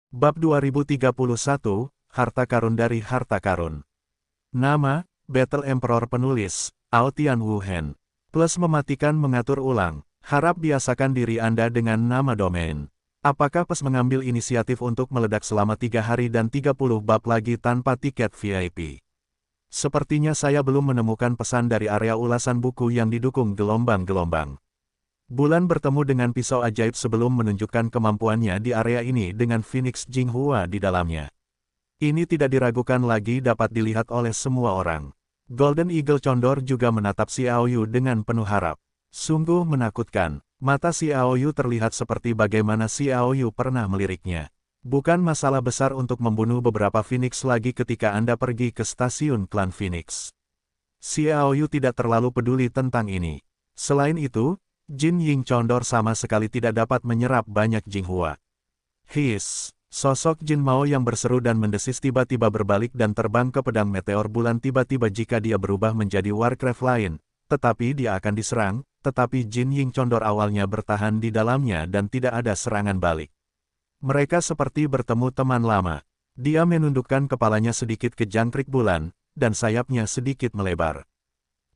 Bab 2031, Harta Karun dari Harta Karun. Nama, Battle Emperor Penulis, Aotian Wu Hen. Plus mematikan mengatur ulang. Harap biasakan diri Anda dengan nama domain. Apakah PES mengambil inisiatif untuk meledak selama 3 hari dan 30 bab lagi tanpa tiket VIP? Sepertinya saya belum menemukan pesan dari area ulasan buku yang didukung gelombang-gelombang. Bulan bertemu dengan pisau ajaib sebelum menunjukkan kemampuannya di area ini dengan Phoenix Jinghua di dalamnya. Ini tidak diragukan lagi dapat dilihat oleh semua orang. Golden Eagle condor juga menatap Xiao Yu dengan penuh harap. Sungguh menakutkan, mata Xiao Yu terlihat seperti bagaimana Xiao Yu pernah meliriknya. Bukan masalah besar untuk membunuh beberapa Phoenix lagi ketika Anda pergi ke stasiun klan Phoenix. Xiao Yu tidak terlalu peduli tentang ini. Selain itu, Jin Ying Condor sama sekali tidak dapat menyerap banyak Jinghua. Sosok Jin Mao yang berseru dan mendesis tiba-tiba berbalik dan terbang ke pedang meteor bulan tiba-tiba jika dia berubah menjadi Warcraft lain, tetapi dia akan diserang, tetapi Jin Ying Condor awalnya bertahan di dalamnya dan tidak ada serangan balik. Mereka seperti bertemu teman lama. Dia menundukkan kepalanya sedikit ke jangkrik bulan, dan sayapnya sedikit melebar.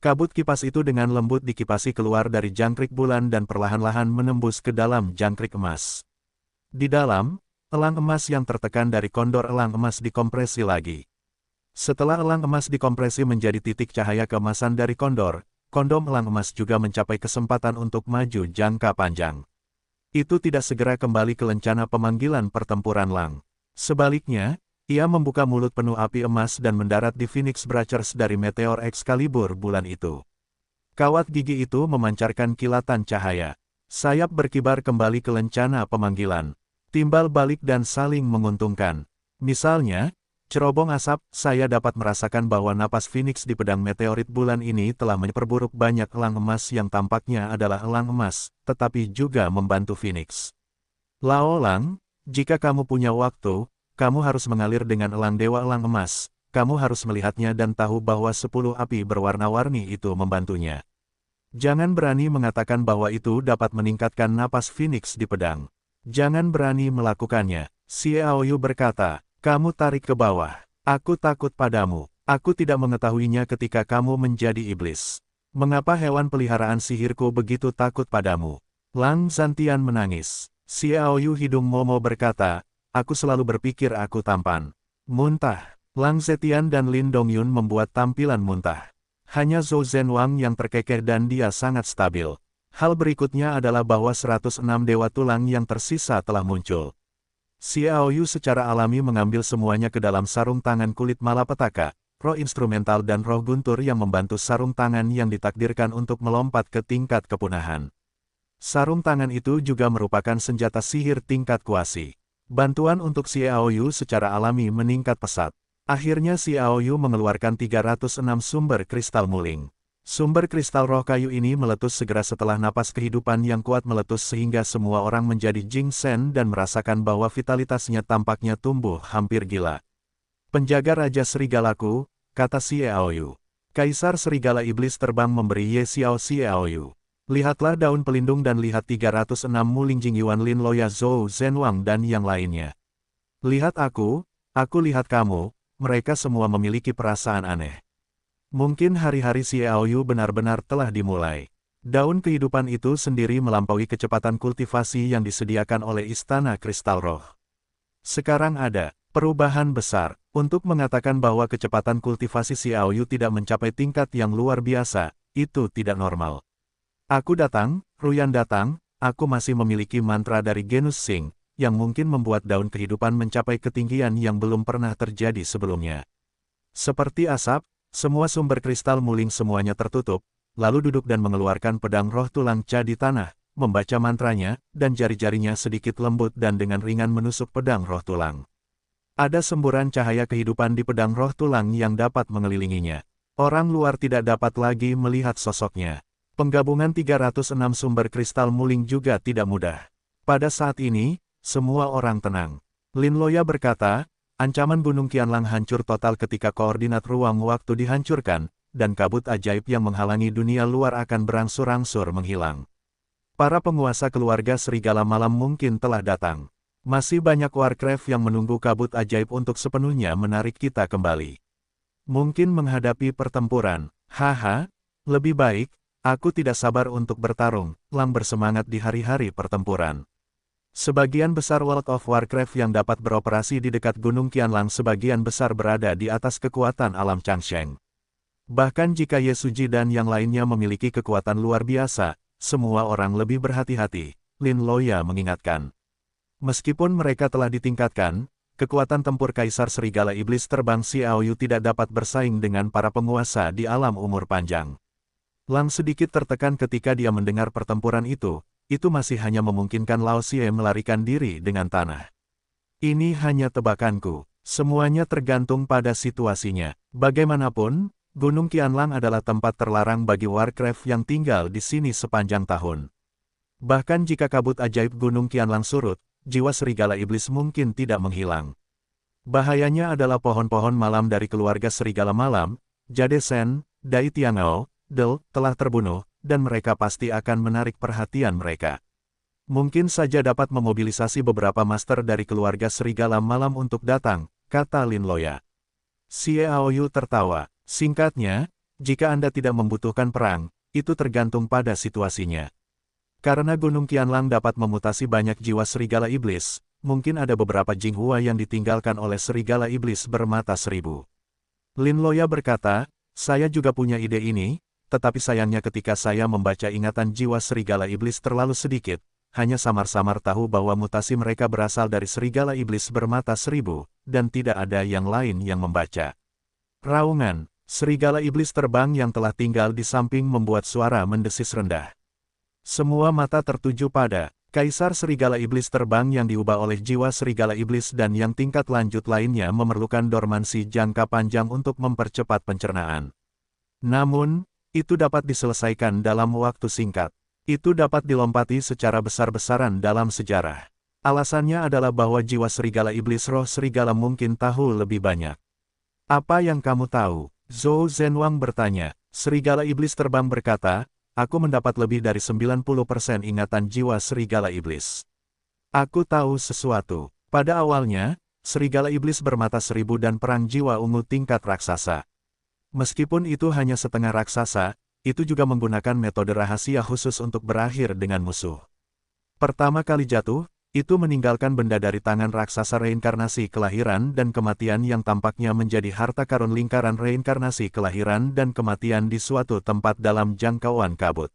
Kabut kipas itu dengan lembut dikipasi keluar dari jangkrik bulan dan perlahan-lahan menembus ke dalam jangkrik emas. Di dalam, elang emas yang tertekan dari kondor elang emas dikompresi lagi. Setelah elang emas dikompresi menjadi titik cahaya keemasan dari kondom elang emas juga mencapai kesempatan untuk maju jangka panjang. Itu tidak segera kembali ke lencana pemanggilan pertempuran Lang. Sebaliknya, ia membuka mulut penuh api emas dan mendarat di Phoenix Brachers dari meteor Excalibur bulan itu. Kawat gigi itu memancarkan kilatan cahaya. Sayap berkibar kembali ke lencana pemanggilan. Timbal balik dan saling menguntungkan. Misalnya, cerobong asap, saya dapat merasakan bahwa napas Phoenix di pedang meteorit bulan ini telah memperburuk banyak elang emas yang tampaknya adalah elang emas, tetapi juga membantu Phoenix. Lao Lang, jika kamu punya waktu, kamu harus mengalir dengan elang dewa elang emas, kamu harus melihatnya dan tahu bahwa 10 api berwarna-warni itu membantunya. Jangan berani mengatakan bahwa itu dapat meningkatkan napas Phoenix di pedang. Jangan berani melakukannya, Xiao Yu berkata, kamu tarik ke bawah. Aku takut padamu, aku tidak mengetahuinya ketika kamu menjadi iblis. Mengapa hewan peliharaan sihirku begitu takut padamu? Lang Zhantian menangis. Xiao Yu hidung Momo berkata, aku selalu berpikir aku tampan. Muntah. Lang Zetian dan Lin Dongyun membuat tampilan muntah. Hanya Zhou Zhenwang yang terkekeh dan dia sangat stabil. Hal berikutnya adalah bahwa 106 dewa tulang yang tersisa telah muncul. Xiao Yu secara alami mengambil semuanya ke dalam sarung tangan kulit malapetaka, roh instrumental dan roh guntur yang membantu sarung tangan yang ditakdirkan untuk melompat ke tingkat kepunahan. Sarung tangan itu juga merupakan senjata sihir tingkat kuasi. Bantuan untuk Xiao Yu secara alami meningkat pesat. Akhirnya Xiao Yu mengeluarkan 306 sumber kristal muling. Sumber kristal roh kayu ini meletus segera setelah napas kehidupan yang kuat meletus sehingga semua orang menjadi jingsen dan merasakan bahwa vitalitasnya tampaknya tumbuh hampir gila. Penjaga Raja Serigalaku, kata Xiao Yu. Kaisar Serigala Iblis terbang memberi Ye Xiao Yu. Lihatlah daun pelindung dan lihat 306 muling Jing Yuan Lin Loya Zhou Zhenwang dan yang lainnya. Lihat aku lihat kamu, mereka semua memiliki perasaan aneh. Mungkin hari-hari Xiao Yu benar-benar telah dimulai. Daun kehidupan itu sendiri melampaui kecepatan kultivasi yang disediakan oleh Istana Kristal Roh. Sekarang ada perubahan besar. Untuk mengatakan bahwa kecepatan kultivasi Xiao Yu tidak mencapai tingkat yang luar biasa, itu tidak normal. Aku datang, Ruyan datang, aku masih memiliki mantra dari genus Xing, yang mungkin membuat daun kehidupan mencapai ketinggian yang belum pernah terjadi sebelumnya. Seperti asap, semua sumber kristal muling semuanya tertutup, lalu duduk dan mengeluarkan pedang roh tulang Cha di tanah, membaca mantranya, dan jari-jarinya sedikit lembut dan dengan ringan menusuk pedang roh tulang. Ada semburan cahaya kehidupan di pedang roh tulang yang dapat mengelilinginya. Orang luar tidak dapat lagi melihat sosoknya. Penggabungan 306 sumber kristal muling juga tidak mudah. Pada saat ini, semua orang tenang. Lin Loya berkata, ancaman Gunung Qianlang hancur total ketika koordinat ruang waktu dihancurkan, dan kabut ajaib yang menghalangi dunia luar akan berangsur-angsur menghilang. Para penguasa keluarga Serigala Malam mungkin telah datang. Masih banyak Warcraft yang menunggu kabut ajaib untuk sepenuhnya menarik kita kembali. Mungkin menghadapi pertempuran. Haha, lebih baik, aku tidak sabar untuk bertarung, Lang bersemangat di hari-hari pertempuran. Sebagian besar World of Warcraft yang dapat beroperasi di dekat Gunung Qianlang sebagian besar berada di atas kekuatan alam Changsheng. Bahkan jika Ye Suji dan yang lainnya memiliki kekuatan luar biasa, semua orang lebih berhati-hati, Lin Loya mengingatkan. Meskipun mereka telah ditingkatkan, kekuatan tempur Kaisar Serigala Iblis Terbang Xiao Yu tidak dapat bersaing dengan para penguasa di alam umur panjang. Lang sedikit tertekan ketika dia mendengar pertempuran itu masih hanya memungkinkan Lao Xie melarikan diri dengan tanah. Ini hanya tebakanku, semuanya tergantung pada situasinya. Bagaimanapun, Gunung Qianlang adalah tempat terlarang bagi Warcraft yang tinggal di sini sepanjang tahun. Bahkan jika kabut ajaib Gunung Qianlang surut, jiwa serigala iblis mungkin tidak menghilang. Bahayanya adalah pohon-pohon malam dari keluarga serigala malam, Jade Sen, Dai Tiangao, Del, telah terbunuh, dan mereka pasti akan menarik perhatian mereka. Mungkin saja dapat memobilisasi beberapa master dari keluarga serigala malam untuk datang, kata Lin Loya. Xiao Yu tertawa. Singkatnya, jika Anda tidak membutuhkan perang, itu tergantung pada situasinya. Karena Gunung Qianlang dapat memutasi banyak jiwa serigala iblis, mungkin ada beberapa Jinghua yang ditinggalkan oleh serigala iblis bermata seribu. Lin Loya berkata, saya juga punya ide ini, tetapi sayangnya ketika saya membaca ingatan jiwa serigala iblis terlalu sedikit, hanya samar-samar tahu bahwa mutasi mereka berasal dari serigala iblis bermata seribu, dan tidak ada yang lain yang membaca. Raungan, serigala iblis terbang yang telah tinggal di samping membuat suara mendesis rendah. Semua mata tertuju pada Kaisar Serigala Iblis Terbang yang diubah oleh jiwa serigala iblis dan yang tingkat lanjut lainnya memerlukan dormansi jangka panjang untuk mempercepat pencernaan. Namun, itu dapat diselesaikan dalam waktu singkat. Itu dapat dilompati secara besar-besaran dalam sejarah. Alasannya adalah bahwa jiwa serigala iblis roh serigala mungkin tahu lebih banyak. Apa yang kamu tahu? Zhou Zhenwang bertanya. Serigala Iblis Terbang berkata, aku mendapat lebih dari 90% ingatan jiwa serigala iblis. Aku tahu sesuatu. Pada awalnya, serigala iblis bermata seribu dan perang jiwa ungu tingkat raksasa. Meskipun itu hanya setengah raksasa, itu juga menggunakan metode rahasia khusus untuk berakhir dengan musuh. Pertama kali jatuh, itu meninggalkan benda dari tangan raksasa reinkarnasi kelahiran dan kematian yang tampaknya menjadi harta karun lingkaran reinkarnasi kelahiran dan kematian di suatu tempat dalam jangkauan kabut.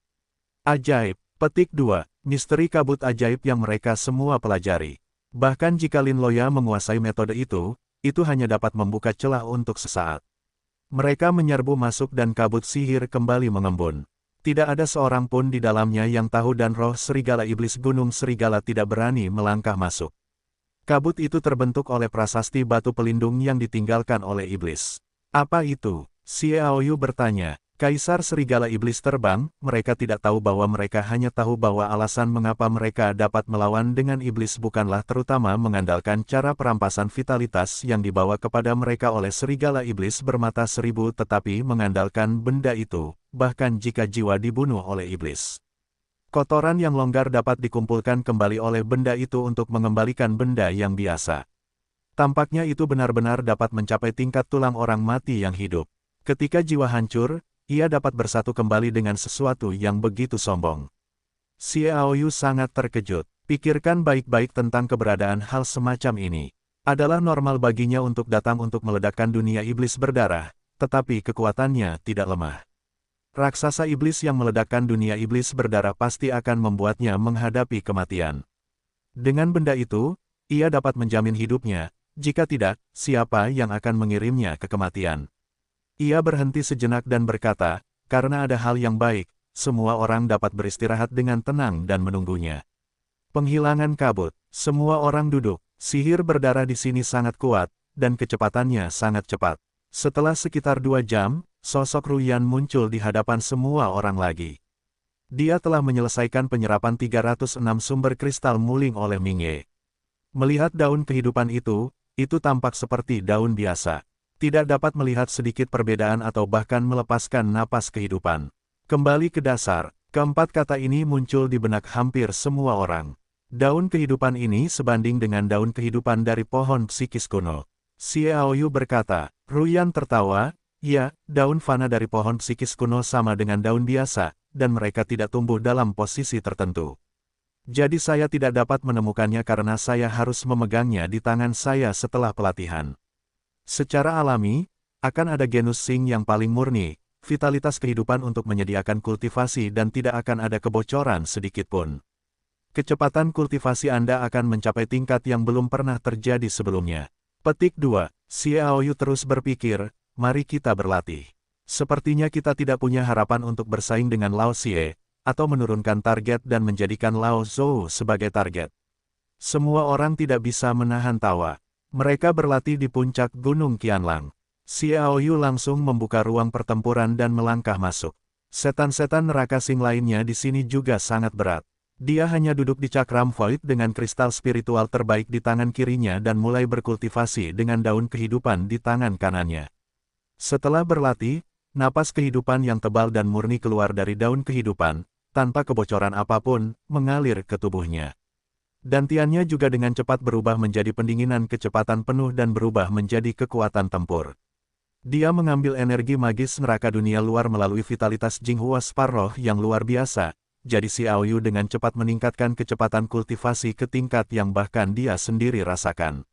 Ajaib. Petik 2. Misteri kabut ajaib yang mereka semua pelajari. Bahkan jika Lin Loya menguasai metode itu hanya dapat membuka celah untuk sesaat. Mereka menyerbu masuk dan kabut sihir kembali mengembun. Tidak ada seorang pun di dalamnya yang tahu dan roh serigala iblis gunung serigala tidak berani melangkah masuk. Kabut itu terbentuk oleh prasasti batu pelindung yang ditinggalkan oleh iblis. Apa itu? Xiao Yu bertanya. Kaisar Serigala Iblis Terbang, mereka tidak tahu bahwa mereka hanya tahu bahwa alasan mengapa mereka dapat melawan dengan iblis bukanlah terutama mengandalkan cara perampasan vitalitas yang dibawa kepada mereka oleh Serigala Iblis bermata seribu tetapi mengandalkan benda itu, bahkan jika jiwa dibunuh oleh iblis. Kotoran yang longgar dapat dikumpulkan kembali oleh benda itu untuk mengembalikan benda yang biasa. Tampaknya itu benar-benar dapat mencapai tingkat tulang orang mati yang hidup. Ketika jiwa hancur, ia dapat bersatu kembali dengan sesuatu yang begitu sombong. Xiao Yu sangat terkejut. Pikirkan baik-baik tentang keberadaan hal semacam ini. Adalah normal baginya untuk datang untuk meledakkan dunia iblis berdarah, tetapi kekuatannya tidak lemah. Raksasa iblis yang meledakkan dunia iblis berdarah pasti akan membuatnya menghadapi kematian. Dengan benda itu, ia dapat menjamin hidupnya, jika tidak, siapa yang akan mengirimnya ke kematian? Ia berhenti sejenak dan berkata, karena ada hal yang baik, semua orang dapat beristirahat dengan tenang dan menunggunya. Penghilangan kabut, semua orang duduk, sihir berdarah di sini sangat kuat, dan kecepatannya sangat cepat. Setelah sekitar 2 jam, sosok Ruyan muncul di hadapan semua orang lagi. Dia telah menyelesaikan penyerapan 306 sumber kristal muling oleh Mingye. Melihat daun kehidupan itu tampak seperti daun biasa. Tidak dapat melihat sedikit perbedaan atau bahkan melepaskan napas kehidupan. Kembali ke dasar, keempat kata ini muncul di benak hampir semua orang. Daun kehidupan ini sebanding dengan daun kehidupan dari pohon psikis kuno. Xiaoyu berkata. Ruyan tertawa, ya, daun fana dari pohon psikis kuno sama dengan daun biasa, dan mereka tidak tumbuh dalam posisi tertentu. Jadi saya tidak dapat menemukannya karena saya harus memegangnya di tangan saya setelah pelatihan. Secara alami, akan ada genus Xing yang paling murni, vitalitas kehidupan untuk menyediakan kultivasi dan tidak akan ada kebocoran sedikitpun. Kecepatan kultivasi Anda akan mencapai tingkat yang belum pernah terjadi sebelumnya. Petik 2. Xiaoyu terus berpikir, mari kita berlatih. Sepertinya kita tidak punya harapan untuk bersaing dengan Lao Xie, atau menurunkan target dan menjadikan Lao Zhou sebagai target. Semua orang tidak bisa menahan tawa. Mereka berlatih di puncak Gunung Qianlang. Xiaoyu langsung membuka ruang pertempuran dan melangkah masuk. Setan-setan neraka Xing lainnya di sini juga sangat berat. Dia hanya duduk di cakram void dengan kristal spiritual terbaik di tangan kirinya dan mulai berkultivasi dengan daun kehidupan di tangan kanannya. Setelah berlatih, napas kehidupan yang tebal dan murni keluar dari daun kehidupan, tanpa kebocoran apapun, mengalir ke tubuhnya. Dantiannya juga dengan cepat berubah menjadi pendinginan kecepatan penuh dan berubah menjadi kekuatan tempur. Dia mengambil energi magis neraka dunia luar melalui vitalitas Jinghua Sparrow yang luar biasa. Jadi Xiaoyu dengan cepat meningkatkan kecepatan kultivasi ke tingkat yang bahkan dia sendiri rasakan.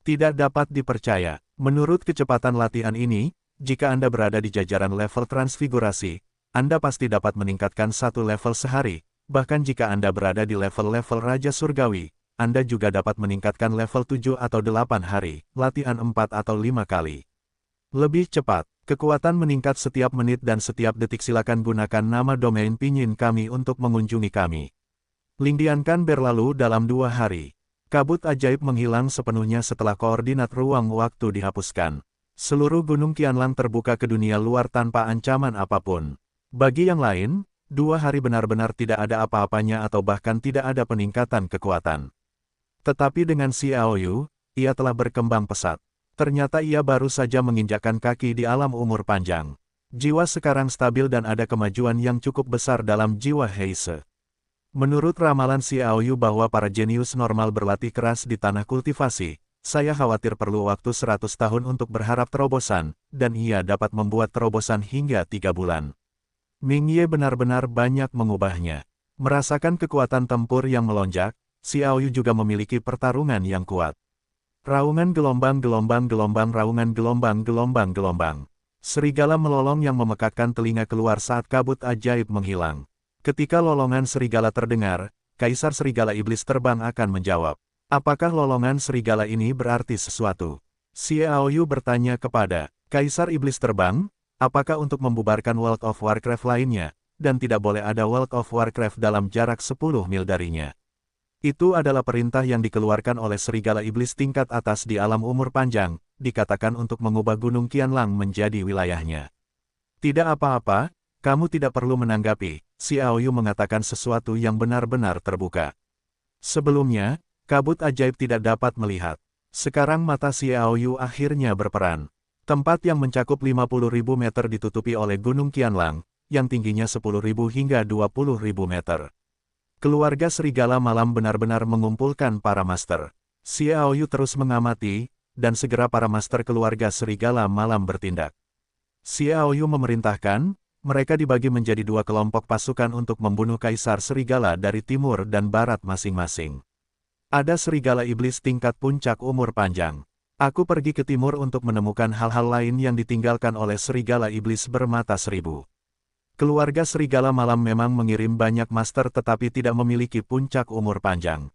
Tidak dapat dipercaya, menurut kecepatan latihan ini, jika Anda berada di jajaran level transfigurasi, Anda pasti dapat meningkatkan satu level sehari, bahkan jika Anda berada di level-level Raja Surgawi, Anda juga dapat meningkatkan level 7 atau 8 hari, latihan 4 atau 5 kali. Lebih cepat, kekuatan meningkat setiap menit dan setiap detik. Silakan gunakan nama domain pinyin kami untuk mengunjungi kami. Lingdiankan berlalu dalam 2 hari. Kabut ajaib menghilang sepenuhnya setelah koordinat ruang waktu dihapuskan. Seluruh Gunung Qianlang terbuka ke dunia luar tanpa ancaman apapun. Bagi yang lain, 2 hari benar-benar tidak ada apa-apanya atau bahkan tidak ada peningkatan kekuatan. Tetapi dengan Xiaoyu, ia telah berkembang pesat. Ternyata ia baru saja menginjakkan kaki di alam umur panjang. Jiwa sekarang stabil dan ada kemajuan yang cukup besar dalam jiwa Heise. Menurut ramalan Xiaoyu bahwa para jenius normal berlatih keras di tanah kultivasi, saya khawatir perlu waktu 100 tahun untuk berharap terobosan, dan ia dapat membuat terobosan hingga 3 bulan. Ming Ye benar-benar banyak mengubahnya. Merasakan kekuatan tempur yang melonjak, Xiaoyu juga memiliki pertarungan yang kuat. Raungan gelombang-gelombang-gelombang, raungan gelombang-gelombang-gelombang. Serigala melolong yang memekakkan telinga keluar saat kabut ajaib menghilang. Ketika lolongan serigala terdengar, Kaisar Serigala Iblis terbang akan menjawab. Apakah lolongan serigala ini berarti sesuatu? Xiaoyu bertanya kepada Kaisar Iblis terbang, apakah untuk membubarkan World of Warcraft lainnya, dan tidak boleh ada World of Warcraft dalam jarak 10 mil darinya. Itu adalah perintah yang dikeluarkan oleh serigala iblis tingkat atas di alam umur panjang, dikatakan untuk mengubah Gunung Qianlang menjadi wilayahnya. Tidak apa-apa, kamu tidak perlu menanggapi, Xiaoyu mengatakan sesuatu yang benar-benar terbuka. Sebelumnya, kabut ajaib tidak dapat melihat. Sekarang mata Xiaoyu akhirnya berperan. Tempat yang mencakup 50.000 meter ditutupi oleh Gunung Qianlang, yang tingginya 10.000 hingga 20.000 meter. Keluarga Serigala Malam benar-benar mengumpulkan para master. Xiaoyu terus mengamati, dan segera para master keluarga Serigala Malam bertindak. Xiaoyu memerintahkan, mereka dibagi menjadi 2 kelompok pasukan untuk membunuh Kaisar Serigala dari timur dan barat masing-masing. Ada Serigala Iblis tingkat puncak umur panjang. Aku pergi ke timur untuk menemukan hal-hal lain yang ditinggalkan oleh Serigala Iblis bermata 1000. Keluarga Serigala Malam memang mengirim banyak master tetapi tidak memiliki puncak umur panjang.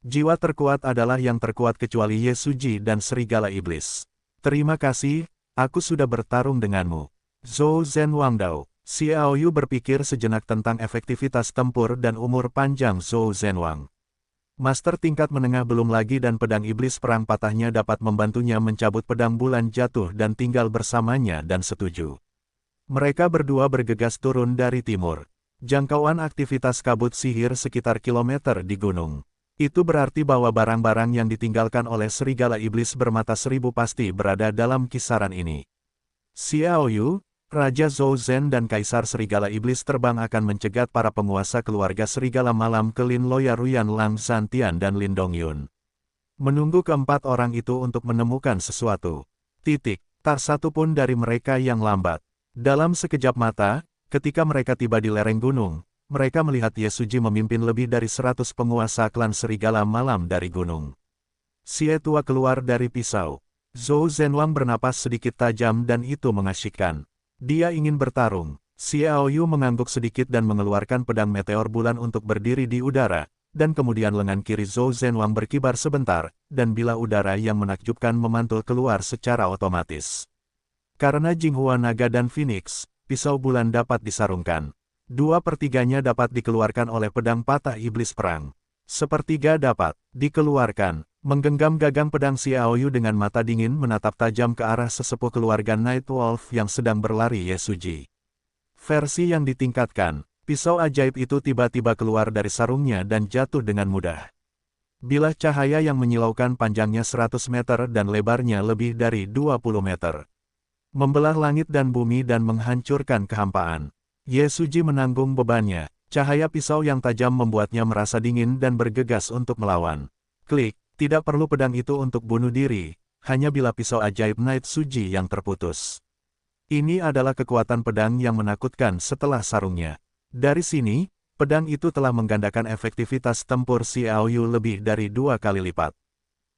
Jiwa terkuat adalah yang terkuat kecuali Yesuji dan Serigala Iblis. Terima kasih, aku sudah bertarung denganmu. Zhou Zhen Wangdao. Xiaoyu berpikir sejenak tentang efektivitas tempur dan umur panjang Zhou Zhenwang. Master tingkat menengah belum lagi dan pedang iblis perang patahnya dapat membantunya mencabut pedang bulan jatuh dan tinggal bersamanya dan setuju. Mereka berdua bergegas turun dari timur. Jangkauan aktivitas kabut sihir sekitar kilometer di gunung. Itu berarti bahwa barang-barang yang ditinggalkan oleh Serigala Iblis bermata 1000 pasti berada dalam kisaran ini. Xiaoyu, Raja Zhou Zhen dan Kaisar Serigala Iblis Terbang akan mencegat para penguasa keluarga Serigala Malam ke Lin Loya Ruyan Lang Santian dan Lin Dongyun. Menunggu keempat orang itu untuk menemukan sesuatu. Tak satu pun dari mereka yang lambat. Dalam sekejap mata, ketika mereka tiba di lereng gunung, mereka melihat Ye Suji memimpin lebih dari 100 penguasa klan Serigala Malam dari gunung. Xie Tua keluar dari pisau. Zhou Zhenwang bernapas sedikit tajam dan itu mengasyikkan. Dia ingin bertarung. Xiao Yu mengangguk sedikit dan mengeluarkan pedang meteor bulan untuk berdiri di udara, dan kemudian lengan kiri Zhou Zhenwang berkibar sebentar, dan bilah udara yang menakjubkan memantul keluar secara otomatis. Karena Jinghua Naga dan Phoenix, pisau bulan dapat disarungkan. 2/3-nya dapat dikeluarkan oleh pedang patah iblis perang. 1/3 dapat dikeluarkan. Menggenggam gagang pedang Xiao Yu dengan mata dingin menatap tajam ke arah sesepuh keluarga Night Wolf yang sedang berlari Ye Suji. Versi yang ditingkatkan, pisau ajaib itu tiba-tiba keluar dari sarungnya dan jatuh dengan mudah. Bilah cahaya yang menyilaukan panjangnya 100 meter dan lebarnya lebih dari 20 meter. Membelah langit dan bumi dan menghancurkan kehampaan. Ye Suji menanggung bebannya. Cahaya pisau yang tajam membuatnya merasa dingin dan bergegas untuk melawan. Klik. Tidak perlu pedang itu untuk bunuh diri, hanya bilah pisau ajaib Night Suji yang terputus. Ini adalah kekuatan pedang yang menakutkan setelah sarungnya. Dari sini, pedang itu telah menggandakan efektivitas tempur Xiao Yu lebih dari 2 kali lipat.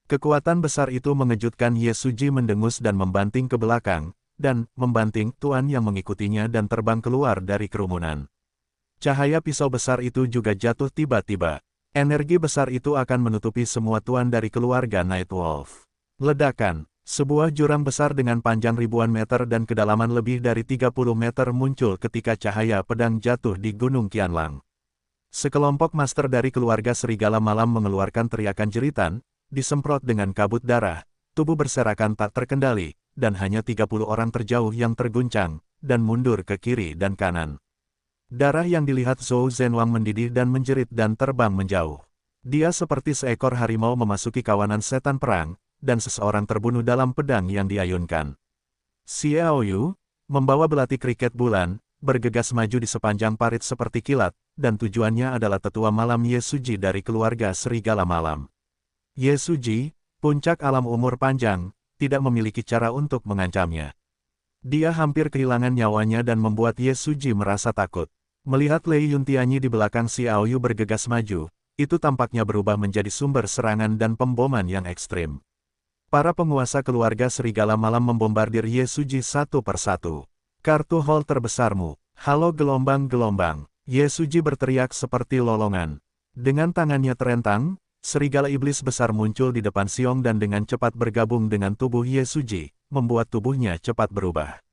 Kekuatan besar itu mengejutkan Ye Suji mendengus dan membanting ke belakang, dan membanting tuan yang mengikutinya dan terbang keluar dari kerumunan. Cahaya pisau besar itu juga jatuh tiba-tiba. Energi besar itu akan menutupi semua tuan dari keluarga Night Wolf. Ledakan, sebuah jurang besar dengan panjang ribuan meter dan kedalaman lebih dari 30 meter muncul ketika cahaya pedang jatuh di Gunung Qianlang. Sekelompok master dari keluarga Serigala Malam mengeluarkan teriakan jeritan, disemprot dengan kabut darah, tubuh berserakan tak terkendali, dan hanya 30 orang terjauh yang terguncang, dan mundur ke kiri dan kanan. Darah yang dilihat Zhou Zhenwang mendidih dan menjerit dan terbang menjauh. Dia seperti seekor harimau memasuki kawanan setan perang, dan seseorang terbunuh dalam pedang yang diayunkan. Xiao Yu, membawa belati kriket bulan, bergegas maju di sepanjang parit seperti kilat, dan tujuannya adalah tetua malam Ye Suji dari keluarga Serigala Malam. Ye Suji, puncak alam umur panjang, tidak memiliki cara untuk mengancamnya. Dia hampir kehilangan nyawanya dan membuat Ye Suji merasa takut. Melihat Lei Yuntianyi di belakang Xiao Yu bergegas maju, itu tampaknya berubah menjadi sumber serangan dan pemboman yang ekstrim. Para penguasa keluarga Serigala Malam membombardir Ye Suji satu persatu. Kartu hall terbesarmu, halo gelombang-gelombang, Ye Suji berteriak seperti lolongan. Dengan tangannya terentang, serigala iblis besar muncul di depan Xiong dan dengan cepat bergabung dengan tubuh Ye Suji, membuat tubuhnya cepat berubah.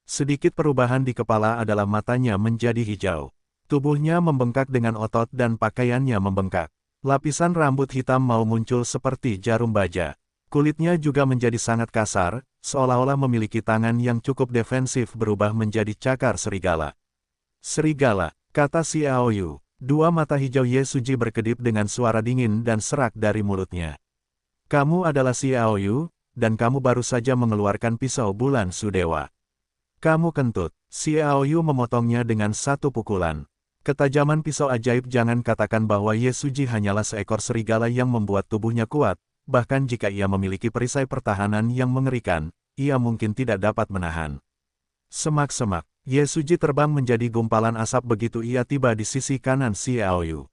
Sedikit perubahan di kepala adalah matanya menjadi hijau. Tubuhnya membengkak dengan otot dan pakaiannya membengkak. Lapisan rambut hitam mau muncul seperti jarum baja. Kulitnya juga menjadi sangat kasar, seolah-olah memiliki tangan yang cukup defensif berubah menjadi cakar serigala. Serigala, kata Xiao Yu. Dua mata hijau Ye Suji berkedip dengan suara dingin dan serak dari mulutnya. Kamu adalah Xiao Yu, dan kamu baru saja mengeluarkan pisau bulan Sudewa. Kamu kentut. Xiao Yu memotongnya dengan satu pukulan. Ketajaman pisau ajaib jangan katakan bahwa Ye Suji hanyalah seekor serigala yang membuat tubuhnya kuat, bahkan jika ia memiliki perisai pertahanan yang mengerikan, ia mungkin tidak dapat menahan. Semak-semak, Ye Suji terbang menjadi gumpalan asap begitu ia tiba di sisi kanan Xiao Yu.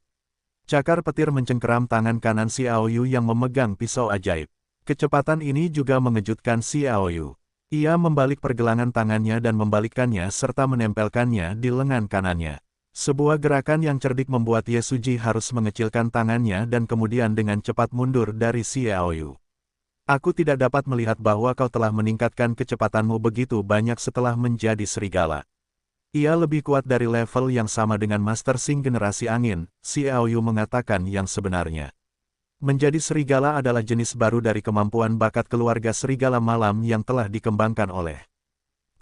Cakar petir mencengkeram tangan kanan Xiao Yu yang memegang pisau ajaib. Kecepatan ini juga mengejutkan Xiao Yu. Ia membalik pergelangan tangannya dan membalikkannya serta menempelkannya di lengan kanannya. Sebuah gerakan yang cerdik membuat Ye Suji harus mengecilkan tangannya dan kemudian dengan cepat mundur dari Xiao Yu. Aku tidak dapat melihat bahwa kau telah meningkatkan kecepatanmu begitu banyak setelah menjadi serigala. Ia lebih kuat dari level yang sama dengan Master Sing generasi angin, Xiao Yu mengatakan yang sebenarnya. Menjadi serigala adalah jenis baru dari kemampuan bakat keluarga Serigala Malam yang telah dikembangkan oleh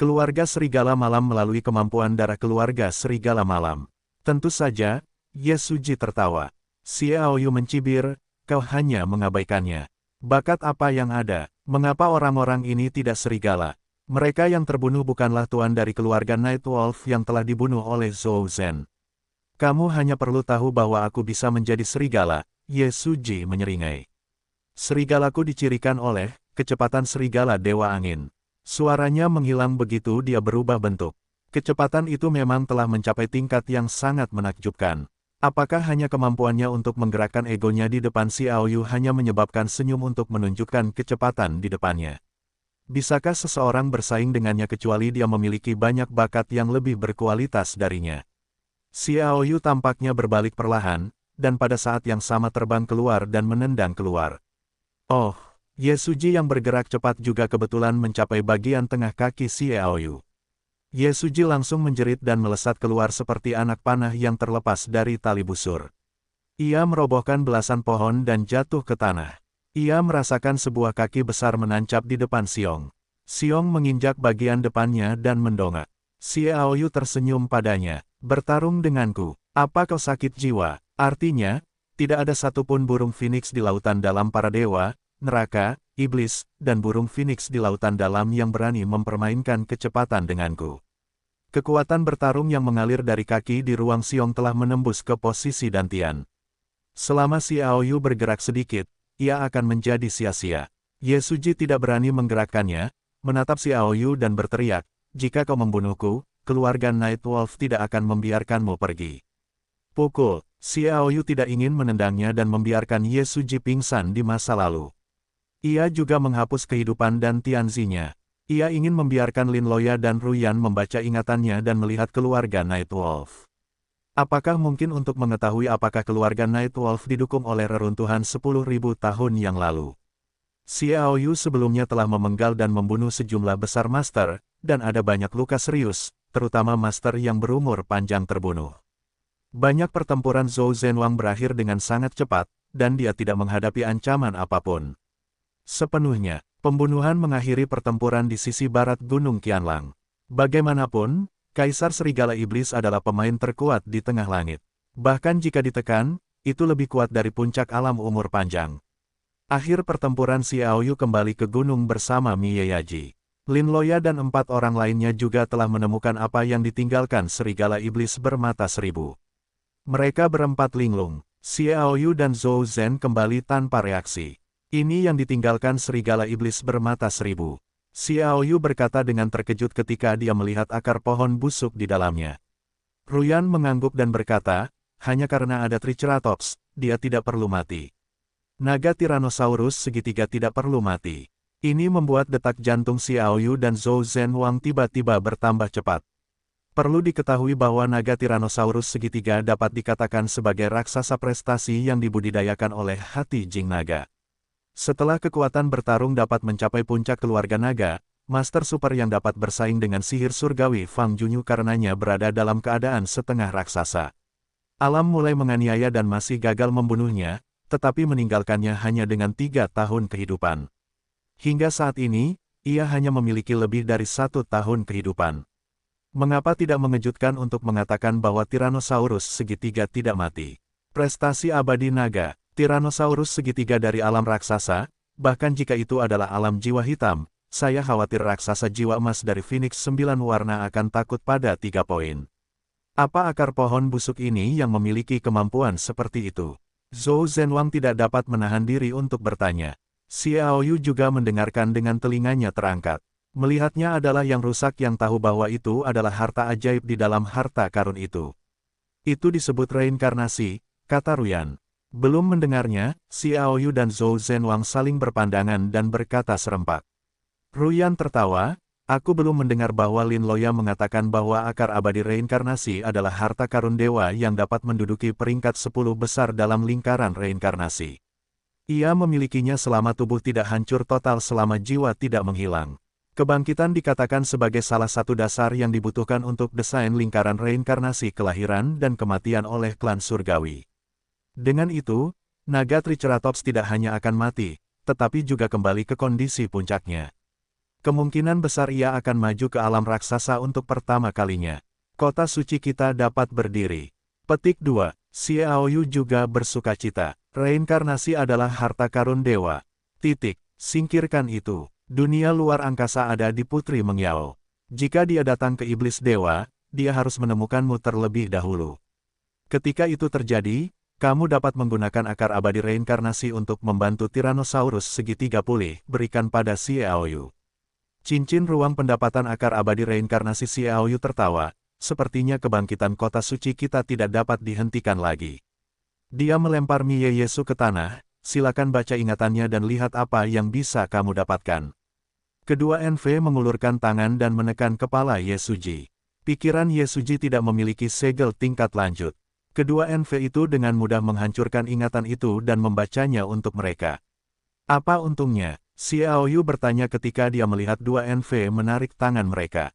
keluarga Serigala Malam melalui kemampuan darah keluarga Serigala Malam. Tentu saja, Ye Suji tertawa. Xiao Yu mencibir, kau hanya mengabaikannya. Bakat apa yang ada? Mengapa orang-orang ini tidak serigala? Mereka yang terbunuh bukanlah tuan dari keluarga Nightwolf yang telah dibunuh oleh Zhou Zhen. Kamu hanya perlu tahu bahwa aku bisa menjadi serigala, Ye Suji menyeringai. Serigalaku dicirikan oleh kecepatan serigala Dewa Angin. Suaranya menghilang begitu dia berubah bentuk. Kecepatan itu memang telah mencapai tingkat yang sangat menakjubkan. Apakah hanya kemampuannya untuk menggerakkan egonya di depan Xiao Yu hanya menyebabkan senyum untuk menunjukkan kecepatan di depannya? Bisakah seseorang bersaing dengannya kecuali dia memiliki banyak bakat yang lebih berkualitas darinya? Xiao Yu tampaknya berbalik perlahan, dan pada saat yang sama terbang keluar dan menendang keluar. Oh, Ye Suji yang bergerak cepat juga kebetulan mencapai bagian tengah kaki Xiao Yu. Ye Suji langsung menjerit dan melesat keluar seperti anak panah yang terlepas dari tali busur. Ia merobohkan belasan pohon dan jatuh ke tanah. Ia merasakan sebuah kaki besar menancap di depan Xiong. Xiong menginjak bagian depannya dan mendongak. Xiao Yu tersenyum padanya. Bertarung denganku. Apa kau sakit jiwa? Artinya, tidak ada satupun burung phoenix di lautan dalam para dewa, neraka, iblis, dan burung phoenix di lautan dalam yang berani mempermainkan kecepatan denganku. Kekuatan bertarung yang mengalir dari kaki di ruang Xiong telah menembus ke posisi dantian. Selama Xiao Yu bergerak sedikit, ia akan menjadi sia-sia. Ye Suji tidak berani menggerakkannya, menatap Xiao Yu dan berteriak, jika kau membunuhku, keluarga Nightwolf tidak akan membiarkanmu pergi. Pukul, Xiao Yu tidak ingin menendangnya dan membiarkan Ye Suji pingsan di masa lalu. Ia juga menghapus kehidupan dan Tianzi-nya. Ia ingin membiarkan Lin Loya dan Ruyan membaca ingatannya dan melihat keluarga Nightwolf. Apakah mungkin untuk mengetahui apakah keluarga Nightwolf didukung oleh reruntuhan 10.000 tahun yang lalu? Xiao Yu sebelumnya telah memenggal dan membunuh sejumlah besar master, dan ada banyak luka serius, terutama master yang berumur panjang terbunuh. Banyak pertempuran Zhou Zhenwang berakhir dengan sangat cepat, dan dia tidak menghadapi ancaman apapun. Sepenuhnya, pembunuhan mengakhiri pertempuran di sisi barat Gunung Qianlang. Bagaimanapun, Kaisar Serigala Iblis adalah pemain terkuat di tengah langit. Bahkan jika ditekan, itu lebih kuat dari puncak alam umur panjang. Akhir pertempuran Xiao Yu kembali ke gunung bersama Mi Yeyaji. Lin Loya dan 4 orang lainnya juga telah menemukan apa yang ditinggalkan Serigala Iblis bermata seribu. Mereka berempat linglung. Xiao Yu dan Zhou Zhen kembali tanpa reaksi. Ini yang ditinggalkan Serigala Iblis bermata seribu. Xiao Yu berkata dengan terkejut ketika dia melihat akar pohon busuk di dalamnya. Ruyan mengangguk dan berkata, hanya karena ada Triceratops, dia tidak perlu mati. Naga Tyrannosaurus segitiga tidak perlu mati. Ini membuat detak jantung Xiao Yu dan Zhou Zhenwang tiba-tiba bertambah cepat. Perlu diketahui bahwa naga Tyrannosaurus segitiga dapat dikatakan sebagai raksasa prestasi yang dibudidayakan oleh hati Jing Naga. Setelah kekuatan bertarung dapat mencapai puncak keluarga naga, Master Super yang dapat bersaing dengan sihir surgawi Fang Junyu karenanya berada dalam keadaan setengah raksasa. Alam mulai menganiaya dan masih gagal membunuhnya, tetapi meninggalkannya hanya dengan 3 tahun kehidupan. Hingga saat ini, ia hanya memiliki lebih dari 1 tahun kehidupan. Mengapa tidak mengejutkan untuk mengatakan bahwa Tyrannosaurus segitiga tidak mati? Prestasi abadi naga. Tyrannosaurus segitiga dari alam raksasa, bahkan jika itu adalah alam jiwa hitam, saya khawatir raksasa jiwa emas dari Phoenix 9 warna akan takut pada 3 poin. Apa akar pohon busuk ini yang memiliki kemampuan seperti itu? Zhou Zhenwang tidak dapat menahan diri untuk bertanya. Xiao Yu juga mendengarkan dengan telinganya terangkat. Melihatnya adalah yang rusak yang tahu bahwa itu adalah harta ajaib di dalam harta karun itu. Itu disebut reinkarnasi, kata Ruyan. Belum mendengarnya, Xiao Yu dan Zhou Zhenwang saling berpandangan dan berkata serempak. Ruyan tertawa, aku belum mendengar bahwa Lin Loya mengatakan bahwa akar abadi reinkarnasi adalah harta karun dewa yang dapat menduduki peringkat 10 besar dalam lingkaran reinkarnasi. Ia memilikinya selama tubuh tidak hancur total selama jiwa tidak menghilang. Kebangkitan dikatakan sebagai salah satu dasar yang dibutuhkan untuk desain lingkaran reinkarnasi kelahiran dan kematian oleh klan surgawi. Dengan itu, naga Triceratops tidak hanya akan mati, tetapi juga kembali ke kondisi puncaknya. Kemungkinan besar ia akan maju ke alam raksasa untuk pertama kalinya. Kota suci kita dapat berdiri. Petik 2. Xiao Yu juga bersukacita. Reinkarnasi adalah harta karun dewa. Titik. Singkirkan itu. Dunia luar angkasa ada di Putri Mengyao. Jika dia datang ke Iblis Dewa, dia harus menemukanmu terlebih dahulu. Ketika itu terjadi, kamu dapat menggunakan akar abadi reinkarnasi untuk membantu Tyrannosaurus segitiga pulih, berikan pada Xiaoyu. Cincin ruang pendapatan akar abadi reinkarnasi Xiaoyu tertawa, sepertinya kebangkitan kota suci kita tidak dapat dihentikan lagi. Dia melempar Mie Yesu ke tanah, silakan baca ingatannya dan lihat apa yang bisa kamu dapatkan. Kedua NV mengulurkan tangan dan menekan kepala Yesuji. Pikiran Yesuji tidak memiliki segel tingkat lanjut. Kedua NV itu dengan mudah menghancurkan ingatan itu dan membacanya untuk mereka. Apa untungnya? Xiaoyu bertanya ketika dia melihat dua NV menarik tangan mereka.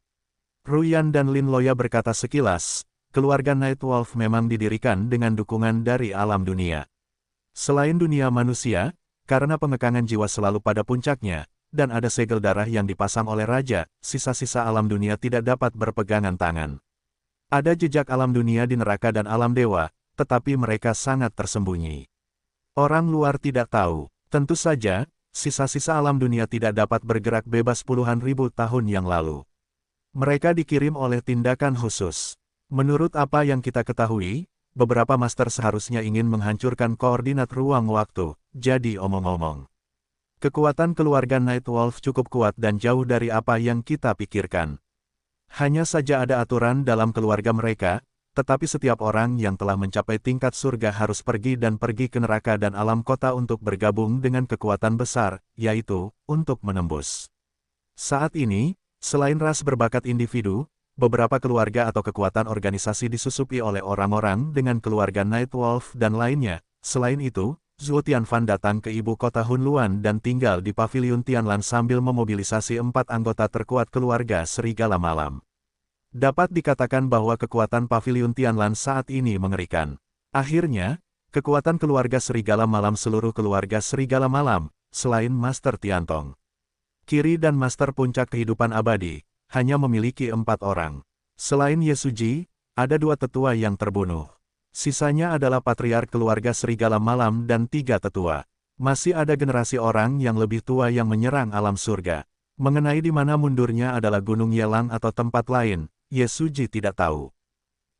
Ruyan dan Lin Loya berkata sekilas, keluarga Nightwolf memang didirikan dengan dukungan dari alam dunia. Selain dunia manusia, karena pengekangan jiwa selalu pada puncaknya, dan ada segel darah yang dipasang oleh raja, sisa-sisa alam dunia tidak dapat berpegangan tangan. Ada jejak alam dunia di neraka dan alam dewa, tetapi mereka sangat tersembunyi. Orang luar tidak tahu. Tentu saja, sisa-sisa alam dunia tidak dapat bergerak bebas puluhan ribu tahun yang lalu. Mereka dikirim oleh tindakan khusus. Menurut apa yang kita ketahui, beberapa master seharusnya ingin menghancurkan koordinat ruang-waktu, jadi omong-omong. Kekuatan keluarga Nightwolf cukup kuat dan jauh dari apa yang kita pikirkan. Hanya saja ada aturan dalam keluarga mereka, tetapi setiap orang yang telah mencapai tingkat surga harus pergi ke neraka dan alam kota untuk bergabung dengan kekuatan besar, yaitu, untuk menembus. Saat ini, selain ras berbakat individu, beberapa keluarga atau kekuatan organisasi disusupi oleh orang-orang dengan keluarga Nightwolf dan lainnya. Selain itu, Zhuo Tianfan datang ke ibu kota Hunluan dan tinggal di Paviliun Tianlan sambil memobilisasi 4 anggota terkuat keluarga Serigala Malam. Dapat dikatakan bahwa kekuatan Paviliun Tianlan saat ini mengerikan. Akhirnya, kekuatan keluarga Serigala Malam seluruh keluarga Serigala Malam, selain Master Tiantong Kiri dan Master Puncak Kehidupan Abadi, hanya memiliki 4 orang. Selain Yesuji, ada 2 tetua yang terbunuh. Sisanya adalah patriark keluarga Serigala Malam dan 3 tetua. Masih ada generasi orang yang lebih tua yang menyerang alam surga. Mengenai di mana mundurnya adalah Gunung Yelang atau tempat lain, Yesuji tidak tahu.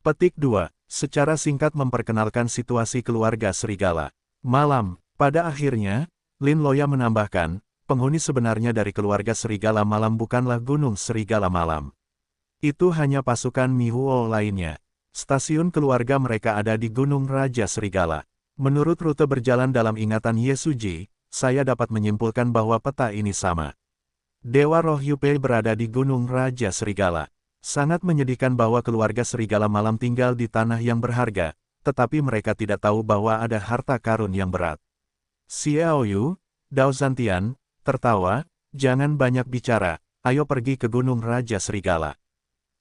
Petik 2. Secara singkat memperkenalkan situasi keluarga Serigala Malam. Pada akhirnya, Lin Loya menambahkan, penghuni sebenarnya dari keluarga Serigala Malam bukanlah Gunung Serigala Malam. Itu hanya pasukan Mihuo lainnya. Stasiun keluarga mereka ada di Gunung Raja Serigala. Menurut rute berjalan dalam ingatan Yesuji, saya dapat menyimpulkan bahwa peta ini sama. Dewa Roh Yupei berada di Gunung Raja Serigala. Sangat menyedihkan bahwa keluarga Serigala Malam tinggal di tanah yang berharga, tetapi mereka tidak tahu bahwa ada harta karun yang berat. Xiaoyu, Dao Zantian, tertawa, jangan banyak bicara, ayo pergi ke Gunung Raja Serigala.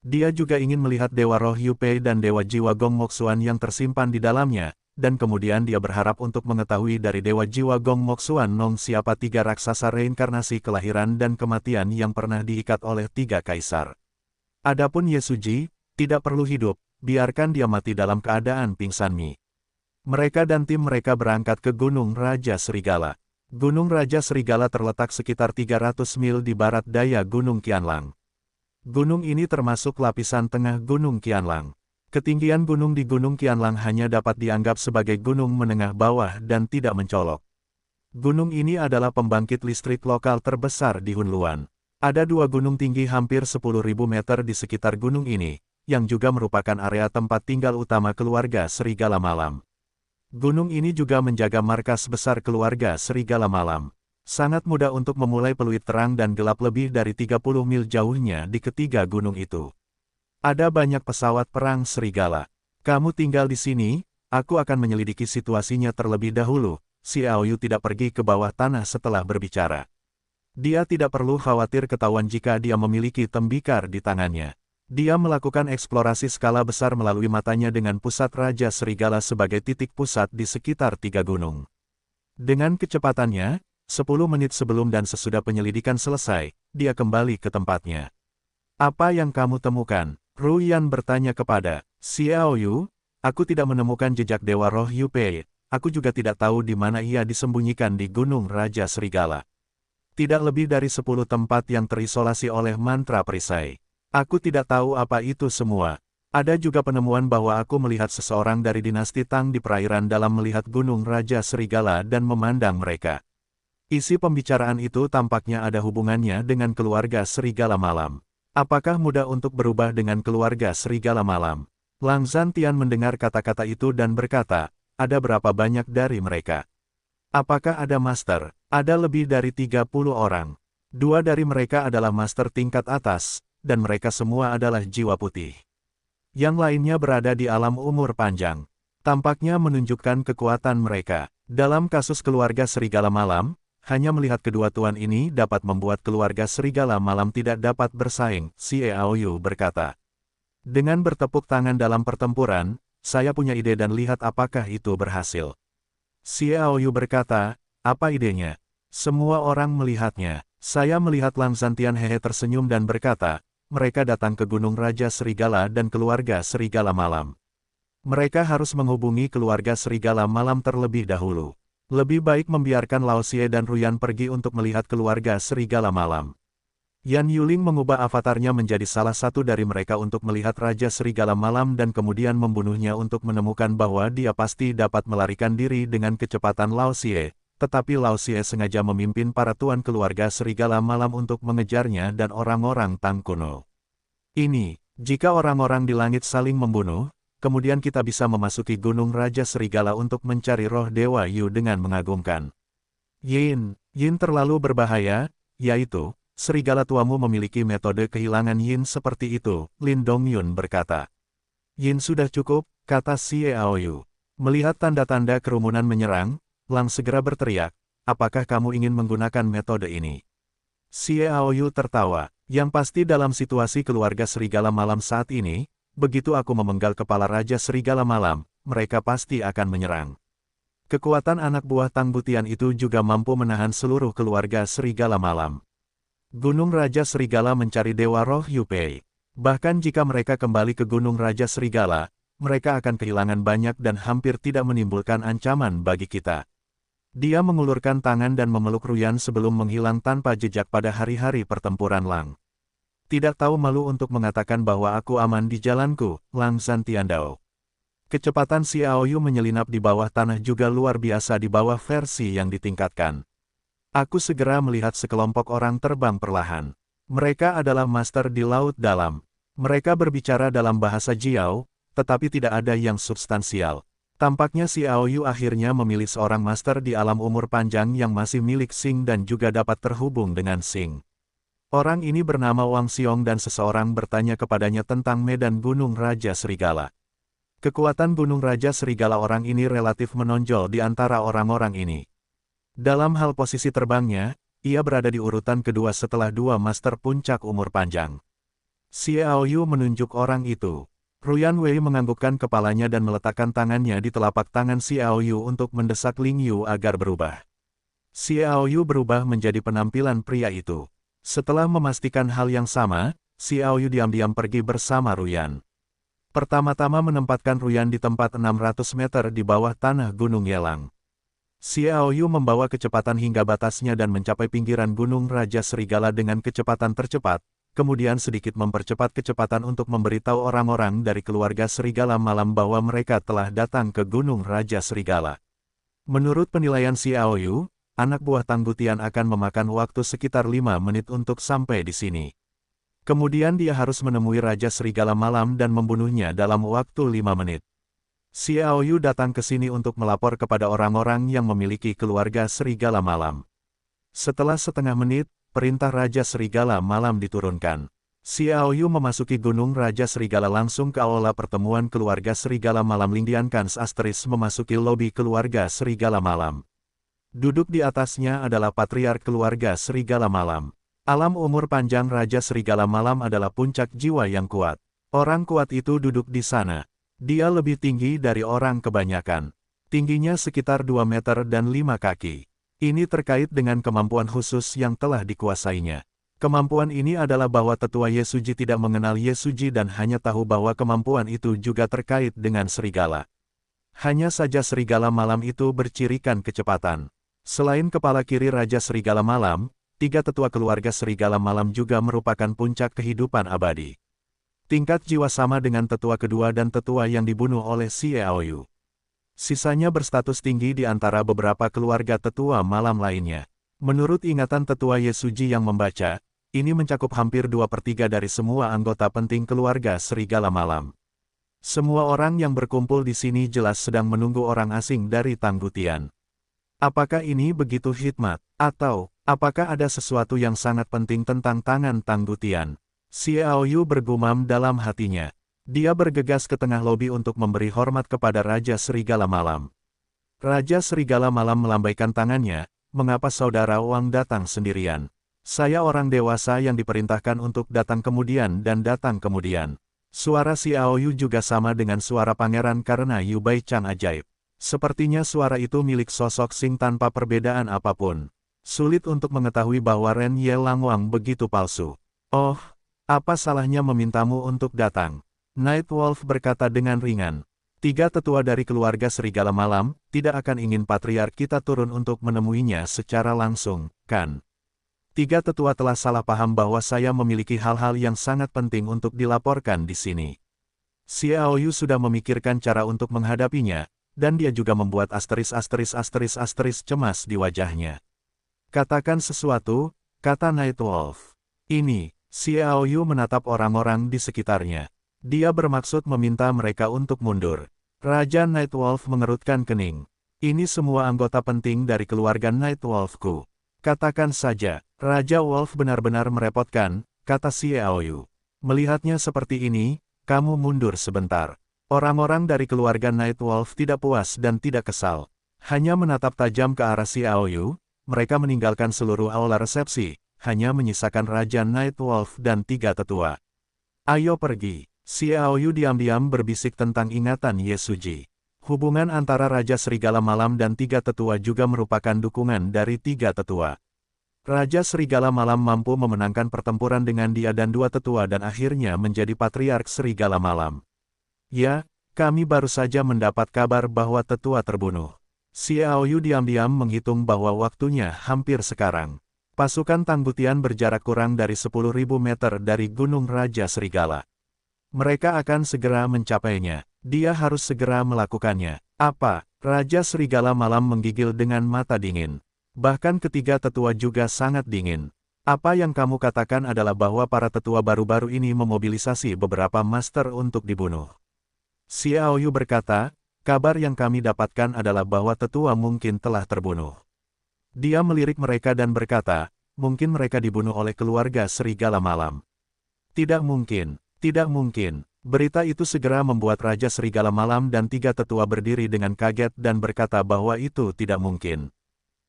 Dia juga ingin melihat Dewa Roh Yupei dan Dewa Jiwa Gong Moxuan yang tersimpan di dalamnya, dan kemudian dia berharap untuk mengetahui dari Dewa Jiwa Gong Moxuan Nong siapa 3 raksasa reinkarnasi kelahiran dan kematian yang pernah diikat oleh 3 kaisar. Adapun Yesuji, tidak perlu hidup, biarkan dia mati dalam keadaan pingsan mie. Mereka dan tim mereka berangkat ke Gunung Raja Serigala. Gunung Raja Serigala terletak sekitar 300 mil di barat daya Gunung Qianlang. Gunung ini termasuk lapisan tengah Gunung Qianlang. Ketinggian gunung di Gunung Qianlang hanya dapat dianggap sebagai gunung menengah bawah dan tidak mencolok. Gunung ini adalah pembangkit listrik lokal terbesar di Hunluan. Ada 2 gunung tinggi hampir 10.000 meter di sekitar gunung ini, yang juga merupakan area tempat tinggal utama keluarga Serigala Malam. Gunung ini juga menjaga markas besar keluarga Serigala Malam. Sangat mudah untuk memulai peluit terang dan gelap lebih dari 30 mil jauhnya di ketiga gunung itu. Ada banyak pesawat perang serigala. Kamu tinggal di sini, aku akan menyelidiki situasinya terlebih dahulu. Xiaoyu tidak pergi ke bawah tanah setelah berbicara. Dia tidak perlu khawatir ketahuan jika dia memiliki tembikar di tangannya. Dia melakukan eksplorasi skala besar melalui matanya dengan pusat Raja Serigala sebagai titik pusat di sekitar 3 gunung. Dengan kecepatannya, 10 menit sebelum dan sesudah penyelidikan selesai, dia kembali ke tempatnya. Apa yang kamu temukan? Ruyan bertanya kepada Xiaoyu. Aku tidak menemukan jejak Dewa Roh Yupei. Aku juga tidak tahu di mana ia disembunyikan di Gunung Raja Serigala. Tidak lebih dari 10 tempat yang terisolasi oleh mantra perisai. Aku tidak tahu apa itu semua. Ada juga penemuan bahwa aku melihat seseorang dari dinasti Tang di perairan dalam melihat Gunung Raja Serigala dan memandang mereka. Isi pembicaraan itu tampaknya ada hubungannya dengan keluarga Serigala Malam. Apakah mudah untuk berubah dengan keluarga Serigala Malam? Lang Zhantian mendengar kata-kata itu dan berkata, ada berapa banyak dari mereka? Apakah ada master? Ada lebih dari 30 orang. 2 dari mereka adalah master tingkat atas, dan mereka semua adalah jiwa putih. Yang lainnya berada di alam umur panjang. Tampaknya menunjukkan kekuatan mereka. Dalam kasus keluarga Serigala Malam, hanya melihat kedua tuan ini dapat membuat keluarga Serigala Malam tidak dapat bersaing, Xiaoyu berkata. Dengan bertepuk tangan dalam pertempuran, saya punya ide dan lihat apakah itu berhasil. Xiaoyu berkata, apa idenya? Semua orang melihatnya. Saya melihat Lang Zhantian hehe tersenyum dan berkata, mereka datang ke Gunung Raja Serigala dan keluarga Serigala Malam. Mereka harus menghubungi keluarga Serigala Malam terlebih dahulu. Lebih baik membiarkan Lao Xie dan Ruyan pergi untuk melihat keluarga Serigala Malam. Yan Yuling mengubah avatarnya menjadi salah satu dari mereka untuk melihat Raja Serigala Malam dan kemudian membunuhnya untuk menemukan bahwa dia pasti dapat melarikan diri dengan kecepatan Lao Xie, tetapi Lao Xie sengaja memimpin para tuan keluarga Serigala Malam untuk mengejarnya dan orang-orang Tang kuno. Ini, jika orang-orang di langit saling membunuh, kemudian kita bisa memasuki Gunung Raja Serigala untuk mencari roh Dewa Yu dengan mengagumkan. Yin terlalu berbahaya, yaitu, serigala tuamu memiliki metode kehilangan Yin seperti itu, Lin Dongyun berkata. Yin sudah cukup, kata Xiaoyu. Melihat tanda-tanda kerumunan menyerang, Lang segera berteriak, apakah kamu ingin menggunakan metode ini? Xiaoyu tertawa, yang pasti dalam situasi keluarga Serigala Malam saat ini, begitu aku memenggal kepala Raja Serigala Malam, mereka pasti akan menyerang. Kekuatan anak buah Tang Butian itu juga mampu menahan seluruh keluarga Serigala Malam. Gunung Raja Serigala mencari Dewa Roh Yupei. Bahkan jika mereka kembali ke Gunung Raja Serigala, mereka akan kehilangan banyak dan hampir tidak menimbulkan ancaman bagi kita. Dia mengulurkan tangan dan memeluk Ruyan sebelum menghilang tanpa jejak pada hari-hari pertempuran Lang. Tidak tahu malu untuk mengatakan bahwa aku aman di jalanku, Lang Zhantian Dao. Kecepatan Xiaoyu menyelinap di bawah tanah juga luar biasa di bawah versi yang ditingkatkan. Aku segera melihat sekelompok orang terbang perlahan. Mereka adalah master di laut dalam. Mereka berbicara dalam bahasa Jiao, tetapi tidak ada yang substansial. Tampaknya Xiaoyu akhirnya memilih seorang master di alam umur panjang yang masih milik Xing dan juga dapat terhubung dengan Xing. Orang ini bernama Wang Xiong dan seseorang bertanya kepadanya tentang medan Gunung Raja Serigala. Kekuatan Gunung Raja Serigala orang ini relatif menonjol di antara orang-orang ini. Dalam hal posisi terbangnya, ia berada di urutan kedua setelah 2 master puncak umur panjang. Xiaoyu menunjuk orang itu. Ruyan Wei menganggukkan kepalanya dan meletakkan tangannya di telapak tangan Xiaoyu untuk mendesak Ling Yu agar berubah. Xiaoyu berubah menjadi penampilan pria itu. Setelah memastikan hal yang sama, Xiaoyu diam-diam pergi bersama Ruyan. Pertama-tama menempatkan Ruyan di tempat 600 meter di bawah tanah Gunung Yelang. Xiaoyu membawa kecepatan hingga batasnya dan mencapai pinggiran Gunung Raja Serigala dengan kecepatan tercepat, kemudian sedikit mempercepat kecepatan untuk memberitahu orang-orang dari keluarga Serigala Malam bahwa mereka telah datang ke Gunung Raja Serigala. Menurut penilaian Xiaoyu, anak buah Tang Butian akan memakan waktu sekitar 5 menit untuk sampai di sini. Kemudian dia harus menemui Raja Serigala Malam dan membunuhnya dalam waktu 5 menit. Xiaoyu datang ke sini untuk melapor kepada orang-orang yang memiliki keluarga Serigala Malam. Setelah setengah menit, perintah Raja Serigala Malam diturunkan. Xiaoyu memasuki Gunung Raja Serigala langsung ke aula pertemuan keluarga Serigala Malam. Lingdian Kans Asteris memasuki lobi keluarga Serigala Malam. Duduk di atasnya adalah patriark keluarga Serigala Malam. Alam umur panjang Raja Serigala Malam adalah puncak jiwa yang kuat. Orang kuat itu duduk di sana. Dia lebih tinggi dari orang kebanyakan. Tingginya sekitar 2 meter dan 5 kaki. Ini terkait dengan kemampuan khusus yang telah dikuasainya. Kemampuan ini adalah bahwa tetua Yesuji tidak mengenal Yesuji dan hanya tahu bahwa kemampuan itu juga terkait dengan serigala. Hanya saja Serigala Malam itu bercirikan kecepatan. Selain kepala kiri Raja Serigala Malam, tiga tetua keluarga serigala malam juga merupakan puncak kehidupan abadi. Tingkat jiwa sama dengan tetua kedua dan tetua yang dibunuh oleh Xiaoyu. Sisanya berstatus tinggi di antara beberapa keluarga tetua malam lainnya. Menurut ingatan tetua Yesuji yang membaca, ini mencakup hampir 2/3 dari semua anggota penting keluarga serigala malam. Semua orang yang berkumpul di sini jelas sedang menunggu orang asing dari Tanggu Tian. Apakah ini begitu hikmat? Atau, apakah ada sesuatu yang sangat penting tentang tangan Tanggu Tian? Xiaoyu bergumam dalam hatinya. Dia bergegas ke tengah lobi untuk memberi hormat kepada Raja Serigala Malam. Raja Serigala Malam melambaikan tangannya, "Mengapa saudara Wang datang sendirian? Saya orang dewasa yang diperintahkan untuk datang kemudian dan datang kemudian." Suara Xiaoyu juga sama dengan suara pangeran karena Yu Bai Chang ajaib. Sepertinya suara itu milik sosok Xing tanpa perbedaan apapun. Sulit untuk mengetahui bahwa Ren Ye Langwang begitu palsu. "Oh, apa salahnya memintamu untuk datang?" Night Wolf berkata dengan ringan. "Tiga tetua dari keluarga Serigala Malam, tidak akan ingin patriark kita turun untuk menemuinya secara langsung, kan? Tiga tetua telah salah paham bahwa saya memiliki hal-hal yang sangat penting untuk dilaporkan di sini." Xiaoyu sudah memikirkan cara untuk menghadapinya, dan dia juga membuat asteris cemas di wajahnya. "Katakan sesuatu," kata Night Wolf. Ini, Xiaoyu menatap orang-orang di sekitarnya. Dia bermaksud meminta mereka untuk mundur. Raja Night Wolf mengerutkan kening. "Ini semua anggota penting dari keluarga Night Wolfku. Katakan saja." Raja Wolf benar-benar merepotkan, kata Xiaoyu. "Melihatnya seperti ini, kamu mundur sebentar." Orang-orang dari keluarga Night Wolf tidak puas dan tidak kesal. Hanya menatap tajam ke arah Xiaoyu, mereka meninggalkan seluruh aula resepsi, hanya menyisakan Raja Night Wolf dan tiga tetua. "Ayo pergi." Xiaoyu diam-diam berbisik tentang ingatan Yesuji. Hubungan antara Raja Serigala Malam dan tiga tetua juga merupakan dukungan dari tiga tetua. Raja Serigala Malam mampu memenangkan pertempuran dengan dia dan dua tetua dan akhirnya menjadi Patriark Serigala Malam. "Ya, kami baru saja mendapat kabar bahwa tetua terbunuh." Xiaoyu diam-diam menghitung bahwa waktunya hampir sekarang. Pasukan Tanggu Tian berjarak kurang dari 10.000 meter dari Gunung Raja Serigala. Mereka akan segera mencapainya. Dia harus segera melakukannya. "Apa?" Raja Serigala Malam menggigil dengan mata dingin. Bahkan ketiga tetua juga sangat dingin. "Apa yang kamu katakan adalah bahwa para tetua baru-baru ini memobilisasi beberapa master untuk dibunuh?" Xiaoyu berkata, "Kabar yang kami dapatkan adalah bahwa tetua mungkin telah terbunuh." Dia melirik mereka dan berkata, "Mungkin mereka dibunuh oleh keluarga Serigala Malam." "Tidak mungkin, tidak mungkin." Berita itu segera membuat Raja Serigala Malam dan tiga tetua berdiri dengan kaget dan berkata bahwa itu tidak mungkin.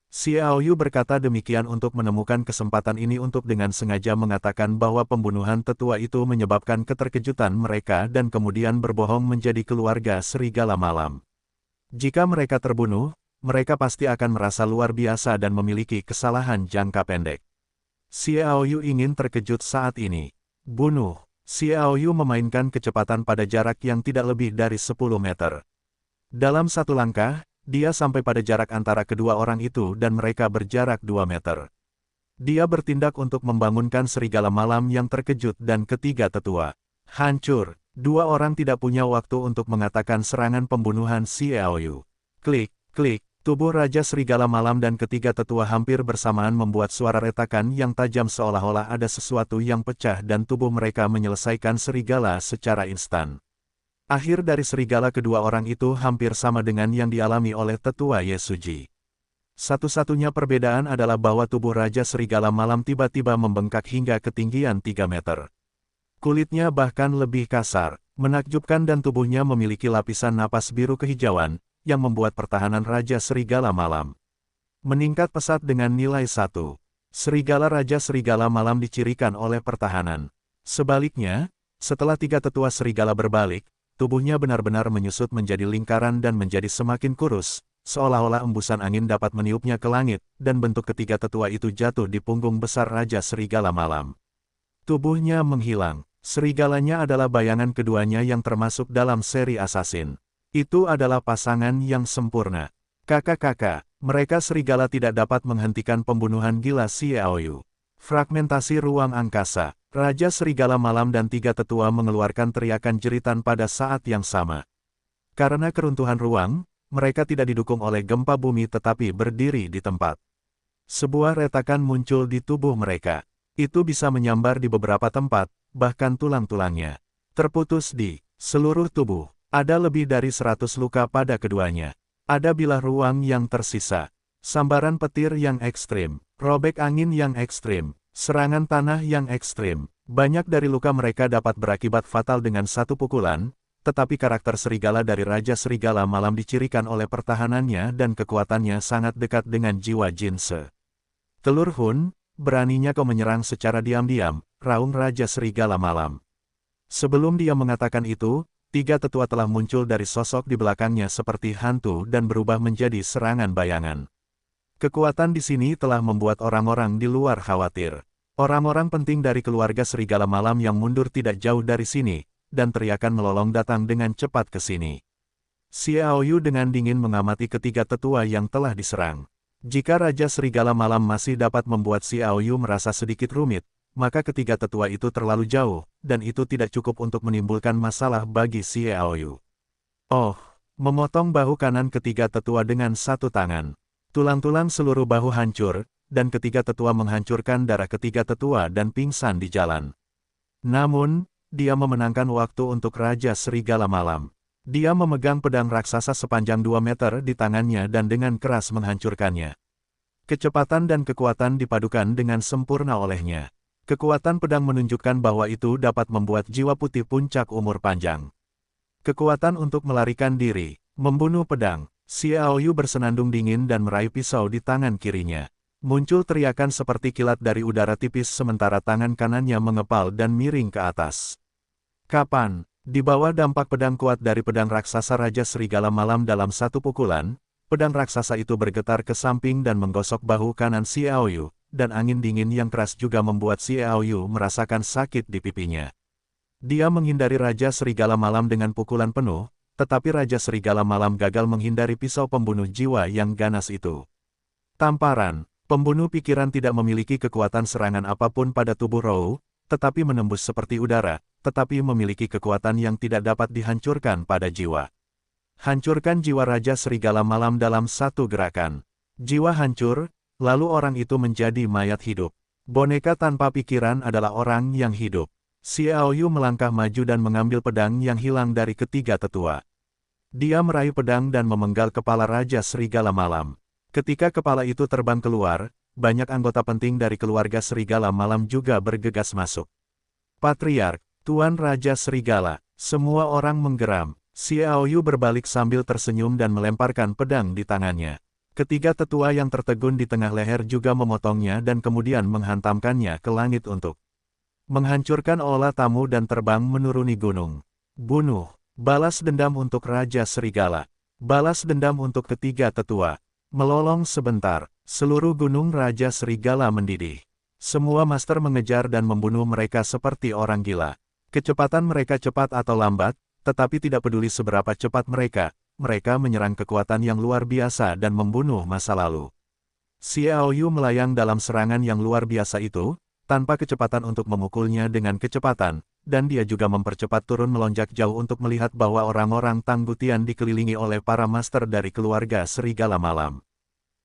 Xiaoyu berkata demikian untuk menemukan kesempatan ini untuk dengan sengaja mengatakan bahwa pembunuhan tetua itu menyebabkan keterkejutan mereka dan kemudian berbohong menjadi keluarga Serigala Malam. Jika mereka terbunuh, mereka pasti akan merasa luar biasa dan memiliki kesalahan jangka pendek. Xiaoyu ingin terkejut saat ini. "Bunuh." Xiaoyu memainkan kecepatan pada jarak yang tidak lebih dari 10 meter. Dalam satu langkah, dia sampai pada jarak antara kedua orang itu dan mereka berjarak 2 meter. Dia bertindak untuk membangunkan Serigala Malam yang terkejut dan ketiga tetua. Hancur. Dua orang tidak punya waktu untuk mengatakan serangan pembunuhan Xiaoyu. Klik, klik. Tubuh Raja Serigala Malam dan ketiga tetua hampir bersamaan membuat suara retakan yang tajam seolah-olah ada sesuatu yang pecah dan tubuh mereka menyelesaikan serigala secara instan. Akhir dari serigala kedua orang itu hampir sama dengan yang dialami oleh tetua Yesuji. Satu-satunya perbedaan adalah bahwa tubuh Raja Serigala Malam tiba-tiba membengkak hingga ketinggian 3 meter. Kulitnya bahkan lebih kasar, menakjubkan dan tubuhnya memiliki lapisan napas biru kehijauan, yang membuat pertahanan Raja Serigala Malam meningkat pesat dengan nilai 1. Serigala Raja Serigala Malam dicirikan oleh pertahanan. Sebaliknya, setelah tiga tetua serigala berbalik, tubuhnya benar-benar menyusut menjadi lingkaran dan menjadi semakin kurus, seolah-olah embusan angin dapat meniupnya ke langit, dan bentuk ketiga tetua itu jatuh di punggung besar Raja Serigala Malam. Tubuhnya menghilang. Serigalanya adalah bayangan keduanya yang termasuk dalam seri Assassin. Itu adalah pasangan yang sempurna. Kakak-kakak, mereka serigala tidak dapat menghentikan pembunuhan gila Xiaoyu. Fragmentasi ruang angkasa, Raja Serigala Malam dan tiga tetua mengeluarkan teriakan jeritan pada saat yang sama. Karena keruntuhan ruang, mereka tidak didukung oleh gempa bumi tetapi berdiri di tempat. Sebuah retakan muncul di tubuh mereka. Itu bisa menyambar di beberapa tempat, bahkan tulang-tulangnya terputus di seluruh tubuh. Ada lebih dari 100 luka pada keduanya. Ada bilah ruang yang tersisa. Sambaran petir yang ekstrim, robek angin yang ekstrim, serangan tanah yang ekstrim. Banyak dari luka mereka dapat berakibat fatal dengan satu pukulan, tetapi karakter serigala dari Raja Serigala Malam dicirikan oleh pertahanannya dan kekuatannya sangat dekat dengan jiwa Jinse. Telur Hun, beraninya kau menyerang secara diam-diam, raung Raja Serigala Malam. Sebelum dia mengatakan itu, tiga tetua telah muncul dari sosok di belakangnya seperti hantu dan berubah menjadi serangan bayangan. Kekuatan di sini telah membuat orang-orang di luar khawatir. Orang-orang penting dari keluarga Serigala Malam yang mundur tidak jauh dari sini, dan teriakan melolong datang dengan cepat ke sini. Xiaoyu dengan dingin mengamati ketiga tetua yang telah diserang. Jika Raja Serigala Malam masih dapat membuat Xiaoyu merasa sedikit rumit, maka ketiga tetua itu terlalu jauh, dan itu tidak cukup untuk menimbulkan masalah bagi Xiaoyu. Oh, memotong bahu kanan ketiga tetua dengan satu tangan. Tulang-tulang seluruh bahu hancur, dan ketiga tetua menghancurkan darah ketiga tetua dan pingsan di jalan. Namun, dia memenangkan waktu untuk Raja Serigala Malam. Dia memegang pedang raksasa sepanjang 2 meter di tangannya dan dengan keras menghancurkannya. Kecepatan dan kekuatan dipadukan dengan sempurna olehnya. Kekuatan pedang menunjukkan bahwa itu dapat membuat jiwa putih puncak umur panjang. Kekuatan untuk melarikan diri, membunuh pedang. Xiaoyu bersenandung dingin dan meraih pisau di tangan kirinya. Muncul teriakan seperti kilat dari udara tipis sementara tangan kanannya mengepal dan miring ke atas. Kapan? Di bawah dampak pedang kuat dari pedang raksasa Raja Serigala Malam dalam satu pukulan, pedang raksasa itu bergetar ke samping dan menggosok bahu kanan Xiaoyu, dan angin dingin yang keras juga membuat Xiaoyu merasakan sakit di pipinya. Dia menghindari Raja Serigala Malam dengan pukulan penuh, tetapi Raja Serigala Malam gagal menghindari pisau pembunuh jiwa yang ganas itu. Tamparan, pembunuh pikiran tidak memiliki kekuatan serangan apapun pada tubuh Rou, tetapi menembus seperti udara, tetapi memiliki kekuatan yang tidak dapat dihancurkan pada jiwa. Hancurkan jiwa Raja Serigala Malam dalam satu gerakan. Jiwa hancur, lalu orang itu menjadi mayat hidup. Boneka tanpa pikiran adalah orang yang hidup. Xiaoyu melangkah maju dan mengambil pedang yang hilang dari ketiga tetua. Dia meraih pedang dan memenggal kepala Raja Serigala Malam. Ketika kepala itu terbang keluar, banyak anggota penting dari keluarga Serigala Malam juga bergegas masuk. Patriark, Tuan Raja Serigala, semua orang menggeram. Xiaoyu berbalik sambil tersenyum dan melemparkan pedang di tangannya. Ketiga tetua yang tertegun di tengah leher juga memotongnya dan kemudian menghantamkannya ke langit untuk menghancurkan olah tamu dan terbang menuruni gunung. Bunuh. Balas dendam untuk Raja Serigala. Balas dendam untuk ketiga tetua. Melolong sebentar, seluruh gunung Raja Serigala mendidih. Semua master mengejar dan membunuh mereka seperti orang gila. Kecepatan mereka cepat atau lambat, tetapi tidak peduli seberapa cepat mereka menyerang kekuatan yang luar biasa dan membunuh masa lalu. Xiaoyu melayang dalam serangan yang luar biasa itu, tanpa kecepatan untuk memukulnya dengan kecepatan, dan dia juga mempercepat turun melonjak jauh untuk melihat bahwa orang-orang Tanggutian dikelilingi oleh para master dari keluarga Serigala Malam.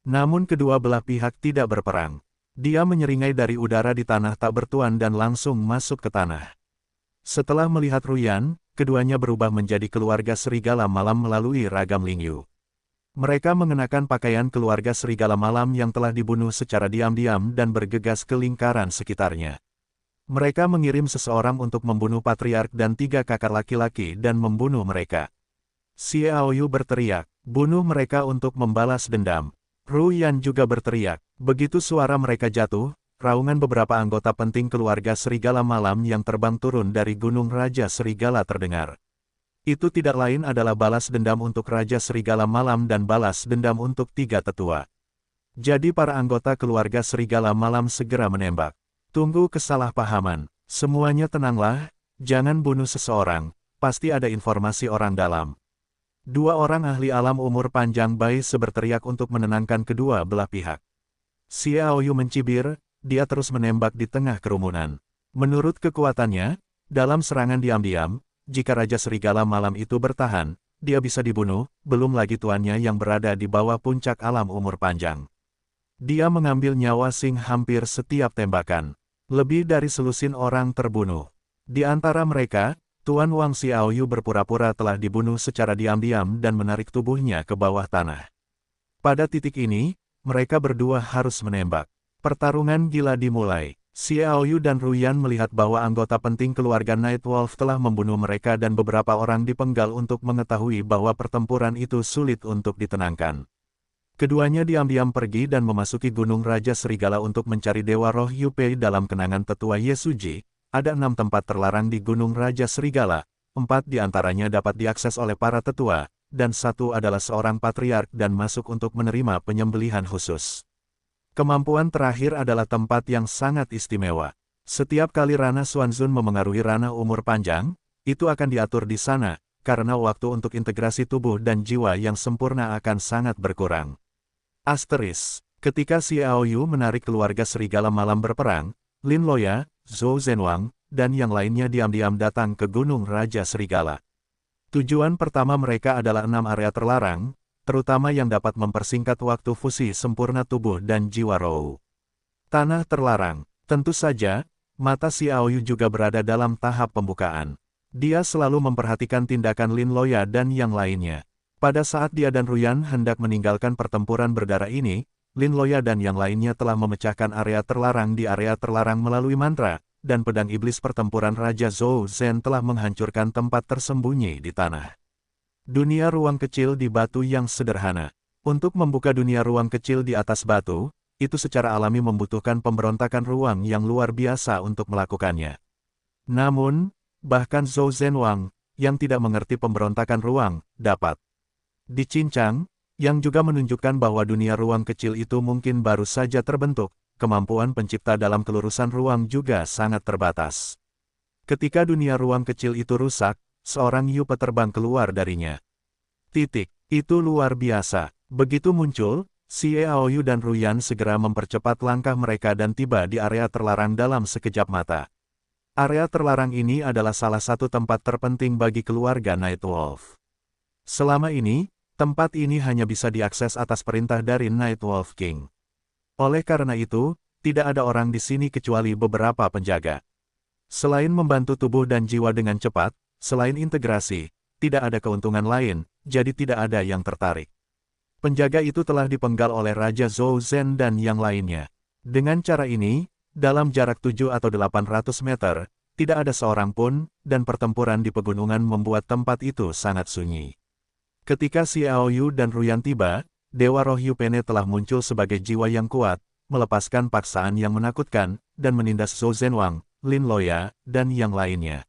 Namun kedua belah pihak tidak berperang. Dia menyeringai dari udara di tanah tak bertuan dan langsung masuk ke tanah. Setelah melihat Ruyan, keduanya berubah menjadi keluarga Serigala Malam melalui ragam Lingyu. Mereka mengenakan pakaian keluarga Serigala Malam yang telah dibunuh secara diam-diam dan bergegas ke lingkaran sekitarnya. Mereka mengirim seseorang untuk membunuh Patriark dan 3 kakak laki-laki dan membunuh mereka. Xiaoyu berteriak, bunuh mereka untuk membalas dendam. Ruyan juga berteriak. Begitu suara mereka jatuh, raungan beberapa anggota penting keluarga Serigala Malam yang terbang turun dari Gunung Raja Serigala terdengar. Itu tidak lain adalah balas dendam untuk Raja Serigala Malam dan balas dendam untuk 3 tetua. Jadi para anggota keluarga Serigala Malam segera menembak. Tunggu kesalahpahaman. Semuanya tenanglah, jangan bunuh seseorang, pasti ada informasi orang dalam. Dua orang ahli alam umur panjang Bai Se berteriak untuk menenangkan kedua belah pihak. Xiaoyu mencibir, dia terus menembak di tengah kerumunan. Menurut kekuatannya, dalam serangan diam-diam, jika Raja Serigala malam itu bertahan, dia bisa dibunuh, belum lagi tuannya yang berada di bawah puncak alam umur panjang. Dia mengambil nyawa Sing hampir setiap tembakan. Lebih dari selusin orang terbunuh. Di antara mereka, Tuan Wang Xiaoyu berpura-pura telah dibunuh secara diam-diam dan menarik tubuhnya ke bawah tanah. Pada titik ini, mereka berdua harus menembak. Pertarungan gila dimulai. Xiaoyu dan Ruyan melihat bahwa anggota penting keluarga Nightwolf telah membunuh mereka dan beberapa orang dipenggal untuk mengetahui bahwa pertempuran itu sulit untuk ditenangkan. Keduanya diam-diam pergi dan memasuki Gunung Raja Serigala untuk mencari Dewa Roh Yupei dalam kenangan tetua Yesuji. Ada 6 tempat terlarang di Gunung Raja Serigala, 4 di antaranya dapat diakses oleh para tetua, dan 1 adalah seorang patriark dan masuk untuk menerima penyembelihan khusus. Kemampuan terakhir adalah tempat yang sangat istimewa. Setiap kali Rana Xuanzun memengaruhi Rana umur panjang, itu akan diatur di sana, karena waktu untuk integrasi tubuh dan jiwa yang sempurna akan sangat berkurang. Asteris, ketika Xiaoyu menarik keluarga Serigala Malam berperang, Lin Loya, Zhou Zhenwang, dan yang lainnya diam-diam datang ke Gunung Raja Serigala. Tujuan pertama mereka adalah 6 area terlarang, terutama yang dapat mempersingkat waktu fusi sempurna tubuh dan jiwa roh. Tanah terlarang, tentu saja, mata Xiaoyu juga berada dalam tahap pembukaan. Dia selalu memperhatikan tindakan Lin Loya dan yang lainnya. Pada saat dia dan Ruyan hendak meninggalkan pertempuran berdarah ini, Lin Loya dan yang lainnya telah memecahkan area terlarang di area terlarang melalui mantra, dan pedang iblis pertempuran Raja Zhou Zhen telah menghancurkan tempat tersembunyi di tanah. Dunia ruang kecil di batu yang sederhana. Untuk membuka dunia ruang kecil di atas batu, itu secara alami membutuhkan pemberontakan ruang yang luar biasa untuk melakukannya. Namun, bahkan Zhou Zhenwang, yang tidak mengerti pemberontakan ruang, dapat dicincang, yang juga menunjukkan bahwa dunia ruang kecil itu mungkin baru saja terbentuk, kemampuan pencipta dalam kelurusan ruang juga sangat terbatas. Ketika dunia ruang kecil itu rusak, seorang Yupe terbang keluar darinya. Itu luar biasa. Begitu muncul, Xiaoyu dan Ruyan segera mempercepat langkah mereka dan tiba di area terlarang dalam sekejap mata. Area terlarang ini adalah salah satu tempat terpenting bagi keluarga Nightwolf. Selama ini, tempat ini hanya bisa diakses atas perintah dari Nightwolf King. Oleh karena itu, tidak ada orang di sini kecuali beberapa penjaga. Selain membantu tubuh dan jiwa dengan cepat, selain integrasi, tidak ada keuntungan lain, jadi tidak ada yang tertarik. Penjaga itu telah dipenggal oleh Raja Zhou Zhen dan yang lainnya. Dengan cara ini, dalam jarak 7 atau 800 meter, tidak ada seorang pun, dan pertempuran di pegunungan membuat tempat itu sangat sunyi. Ketika Xiaoyu dan Ruyan tiba, Dewa Roh Yupene telah muncul sebagai jiwa yang kuat, melepaskan paksaan yang menakutkan, dan menindas Zhou Zhenwang, Lin Loya, dan yang lainnya.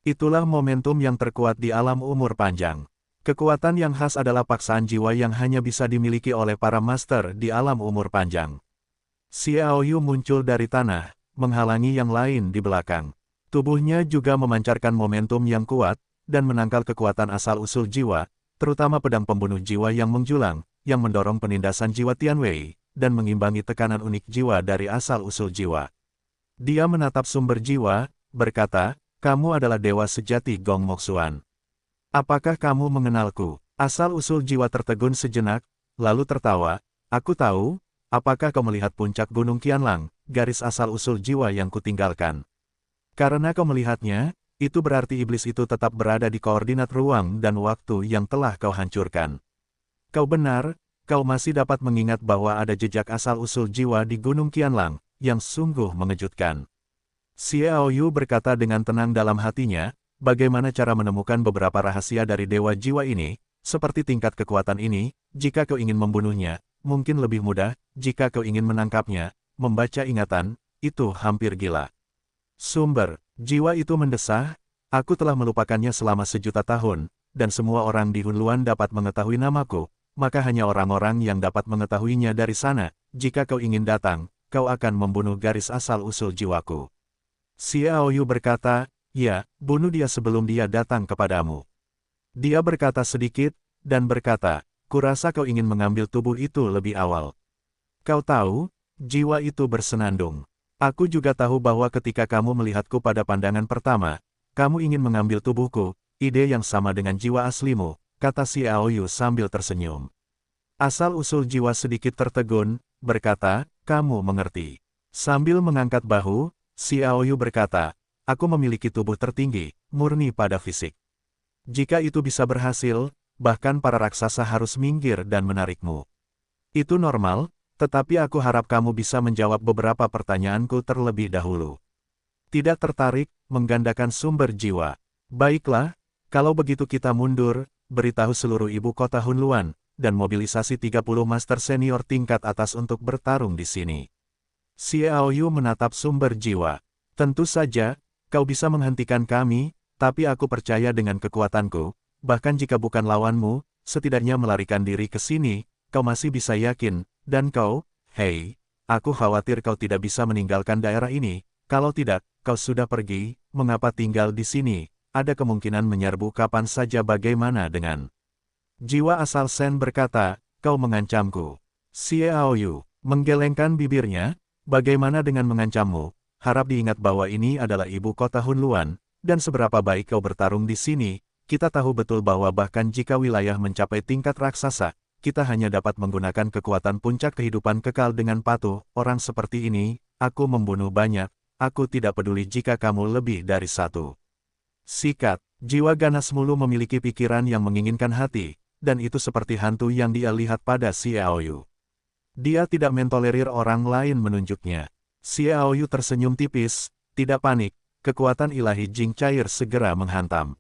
Itulah momentum yang terkuat di alam umur panjang. Kekuatan yang khas adalah paksaan jiwa yang hanya bisa dimiliki oleh para master di alam umur panjang. Xiaoyu muncul dari tanah, menghalangi yang lain di belakang. Tubuhnya juga memancarkan momentum yang kuat, dan menangkal kekuatan asal-usul jiwa, terutama pedang pembunuh jiwa yang menjulang, yang mendorong penindasan jiwa Tianwei, dan mengimbangi tekanan unik jiwa dari asal-usul jiwa. Dia menatap sumber jiwa, berkata, "Kamu adalah dewa sejati Gong Moxuan. Apakah kamu mengenalku?" Asal-usul jiwa tertegun sejenak, lalu tertawa, "Aku tahu, apakah kau melihat puncak Gunung Qianlang, garis asal-usul jiwa yang kutinggalkan? Karena kau melihatnya, itu berarti iblis itu tetap berada di koordinat ruang dan waktu yang telah kau hancurkan. Kau benar, kau masih dapat mengingat bahwa ada jejak asal-usul jiwa di Gunung Qianlang, yang sungguh mengejutkan." Xiaoyu berkata dengan tenang dalam hatinya, bagaimana cara menemukan beberapa rahasia dari dewa jiwa ini, seperti tingkat kekuatan ini, jika kau ingin membunuhnya, mungkin lebih mudah, jika kau ingin menangkapnya, membaca ingatan, itu hampir gila. Sumber, jiwa itu mendesah, aku telah melupakannya selama 1.000.000 tahun, dan semua orang di Hunluan dapat mengetahui namaku, maka hanya orang-orang yang dapat mengetahuinya dari sana, jika kau ingin datang, kau akan membunuh garis asal-usul jiwaku. Xiaoyu berkata, "Ya, bunuh dia sebelum dia datang kepadamu." Dia berkata sedikit, dan berkata, "Kurasa kau ingin mengambil tubuh itu lebih awal. Kau tahu, jiwa itu bersenandung. Aku juga tahu bahwa ketika kamu melihatku pada pandangan pertama, kamu ingin mengambil tubuhku, ide yang sama dengan jiwa aslimu," kata Xiaoyu sambil tersenyum. Asal-usul jiwa sedikit tertegun, berkata, "Kamu mengerti." Sambil mengangkat bahu, Xiaoyu berkata, "Aku memiliki tubuh tertinggi, murni pada fisik. Jika itu bisa berhasil, bahkan para raksasa harus minggir dan menarikmu. Itu normal, tetapi aku harap kamu bisa menjawab beberapa pertanyaanku terlebih dahulu." Tidak tertarik, menggandakan sumber jiwa. "Baiklah, kalau begitu kita mundur, beritahu seluruh ibu kota Hunluan, dan mobilisasi 30 master senior tingkat atas untuk bertarung di sini." Xiaoyu menatap sumber jiwa. "Tentu saja, kau bisa menghentikan kami, tapi aku percaya dengan kekuatanku, bahkan jika bukan lawanmu, setidaknya melarikan diri ke sini, kau masih bisa yakin, dan kau, hei, aku khawatir kau tidak bisa meninggalkan daerah ini, kalau tidak, kau sudah pergi, mengapa tinggal di sini, ada kemungkinan menyerbu kapan saja bagaimana dengan..." Jiwa asal Shen berkata, "Kau mengancamku." Xiaoyu menggelengkan bibirnya, "Bagaimana dengan mengancammu? Harap diingat bahwa ini adalah ibu kota Hunluan, dan seberapa baik kau bertarung di sini, kita tahu betul bahwa bahkan jika wilayah mencapai tingkat raksasa, kita hanya dapat menggunakan kekuatan puncak kehidupan kekal dengan patuh. Orang seperti ini, aku membunuh banyak, aku tidak peduli jika kamu lebih dari satu." Sikat, jiwa ganas mulu memiliki pikiran yang menginginkan hati, dan itu seperti hantu yang dia lihat pada Xiaoyu. Dia tidak mentolerir orang lain menunjuknya. Xiaoyu tersenyum tipis, "Tidak panik, kekuatan ilahi Jing cair segera menghantam."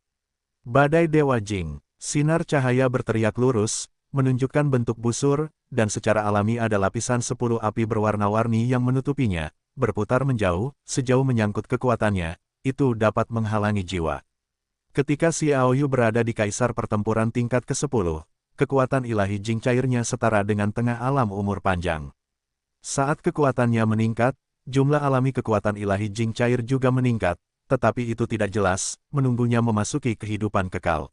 Badai Dewa Jing, sinar cahaya berteriak lurus, menunjukkan bentuk busur, dan secara alami ada lapisan 10 api berwarna-warni yang menutupinya, berputar menjauh, sejauh menyangkut kekuatannya, itu dapat menghalangi jiwa. Ketika Xiaoyu berada di kaisar pertempuran tingkat ke-10, kekuatan ilahi Jing cairnya setara dengan tengah alam umur panjang. Saat kekuatannya meningkat, jumlah alami kekuatan ilahi Jing cair juga meningkat, tetapi itu tidak jelas, menunggunya memasuki kehidupan kekal.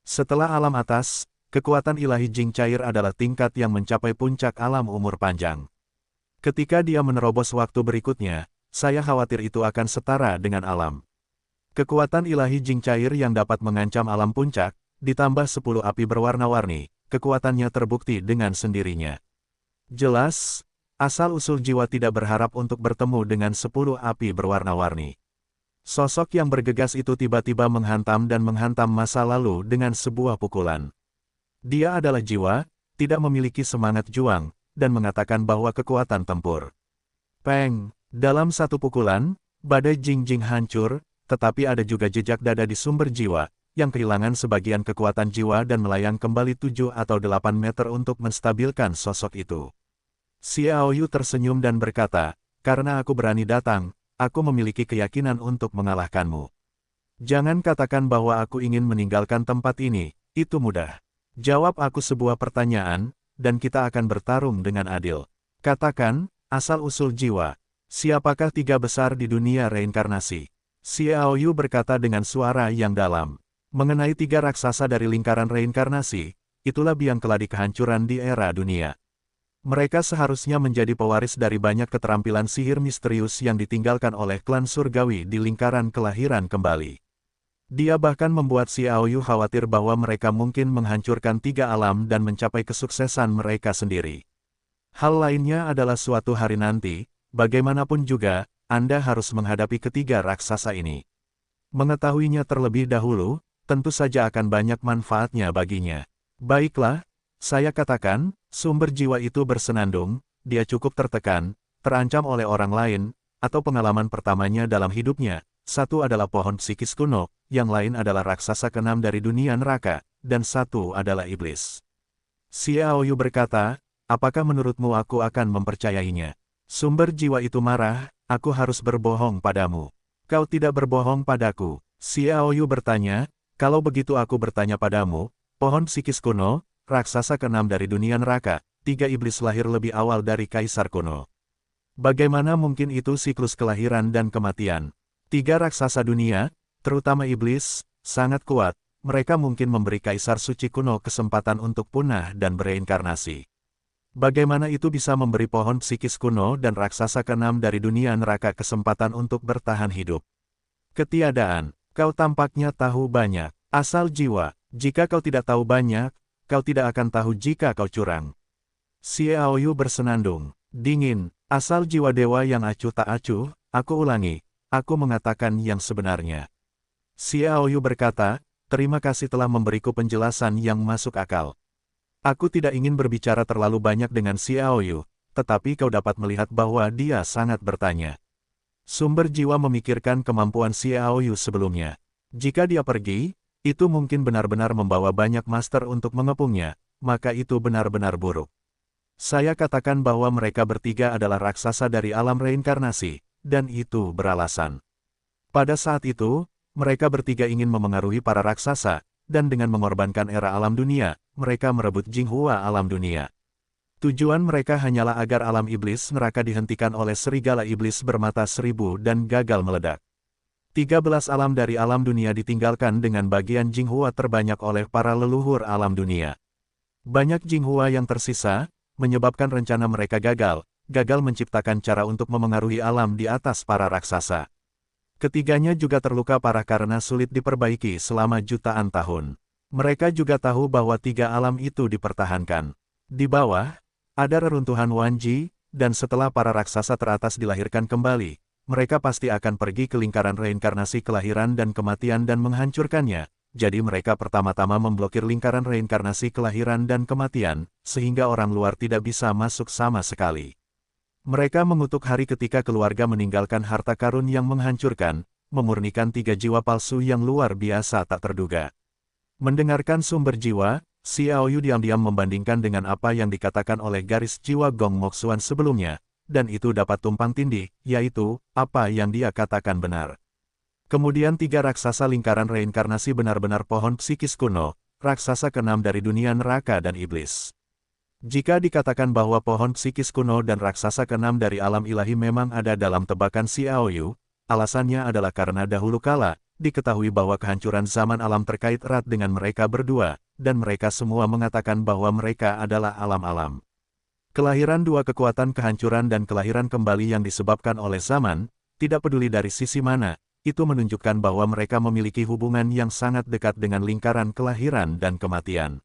Setelah alam atas, kekuatan ilahi Jing cair adalah tingkat yang mencapai puncak alam umur panjang. Ketika dia menerobos waktu berikutnya, saya khawatir itu akan setara dengan alam. Kekuatan ilahi Jing cair yang dapat mengancam alam puncak, ditambah 10 api berwarna-warni, kekuatannya terbukti dengan sendirinya. Jelas, asal-usul jiwa tidak berharap untuk bertemu dengan 10 api berwarna-warni. Sosok yang bergegas itu tiba-tiba menghantam dan menghantam masa lalu dengan sebuah pukulan. Dia adalah jiwa, tidak memiliki semangat juang, dan mengatakan bahwa kekuatan tempur. Peng, dalam satu pukulan, badai Jing hancur, tetapi ada juga jejak dada di sumber jiwa, yang kehilangan sebagian kekuatan jiwa dan melayang kembali 7 atau 8 meter untuk menstabilkan sosok itu. Xiaoyu tersenyum dan berkata, "Karena aku berani datang, aku memiliki keyakinan untuk mengalahkanmu. Jangan katakan bahwa aku ingin meninggalkan tempat ini, itu mudah. Jawab aku sebuah pertanyaan, dan kita akan bertarung dengan adil. Katakan, asal-usul jiwa, siapakah 3 besar di dunia reinkarnasi?" Xiaoyu berkata dengan suara yang dalam. Mengenai 3 raksasa dari lingkaran reinkarnasi, itulah biang keladi kehancuran di era dunia. Mereka seharusnya menjadi pewaris dari banyak keterampilan sihir misterius yang ditinggalkan oleh klan surgawi di lingkaran kelahiran kembali. Dia bahkan membuat Xiaoyu khawatir bahwa mereka mungkin menghancurkan 3 alam dan mencapai kesuksesan mereka sendiri. Hal lainnya adalah suatu hari nanti, bagaimanapun juga, Anda harus menghadapi ketiga raksasa ini. Mengetahuinya terlebih dahulu, tentu saja akan banyak manfaatnya baginya. Baiklah, saya katakan, sumber jiwa itu bersenandung, dia cukup tertekan, terancam oleh orang lain, atau pengalaman pertamanya dalam hidupnya. Satu adalah pohon psikis kuno, yang lain adalah raksasa keenam dari dunia neraka, dan satu adalah iblis. Xiaoyu berkata, "Apakah menurutmu aku akan mempercayainya?" Sumber jiwa itu marah, "Aku harus berbohong padamu. Kau tidak berbohong padaku." Xiaoyu bertanya, "Kalau begitu aku bertanya padamu, pohon psikis kuno, raksasa keenam dari dunia neraka, 3 iblis lahir lebih awal dari kaisar kuno. Bagaimana mungkin itu siklus kelahiran dan kematian? 3 raksasa dunia, terutama iblis, sangat kuat, mereka mungkin memberi Kaisar Suci kuno kesempatan untuk punah dan bereinkarnasi. Bagaimana itu bisa memberi pohon psikis kuno dan raksasa keenam dari dunia neraka kesempatan untuk bertahan hidup? Ketiadaan, kau tampaknya tahu banyak. Asal jiwa, jika kau tidak tahu banyak, kau tidak akan tahu jika kau curang. Xiaoyu bersenandung, dingin, asal jiwa dewa yang acuh tak acuh, aku ulangi, aku mengatakan yang sebenarnya. Xiaoyu berkata, terima kasih telah memberiku penjelasan yang masuk akal. Aku tidak ingin berbicara terlalu banyak dengan Xiaoyu, tetapi kau dapat melihat bahwa dia sangat bertanya. Sumber jiwa memikirkan kemampuan Xiaoyu sebelumnya. Jika dia pergi, itu mungkin benar-benar membawa banyak master untuk mengepungnya, maka itu benar-benar buruk. Saya katakan bahwa mereka bertiga adalah raksasa dari alam reinkarnasi, dan itu beralasan. Pada saat itu, mereka bertiga ingin memengaruhi para raksasa, dan dengan mengorbankan era alam dunia, mereka merebut Jinghua alam dunia. Tujuan mereka hanyalah agar alam iblis neraka dihentikan oleh serigala iblis bermata 1000 dan gagal meledak. 13 alam dari alam dunia ditinggalkan dengan bagian Jinghua terbanyak oleh para leluhur alam dunia. Banyak Jinghua yang tersisa, menyebabkan rencana mereka gagal menciptakan cara untuk memengaruhi alam di atas para raksasa. Ketiganya juga terluka parah karena sulit diperbaiki selama jutaan tahun. Mereka juga tahu bahwa 3 alam itu dipertahankan. Di bawah, ada reruntuhan Wanji, dan setelah para raksasa teratas dilahirkan kembali, mereka pasti akan pergi ke lingkaran reinkarnasi kelahiran dan kematian dan menghancurkannya. Jadi mereka pertama-tama memblokir lingkaran reinkarnasi kelahiran dan kematian, sehingga orang luar tidak bisa masuk sama sekali. Mereka mengutuk hari ketika keluarga meninggalkan harta karun yang menghancurkan, memurnikan 3 jiwa palsu yang luar biasa tak terduga. Mendengarkan sumber jiwa, Xiaoyu diam-diam membandingkan dengan apa yang dikatakan oleh garis jiwa Gong Moxuan sebelumnya, dan itu dapat tumpang tindih, yaitu, apa yang dia katakan benar. Kemudian 3 raksasa lingkaran reinkarnasi benar-benar pohon psikis kuno, raksasa keenam dari dunia neraka dan iblis. Jika dikatakan bahwa pohon psikis kuno dan raksasa keenam dari alam ilahi memang ada dalam tebakan Xiaoyu, alasannya adalah karena dahulu kala, diketahui bahwa kehancuran zaman alam terkait erat dengan mereka berdua, dan mereka semua mengatakan bahwa mereka adalah alam-alam. Kelahiran 2 kekuatan kehancuran dan kelahiran kembali yang disebabkan oleh zaman, tidak peduli dari sisi mana, itu menunjukkan bahwa mereka memiliki hubungan yang sangat dekat dengan lingkaran kelahiran dan kematian.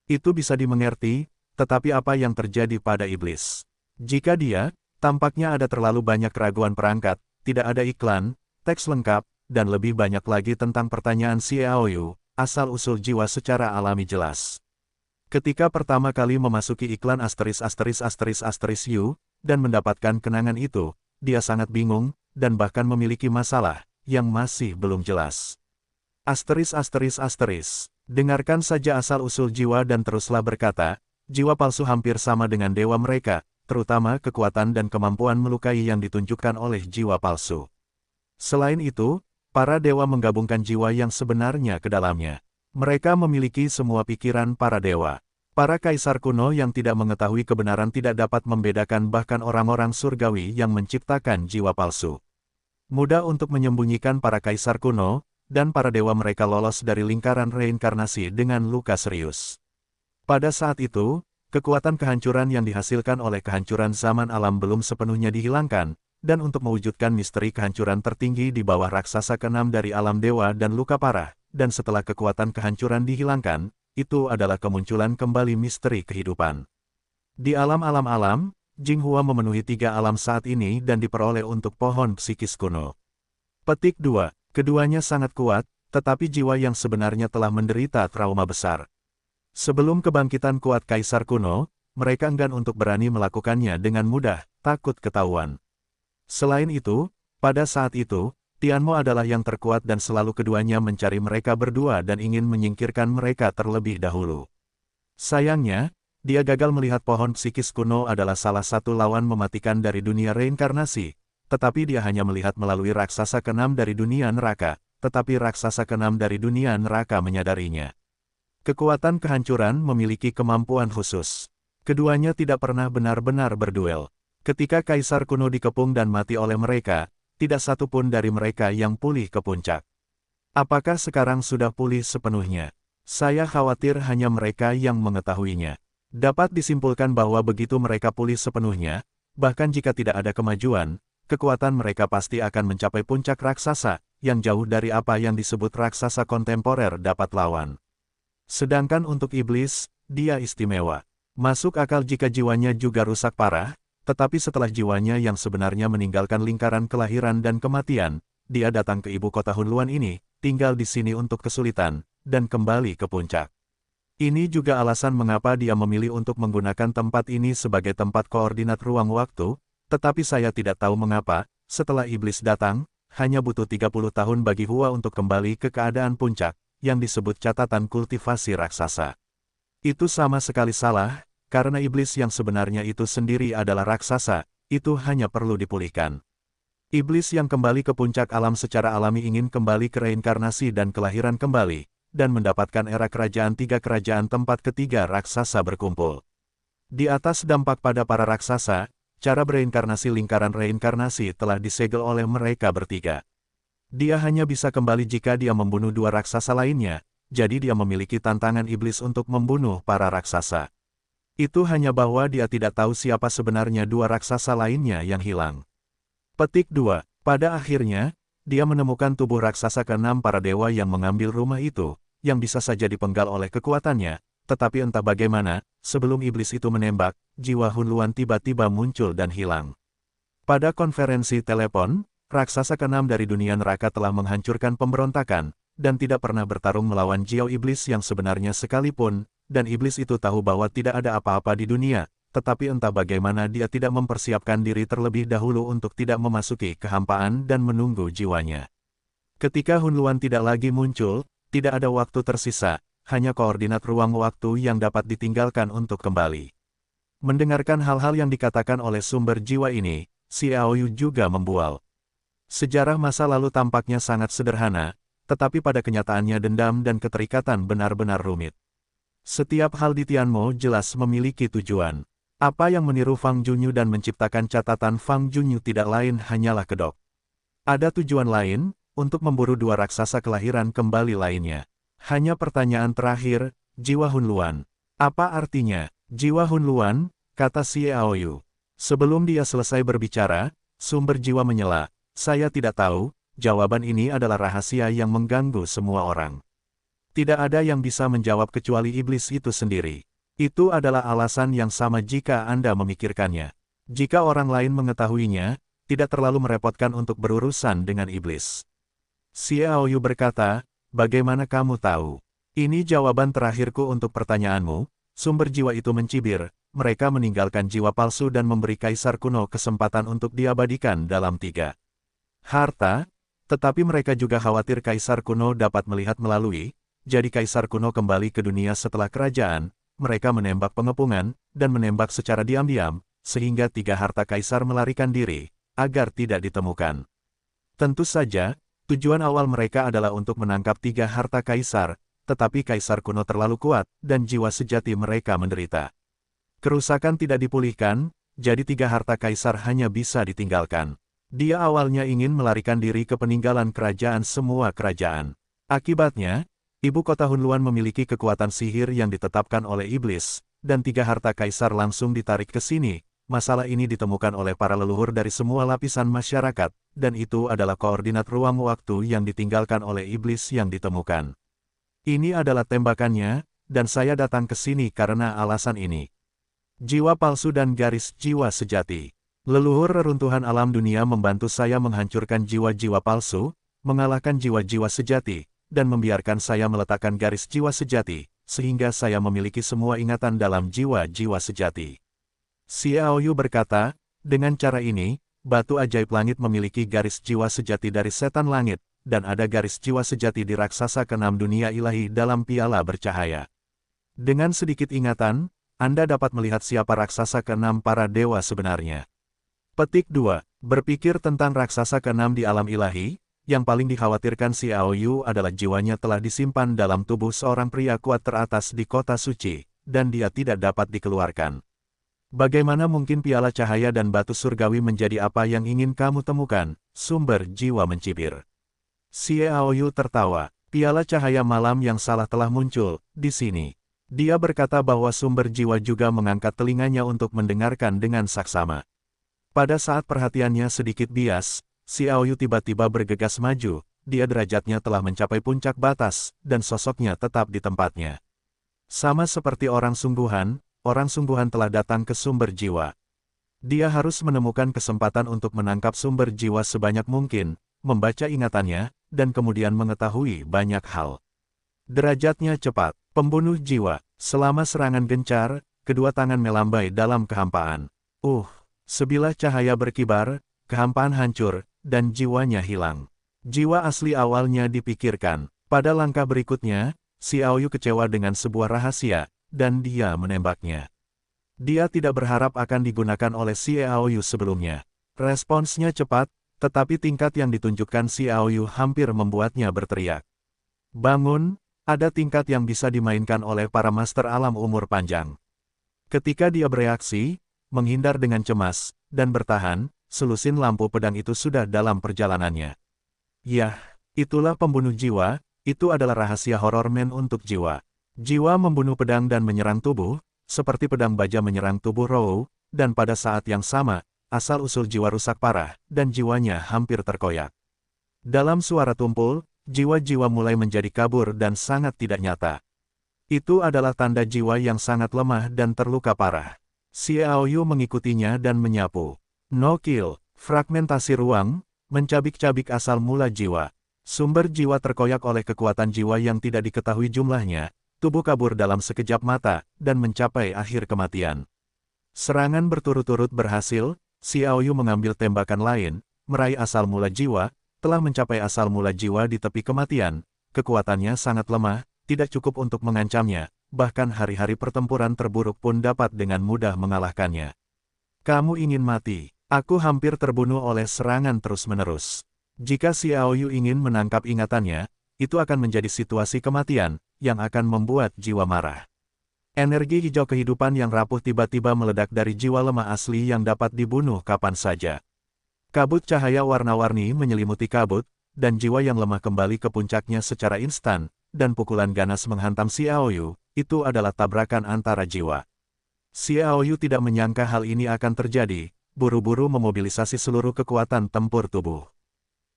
Itu bisa dimengerti, tetapi apa yang terjadi pada iblis? Jika dia, tampaknya ada terlalu banyak keraguan perangkat, tidak ada iklan, teks lengkap, dan lebih banyak lagi tentang pertanyaan Xiaoyu, asal-usul jiwa secara alami jelas. Ketika pertama kali memasuki iklan *********************************************** dan mendapatkan kenangan itu, dia sangat bingung, dan bahkan memiliki masalah yang masih belum jelas. Dengarkan saja asal-usul jiwa dan teruslah berkata, jiwa palsu hampir sama dengan dewa mereka, terutama kekuatan dan kemampuan melukai yang ditunjukkan oleh jiwa palsu. Selain itu, para dewa menggabungkan jiwa yang sebenarnya ke dalamnya. Mereka memiliki semua pikiran para dewa. Para kaisar kuno yang tidak mengetahui kebenaran tidak dapat membedakan bahkan orang-orang surgawi yang menciptakan jiwa palsu. Mudah untuk menyembunyikan para kaisar kuno, dan para dewa mereka lolos dari lingkaran reinkarnasi dengan luka serius. Pada saat itu, kekuatan kehancuran yang dihasilkan oleh kehancuran zaman alam belum sepenuhnya dihilangkan, dan untuk mewujudkan misteri kehancuran tertinggi di bawah raksasa keenam dari alam dewa dan luka parah, dan setelah kekuatan kehancuran dihilangkan, itu adalah kemunculan kembali misteri kehidupan. Di alam-alam-alam, Jinghua memenuhi 3 alam saat ini dan diperoleh untuk pohon psikis kuno. Petik 2. Keduanya sangat kuat, tetapi jiwa yang sebenarnya telah menderita trauma besar. Sebelum kebangkitan kuat kaisar kuno, mereka enggan untuk berani melakukannya dengan mudah, takut ketahuan. Selain itu, pada saat itu, Tianmo adalah yang terkuat dan selalu keduanya mencari mereka berdua dan ingin menyingkirkan mereka terlebih dahulu. Sayangnya, dia gagal melihat pohon psikis kuno adalah salah satu lawan mematikan dari dunia reinkarnasi, tetapi dia hanya melihat melalui raksasa keenam dari dunia neraka, tetapi raksasa keenam dari dunia neraka menyadarinya. Kekuatan kehancuran memiliki kemampuan khusus. Keduanya tidak pernah benar-benar berduel. Ketika kaisar kuno dikepung dan mati oleh mereka, tidak satu pun dari mereka yang pulih ke puncak. Apakah sekarang sudah pulih sepenuhnya? Saya khawatir hanya mereka yang mengetahuinya. Dapat disimpulkan bahwa begitu mereka pulih sepenuhnya, bahkan jika tidak ada kemajuan, kekuatan mereka pasti akan mencapai puncak raksasa, yang jauh dari apa yang disebut raksasa kontemporer dapat lawan. Sedangkan untuk iblis, dia istimewa. Masuk akal jika jiwanya juga rusak parah, tetapi setelah jiwanya yang sebenarnya meninggalkan lingkaran kelahiran dan kematian, dia datang ke ibu kota Hunluan ini, tinggal di sini untuk kesulitan, dan kembali ke puncak. Ini juga alasan mengapa dia memilih untuk menggunakan tempat ini sebagai tempat koordinat ruang waktu, tetapi saya tidak tahu mengapa, setelah iblis datang, hanya butuh 30 tahun bagi Hua untuk kembali ke keadaan puncak, yang disebut catatan kultivasi raksasa. Itu sama sekali salah, karena iblis yang sebenarnya itu sendiri adalah raksasa, itu hanya perlu dipulihkan. Iblis yang kembali ke puncak alam secara alami ingin kembali ke reinkarnasi dan kelahiran kembali, dan mendapatkan era kerajaan tiga kerajaan tempat ketiga raksasa berkumpul. Di atas dampak pada para raksasa, cara bereinkarnasi lingkaran reinkarnasi telah disegel oleh mereka bertiga. Dia hanya bisa kembali jika dia membunuh dua raksasa lainnya, jadi dia memiliki tantangan iblis untuk membunuh para raksasa. Itu hanya bahwa dia tidak tahu siapa sebenarnya dua raksasa lainnya yang hilang. Petik 2. Pada akhirnya, dia menemukan tubuh raksasa ke-6 para dewa yang mengambil rumah itu, yang bisa saja dipenggal oleh kekuatannya, tetapi entah bagaimana, sebelum iblis itu menembak, jiwa Hunluan tiba-tiba muncul dan hilang. Pada konferensi telepon, raksasa ke-6 dari dunia neraka telah menghancurkan pemberontakan, dan tidak pernah bertarung melawan jiwa iblis yang sebenarnya sekalipun, dan iblis itu tahu bahwa tidak ada apa-apa di dunia, tetapi entah bagaimana dia tidak mempersiapkan diri terlebih dahulu untuk tidak memasuki kehampaan dan menunggu jiwanya. Ketika Hunluan tidak lagi muncul, tidak ada waktu tersisa, hanya koordinat ruang waktu yang dapat ditinggalkan untuk kembali. Mendengarkan hal-hal yang dikatakan oleh sumber jiwa ini, Xiaoyu juga membual. Sejarah masa lalu tampaknya sangat sederhana, tetapi pada kenyataannya dendam dan keterikatan benar-benar rumit. Setiap hal di Tianmo jelas memiliki tujuan. Apa yang meniru Fang Junyu dan menciptakan catatan Fang Junyu tidak lain hanyalah kedok. Ada tujuan lain, untuk memburu dua raksasa kelahiran kembali lainnya. Hanya pertanyaan terakhir, jiwa Hunluan. Apa artinya, jiwa Hunluan, kata Xiaoyu. Sebelum dia selesai berbicara, sumber jiwa menyela, saya tidak tahu, jawaban ini adalah rahasia yang mengganggu semua orang. Tidak ada yang bisa menjawab kecuali iblis itu sendiri. Itu adalah alasan yang sama jika Anda memikirkannya. Jika orang lain mengetahuinya, tidak terlalu merepotkan untuk berurusan dengan iblis. Xiaoyu berkata, bagaimana kamu tahu? Ini jawaban terakhirku untuk pertanyaanmu. Sumber jiwa itu mencibir, mereka meninggalkan jiwa palsu dan memberi kaisar kuno kesempatan untuk diabadikan dalam 3 harta, tetapi mereka juga khawatir kaisar kuno dapat melihat melalui, jadi kaisar kuno kembali ke dunia setelah kerajaan. Mereka menembak pengepungan, dan menembak secara diam-diam, sehingga 3 harta kaisar melarikan diri, agar tidak ditemukan. Tentu saja, tujuan awal mereka adalah untuk menangkap 3 harta kaisar, tetapi kaisar kuno terlalu kuat, dan jiwa sejati mereka menderita. Kerusakan tidak dipulihkan, jadi 3 harta kaisar hanya bisa ditinggalkan. Dia awalnya ingin melarikan diri ke peninggalan kerajaan semua kerajaan. Akibatnya, ibu kota Hunluan memiliki kekuatan sihir yang ditetapkan oleh iblis, dan 3 harta kaisar langsung ditarik ke sini. Masalah ini ditemukan oleh para leluhur dari semua lapisan masyarakat, dan itu adalah koordinat ruang waktu yang ditinggalkan oleh iblis yang ditemukan. Ini adalah tembakannya, dan saya datang ke sini karena alasan ini. Jiwa palsu dan garis jiwa sejati. Leluhur reruntuhan alam dunia membantu saya menghancurkan jiwa-jiwa palsu, mengalahkan jiwa-jiwa sejati, dan membiarkan saya meletakkan garis jiwa sejati, sehingga saya memiliki semua ingatan dalam jiwa-jiwa sejati. Xiaoyu berkata, dengan cara ini, batu ajaib langit memiliki garis jiwa sejati dari setan langit, dan ada garis jiwa sejati di raksasa ke-6 dunia ilahi dalam piala bercahaya. Dengan sedikit ingatan, Anda dapat melihat siapa raksasa ke-6 para dewa sebenarnya. Petik 2. Berpikir tentang raksasa ke-6 di alam ilahi. Yang paling dikhawatirkan Xiaoyu adalah jiwanya telah disimpan dalam tubuh seorang pria kuat teratas di kota suci, dan dia tidak dapat dikeluarkan. Bagaimana mungkin piala cahaya dan batu surgawi menjadi apa yang ingin kamu temukan? Sumber jiwa mencibir. Xiaoyu tertawa. Piala cahaya malam yang salah telah muncul di sini. Dia berkata bahwa sumber jiwa juga mengangkat telinganya untuk mendengarkan dengan saksama. Pada saat perhatiannya sedikit bias, Xiaoyu tiba-tiba bergegas maju. Dia derajatnya telah mencapai puncak batas, dan sosoknya tetap di tempatnya. Sama seperti orang sungguhan telah datang ke sumber jiwa. Dia harus menemukan kesempatan untuk menangkap sumber jiwa sebanyak mungkin, membaca ingatannya, dan kemudian mengetahui banyak hal. Derajatnya cepat, pembunuh jiwa. Selama serangan gencar, kedua tangan melambai dalam kehampaan. Sebilah cahaya berkibar, kehampaan hancur, dan jiwanya hilang. Jiwa asli awalnya dipikirkan. Pada langkah berikutnya, Xiaoyu kecewa dengan sebuah rahasia, dan dia menembaknya. Dia tidak berharap akan digunakan oleh Xiaoyu sebelumnya. Responsnya cepat, tetapi tingkat yang ditunjukkan Xiaoyu hampir membuatnya berteriak. Bangun, ada tingkat yang bisa dimainkan oleh para master alam umur panjang. Ketika dia bereaksi, menghindar dengan cemas, dan bertahan, selusin lampu pedang itu sudah dalam perjalanannya. Yah, itulah pembunuh jiwa, itu adalah rahasia horor Man untuk jiwa. Jiwa membunuh pedang dan menyerang tubuh, seperti pedang baja menyerang tubuh Rou, dan pada saat yang sama, asal-usul jiwa rusak parah, dan jiwanya hampir terkoyak. Dalam suara tumpul, jiwa-jiwa mulai menjadi kabur dan sangat tidak nyata. Itu adalah tanda jiwa yang sangat lemah dan terluka parah. Xiaoyu mengikutinya dan menyapu. No kill, fragmentasi ruang, mencabik-cabik asal mula jiwa. Sumber jiwa terkoyak oleh kekuatan jiwa yang tidak diketahui jumlahnya, tubuh kabur dalam sekejap mata, dan mencapai akhir kematian. Serangan berturut-turut berhasil, Xiaoyu mengambil tembakan lain, meraih asal mula jiwa, telah mencapai asal mula jiwa di tepi kematian, kekuatannya sangat lemah, tidak cukup untuk mengancamnya, bahkan hari-hari pertempuran terburuk pun dapat dengan mudah mengalahkannya. Kamu ingin mati? Aku hampir terbunuh oleh serangan terus-menerus. Jika Xiaoyu ingin menangkap ingatannya, itu akan menjadi situasi kematian, yang akan membuat jiwa marah. Energi hijau kehidupan yang rapuh tiba-tiba meledak dari jiwa lemah asli yang dapat dibunuh kapan saja. Kabut cahaya warna-warni menyelimuti kabut, dan jiwa yang lemah kembali ke puncaknya secara instan, dan pukulan ganas menghantam Xiaoyu, itu adalah tabrakan antara jiwa. Xiaoyu tidak menyangka hal ini akan terjadi, buru-buru memobilisasi seluruh kekuatan tempur tubuh.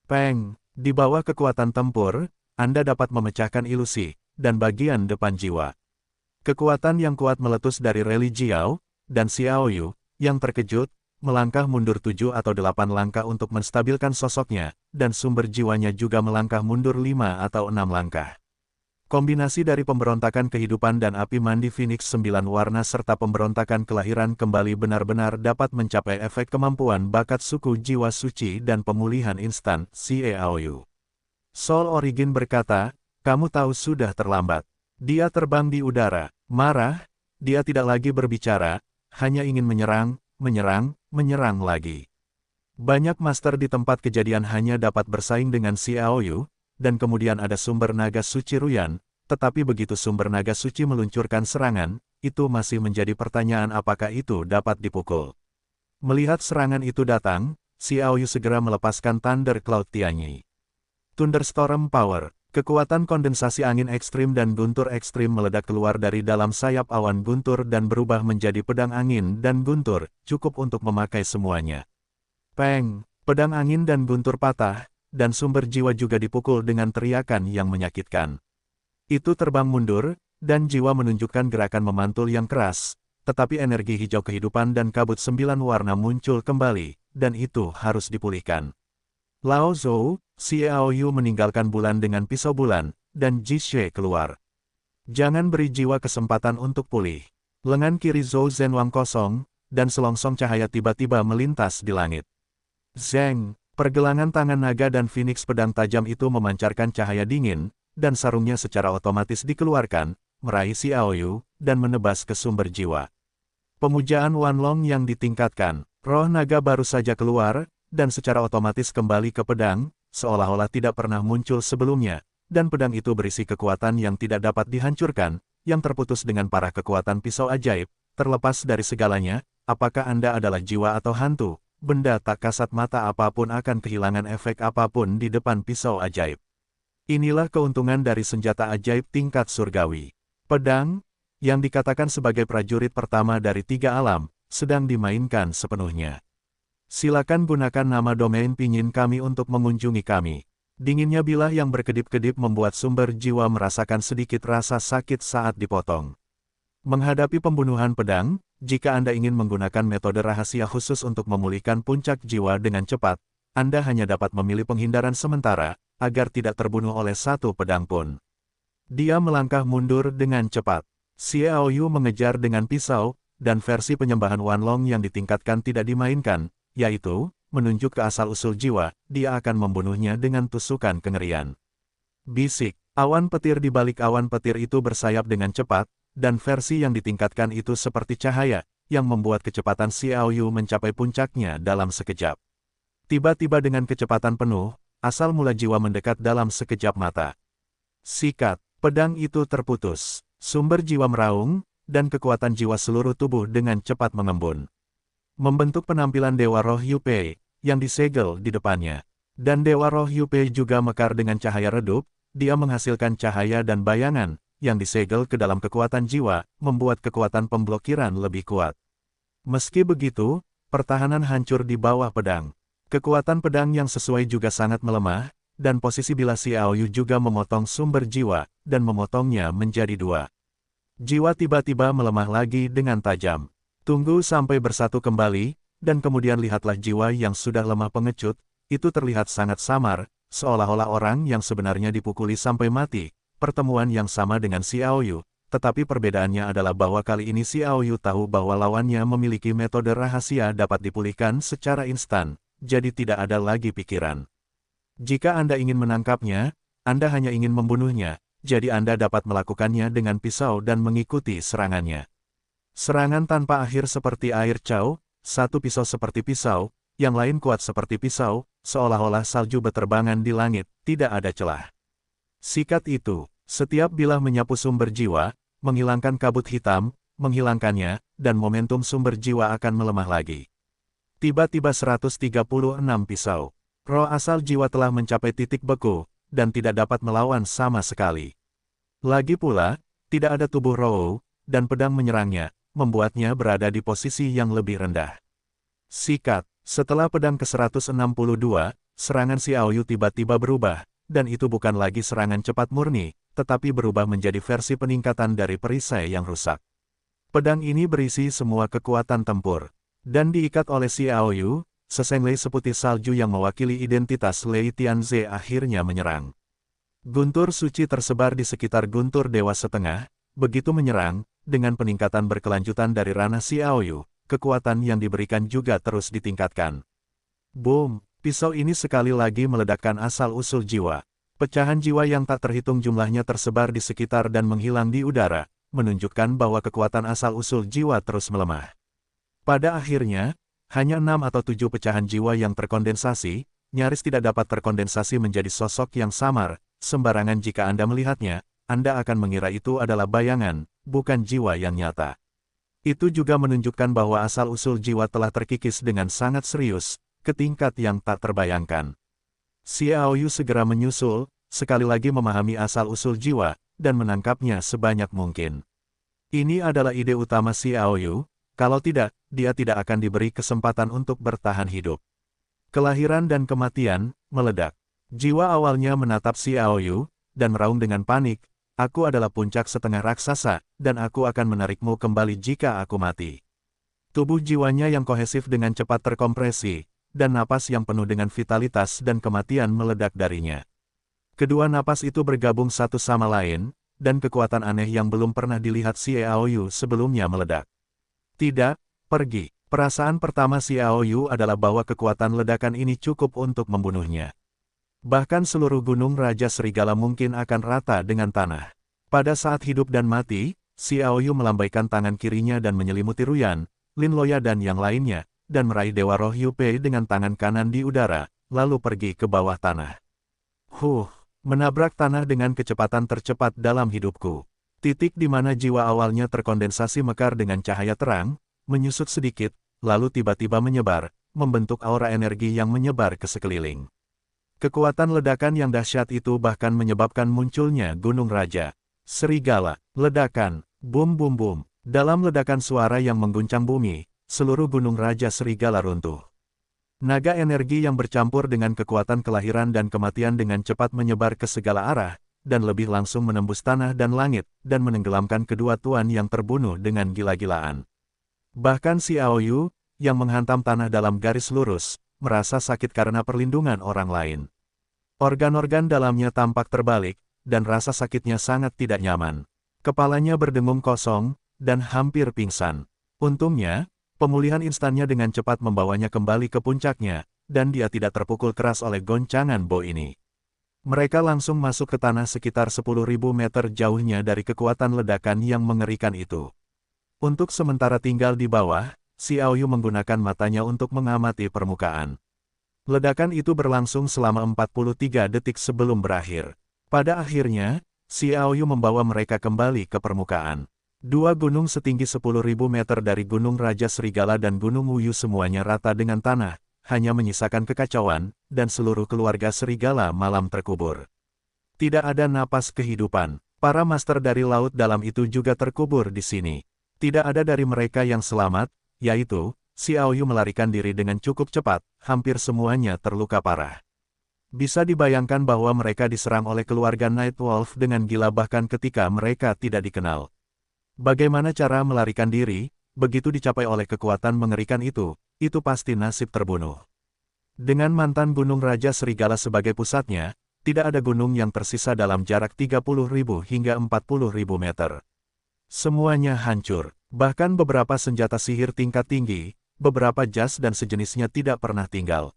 Peng, di bawah kekuatan tempur, Anda dapat memecahkan ilusi, dan bagian depan jiwa. Kekuatan yang kuat meletus dari Reli Jiao, dan Xiaoyu, yang terkejut, melangkah mundur 7 atau 8 langkah untuk menstabilkan sosoknya, dan sumber jiwanya juga melangkah mundur 5 atau 6 langkah. Kombinasi dari pemberontakan kehidupan dan api mandi Phoenix 9 warna serta pemberontakan kelahiran kembali benar-benar dapat mencapai efek kemampuan bakat suku jiwa suci dan pemulihan instan, Xiaoyu. Soul Origin berkata, kamu tahu sudah terlambat. Dia terbang di udara, marah, dia tidak lagi berbicara, hanya ingin menyerang lagi. Banyak master di tempat kejadian hanya dapat bersaing dengan Xiaoyu, dan kemudian ada sumber naga suci Ruyan, tetapi begitu sumber naga suci meluncurkan serangan, itu masih menjadi pertanyaan apakah itu dapat dipukul. Melihat serangan itu datang, Xiaoyu segera melepaskan Thunder Cloud Tianyi. Thunderstorm Power, kekuatan kondensasi angin ekstrim dan guntur ekstrim meledak keluar dari dalam sayap awan guntur dan berubah menjadi pedang angin dan guntur, cukup untuk memakai semuanya. Peng, pedang angin dan guntur patah, dan sumber jiwa juga dipukul dengan teriakan yang menyakitkan. Itu terbang mundur, dan jiwa menunjukkan gerakan memantul yang keras, tetapi energi hijau kehidupan dan kabut 9 warna muncul kembali, dan itu harus dipulihkan. Lao Zhou, Xiaoyu meninggalkan bulan dengan pisau bulan, dan Jishe keluar. Jangan beri jiwa kesempatan untuk pulih. Lengan kiri Zhou Zhenwang kosong, dan selongsong cahaya tiba-tiba melintas di langit. Zeng, pergelangan tangan naga dan Phoenix pedang tajam itu memancarkan cahaya dingin, dan sarungnya secara otomatis dikeluarkan, meraih Xiaoyu, dan menebas ke sumber jiwa. Pemujaan Wanlong yang ditingkatkan, roh naga baru saja keluar, dan secara otomatis kembali ke pedang, seolah-olah tidak pernah muncul sebelumnya, dan pedang itu berisi kekuatan yang tidak dapat dihancurkan, yang terputus dengan parah kekuatan pisau ajaib, terlepas dari segalanya, apakah Anda adalah jiwa atau hantu, benda tak kasat mata apapun akan kehilangan efek apapun di depan pisau ajaib. Inilah keuntungan dari senjata ajaib tingkat surgawi. Pedang, yang dikatakan sebagai prajurit pertama dari 3 alam, sedang dimainkan sepenuhnya. Silakan gunakan nama domain pinyin kami untuk mengunjungi kami. Dinginnya bilah yang berkedip-kedip membuat sumber jiwa merasakan sedikit rasa sakit saat dipotong. Menghadapi pembunuhan pedang, jika Anda ingin menggunakan metode rahasia khusus untuk memulihkan puncak jiwa dengan cepat, Anda hanya dapat memilih penghindaran sementara, agar tidak terbunuh oleh satu pedang pun. Dia melangkah mundur dengan cepat. Xiaoyu mengejar dengan pisau, dan versi penyembahan Wanlong yang ditingkatkan tidak dimainkan, yaitu, menunjuk ke asal-usul jiwa, dia akan membunuhnya dengan tusukan kengerian. Bisik, awan petir di balik awan petir itu bersayap dengan cepat, dan versi yang ditingkatkan itu seperti cahaya, yang membuat kecepatan Xiaoyu mencapai puncaknya dalam sekejap. Tiba-tiba dengan kecepatan penuh, asal mula jiwa mendekat dalam sekejap mata. Sikat, pedang itu terputus. Sumber jiwa meraung, dan kekuatan jiwa seluruh tubuh dengan cepat mengembun. Membentuk penampilan Dewa Roh Yupei, yang disegel di depannya. Dan Dewa Roh Yupei juga mekar dengan cahaya redup, dia menghasilkan cahaya dan bayangan, yang disegel ke dalam kekuatan jiwa, membuat kekuatan pemblokiran lebih kuat. Meski begitu, pertahanan hancur di bawah pedang. Kekuatan pedang yang sesuai juga sangat melemah, dan posisi bilah Xiaoyu juga memotong sumber jiwa, dan memotongnya menjadi 2. Jiwa tiba-tiba melemah lagi dengan tajam. Tunggu sampai bersatu kembali, dan kemudian lihatlah jiwa yang sudah lemah pengecut, itu terlihat sangat samar, seolah-olah orang yang sebenarnya dipukuli sampai mati. Pertemuan yang sama dengan Xiaoyu, tetapi perbedaannya adalah bahwa kali ini Xiaoyu tahu bahwa lawannya memiliki metode rahasia dapat dipulihkan secara instan, jadi tidak ada lagi pikiran. Jika Anda ingin menangkapnya, Anda hanya ingin membunuhnya, jadi Anda dapat melakukannya dengan pisau dan mengikuti serangannya. Serangan tanpa akhir seperti air caw, satu pisau seperti pisau, yang lain kuat seperti pisau, seolah-olah salju beterbangan di langit, tidak ada celah. Sikat itu, setiap bilah menyapu sumber jiwa, menghilangkan kabut hitam, menghilangkannya, dan momentum sumber jiwa akan melemah lagi. Tiba-tiba 136 pisau. Roh asal jiwa telah mencapai titik beku, dan tidak dapat melawan sama sekali. Lagi pula, tidak ada tubuh Roh, dan pedang menyerangnya, membuatnya berada di posisi yang lebih rendah. Sikat, setelah pedang ke-162, serangan Xiaoyu tiba-tiba berubah, dan itu bukan lagi serangan cepat murni, tetapi berubah menjadi versi peningkatan dari perisai yang rusak. Pedang ini berisi semua kekuatan tempur, dan diikat oleh Xiaoyu. Sesenglai seputih salju yang mewakili identitas Lei Tianze akhirnya menyerang. Guntur suci tersebar di sekitar guntur dewa setengah, begitu menyerang, dengan peningkatan berkelanjutan dari ranah Xiaoyu, kekuatan yang diberikan juga terus ditingkatkan. Boom, pisau ini sekali lagi meledakkan asal-usul jiwa. Pecahan jiwa yang tak terhitung jumlahnya tersebar di sekitar dan menghilang di udara, menunjukkan bahwa kekuatan asal-usul jiwa terus melemah. Pada akhirnya, hanya 6 atau 7 pecahan jiwa yang terkondensasi, nyaris tidak dapat terkondensasi menjadi sosok yang samar, sembarangan jika Anda melihatnya, Anda akan mengira itu adalah bayangan, bukan jiwa yang nyata. Itu juga menunjukkan bahwa asal-usul jiwa telah terkikis dengan sangat serius, ke tingkat yang tak terbayangkan. Xiaoyu segera menyusul, sekali lagi memahami asal-usul jiwa, dan menangkapnya sebanyak mungkin. Ini adalah ide utama Xiaoyu. Kalau tidak, dia tidak akan diberi kesempatan untuk bertahan hidup. Kelahiran dan kematian, meledak. Jiwa awalnya menatap Xiaoyu, dan meraung dengan panik, "Aku adalah puncak setengah raksasa, dan aku akan menarikmu kembali jika aku mati." Tubuh jiwanya yang kohesif dengan cepat terkompresi, dan napas yang penuh dengan vitalitas dan kematian meledak darinya. Kedua napas itu bergabung satu sama lain, dan kekuatan aneh yang belum pernah dilihat Xiaoyu sebelumnya meledak. Tidak, pergi. Perasaan pertama Xiaoyu adalah bahwa kekuatan ledakan ini cukup untuk membunuhnya. Bahkan seluruh gunung Raja Serigala mungkin akan rata dengan tanah. Pada saat hidup dan mati, Xiaoyu melambaikan tangan kirinya dan menyelimuti Ruyan, Lin Loya dan yang lainnya, dan meraih Dewa Roh Yupei dengan tangan kanan di udara, lalu pergi ke bawah tanah. Menabrak tanah dengan kecepatan tercepat dalam hidupku. Titik di mana jiwa awalnya terkondensasi mekar dengan cahaya terang, menyusut sedikit, lalu tiba-tiba menyebar, membentuk aura energi yang menyebar ke sekeliling. Kekuatan ledakan yang dahsyat itu bahkan menyebabkan munculnya Gunung Raja Serigala. Ledakan, bum bum bum. Dalam ledakan suara yang mengguncang bumi, seluruh Gunung Raja Serigala runtuh. Naga energi yang bercampur dengan kekuatan kelahiran dan kematian dengan cepat menyebar ke segala arah, dan lebih langsung menembus tanah dan langit, dan menenggelamkan kedua tuan yang terbunuh dengan gila-gilaan. Bahkan Xiao Yu, yang menghantam tanah dalam garis lurus, merasa sakit karena perlindungan orang lain. Organ-organ dalamnya tampak terbalik, dan rasa sakitnya sangat tidak nyaman. Kepalanya berdengung kosong, dan hampir pingsan. Untungnya, pemulihan instannya dengan cepat membawanya kembali ke puncaknya, dan dia tidak terpukul keras oleh goncangan Bo ini. Mereka langsung masuk ke tanah sekitar 10.000 meter jauhnya dari kekuatan ledakan yang mengerikan itu. Untuk sementara tinggal di bawah, Xiao Yu menggunakan matanya untuk mengamati permukaan. Ledakan itu berlangsung selama 43 detik sebelum berakhir. Pada akhirnya, Xiao Yu membawa mereka kembali ke permukaan. Dua gunung setinggi 10.000 meter dari Gunung Raja Serigala dan Gunung Wuyu semuanya rata dengan tanah, hanya menyisakan kekacauan, dan seluruh keluarga serigala malam terkubur. Tidak ada napas kehidupan. Para master dari laut dalam itu juga terkubur di sini. Tidak ada dari mereka yang selamat, yaitu, Xiao Yu melarikan diri dengan cukup cepat, hampir semuanya terluka parah. Bisa dibayangkan bahwa mereka diserang oleh keluarga Night Wolf dengan gila bahkan ketika mereka tidak dikenal. Bagaimana cara melarikan diri, begitu dicapai oleh kekuatan mengerikan itu pasti nasib terbunuh. Dengan mantan Gunung Raja Serigala sebagai pusatnya, tidak ada gunung yang tersisa dalam jarak 30.000 hingga 40.000 meter. Semuanya hancur, bahkan beberapa senjata sihir tingkat tinggi, beberapa jas dan sejenisnya tidak pernah tinggal.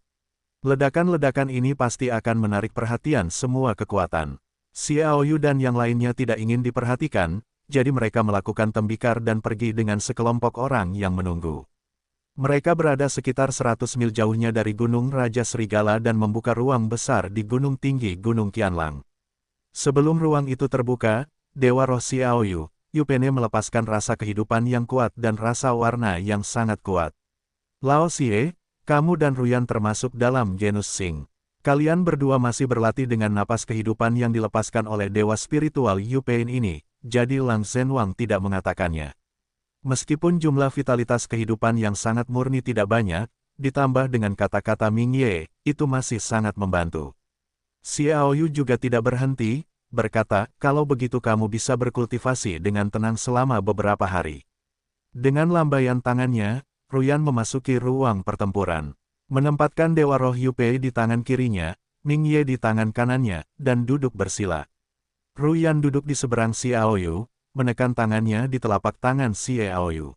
Ledakan-ledakan ini pasti akan menarik perhatian semua kekuatan. Xiao Yu dan yang lainnya tidak ingin diperhatikan, jadi mereka melakukan tembikar dan pergi dengan sekelompok orang yang menunggu. Mereka berada sekitar 100 mil jauhnya dari Gunung Raja Serigala dan membuka ruang besar di gunung tinggi Gunung Qianlang. Sebelum ruang itu terbuka, Dewa Roh Xiao Yu, Yupene melepaskan rasa kehidupan yang kuat dan rasa warna yang sangat kuat. Lao Xie, kamu dan Ruyan termasuk dalam genus Xing. Kalian berdua masih berlatih dengan napas kehidupan yang dilepaskan oleh Dewa Spiritual Yupene ini. Jadi Lang Zhenwang tidak mengatakannya. Meskipun jumlah vitalitas kehidupan yang sangat murni tidak banyak, ditambah dengan kata-kata Ming Ye, itu masih sangat membantu. Xiao Yu juga tidak berhenti, berkata, kalau begitu kamu bisa berkultivasi dengan tenang selama beberapa hari. Dengan lambaian tangannya, Ruyan memasuki ruang pertempuran. Menempatkan Dewa Roh Yupei di tangan kirinya, Ming Ye di tangan kanannya, dan duduk bersila. Ruyan duduk di seberang Xiao Yu, menekan tangannya di telapak tangan Xiao Yu.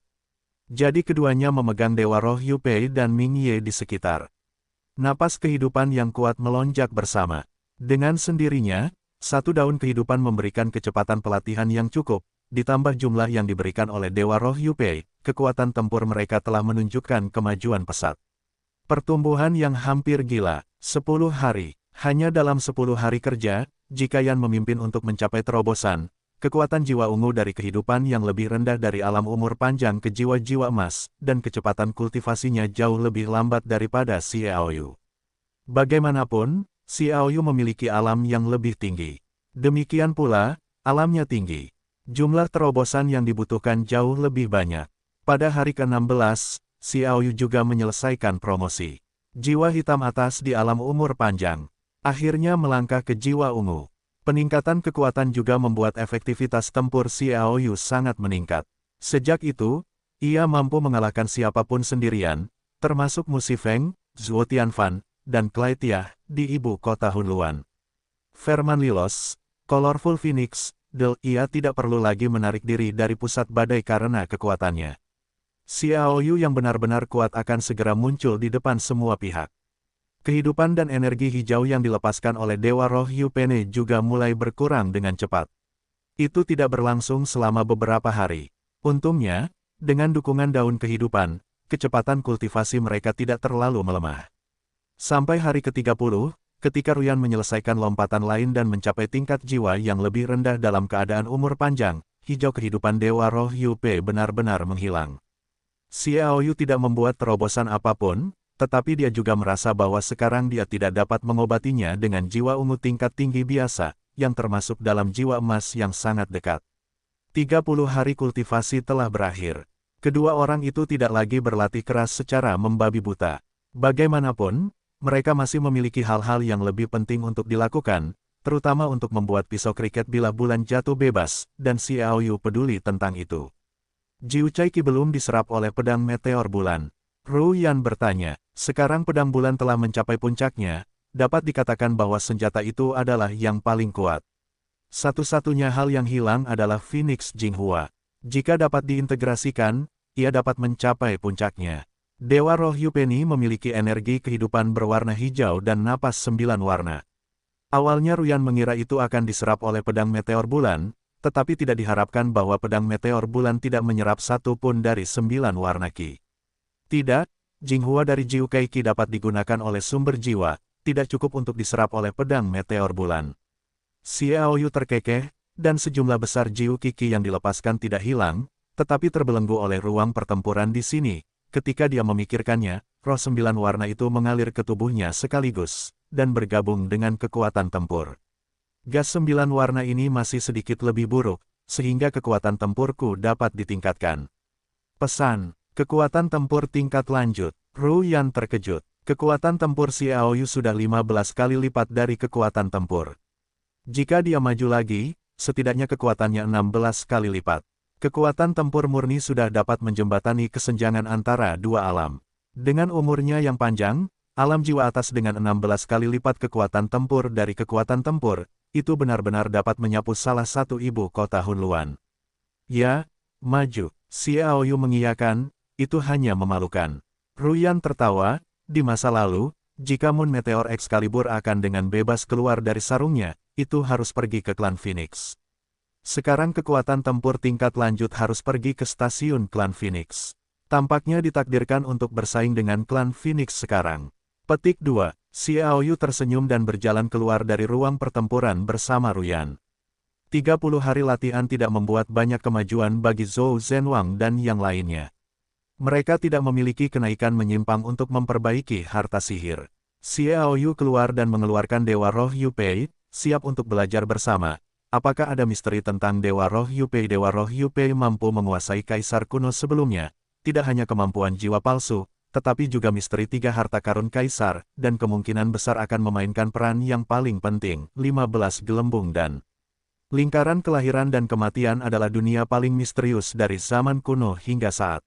Jadi keduanya memegang Dewa Roh Yupei dan Ming Ye di sekitar. Napas kehidupan yang kuat melonjak bersama. Dengan sendirinya, satu daun kehidupan memberikan kecepatan pelatihan yang cukup, ditambah jumlah yang diberikan oleh Dewa Roh Yupei, kekuatan tempur mereka telah menunjukkan kemajuan pesat. Pertumbuhan yang hampir gila, 10 hari, hanya dalam 10 hari kerja, jika Yan memimpin untuk mencapai terobosan, kekuatan jiwa ungu dari kehidupan yang lebih rendah dari alam umur panjang ke jiwa-jiwa emas, dan kecepatan kultivasinya jauh lebih lambat daripada Xiao Yu. Bagaimanapun, Xiao Yu memiliki alam yang lebih tinggi. Demikian pula, alamnya tinggi. Jumlah terobosan yang dibutuhkan jauh lebih banyak. Pada hari ke-16, Xiao Yu juga menyelesaikan promosi. Jiwa hitam atas di alam umur panjang. Akhirnya melangkah ke jiwa ungu. Peningkatan kekuatan juga membuat efektivitas tempur Xiao Yu sangat meningkat. Sejak itu, ia mampu mengalahkan siapapun sendirian, termasuk Mu Shifeng, Zhuo Tianfan, dan Klaitia, di ibu kota Hunluan. Firman Lilos, Colorful Phoenix, ia tidak perlu lagi menarik diri dari pusat badai karena kekuatannya. Xiao Yu yang benar-benar kuat akan segera muncul di depan semua pihak. Kehidupan dan energi hijau yang dilepaskan oleh Dewa Roh Yupene juga mulai berkurang dengan cepat. Itu tidak berlangsung selama beberapa hari. Untungnya, dengan dukungan daun kehidupan, kecepatan kultivasi mereka tidak terlalu melemah. Sampai hari ke-30, ketika Ruyan menyelesaikan lompatan lain dan mencapai tingkat jiwa yang lebih rendah dalam keadaan umur panjang, hijau kehidupan Dewa Roh Yupe benar-benar menghilang. Xiao Yu tidak membuat terobosan apapun, tetapi dia juga merasa bahwa sekarang dia tidak dapat mengobatinya dengan jiwa ungu tingkat tinggi biasa, yang termasuk dalam jiwa emas yang sangat dekat. 30 hari kultivasi telah berakhir. Kedua orang itu tidak lagi berlatih keras secara membabi buta. Bagaimanapun, mereka masih memiliki hal-hal yang lebih penting untuk dilakukan, terutama untuk membuat pisau kriket bila bulan jatuh bebas, dan Xiao Yu peduli tentang itu. Jiu Caiki belum diserap oleh pedang meteor bulan. Ru Yan bertanya, sekarang pedang bulan telah mencapai puncaknya, dapat dikatakan bahwa senjata itu adalah yang paling kuat. Satu-satunya hal yang hilang adalah Phoenix Jinghua. Jika dapat diintegrasikan, ia dapat mencapai puncaknya. Dewa Roh Yupeni memiliki energi kehidupan berwarna hijau dan napas 9 warna. Awalnya Ruyan mengira itu akan diserap oleh pedang meteor bulan, tetapi tidak diharapkan bahwa pedang meteor bulan tidak menyerap satu pun dari 9 warna Qi. Tidak, Jinghua dari Jiu Qi dapat digunakan oleh sumber jiwa, tidak cukup untuk diserap oleh pedang meteor bulan. Xiao Yu terkekeh, dan sejumlah besar Jiu Qi yang dilepaskan tidak hilang, tetapi terbelenggu oleh ruang pertempuran di sini. Ketika dia memikirkannya, roh 9 warna itu mengalir ke tubuhnya sekaligus, dan bergabung dengan kekuatan tempur. Gas 9 warna ini masih sedikit lebih buruk, sehingga kekuatan tempurku dapat ditingkatkan. Pesan, kekuatan tempur tingkat lanjut. Ru Yan terkejut. Kekuatan tempur Xiao Yu sudah 15 kali lipat dari kekuatan tempur. Jika dia maju lagi, setidaknya kekuatannya 16 kali lipat. Kekuatan tempur murni sudah dapat menjembatani kesenjangan antara dua alam. Dengan umurnya yang panjang, alam jiwa atas dengan 16 kali lipat kekuatan tempur dari kekuatan tempur, itu benar-benar dapat menyapu salah satu ibu kota Hunluan. Ya, maju. Xiao Yu mengiyakan, itu hanya memalukan. Ru Yan tertawa, di masa lalu, jika Moon Meteor Excalibur akan dengan bebas keluar dari sarungnya, itu harus pergi ke klan Phoenix. Sekarang kekuatan tempur tingkat lanjut harus pergi ke stasiun klan Phoenix. Tampaknya ditakdirkan untuk bersaing dengan klan Phoenix sekarang. Petik 2. Xiao Yu tersenyum dan berjalan keluar dari ruang pertempuran bersama Ruyan. 30 hari latihan tidak membuat banyak kemajuan bagi Zhou Zhenwang dan yang lainnya. Mereka tidak memiliki kenaikan menyimpang untuk memperbaiki harta sihir. Xiao Yu keluar dan mengeluarkan Dewa Roh Yupei, siap untuk belajar bersama. Apakah ada misteri tentang Dewa Roh Yupei? Dewa Roh Yupei mampu menguasai kaisar kuno sebelumnya, tidak hanya kemampuan jiwa palsu, tetapi juga misteri 3 harta karun kaisar, dan kemungkinan besar akan memainkan peran yang paling penting. 15 gelembung dan lingkaran kelahiran dan kematian adalah dunia paling misterius dari zaman kuno hingga saat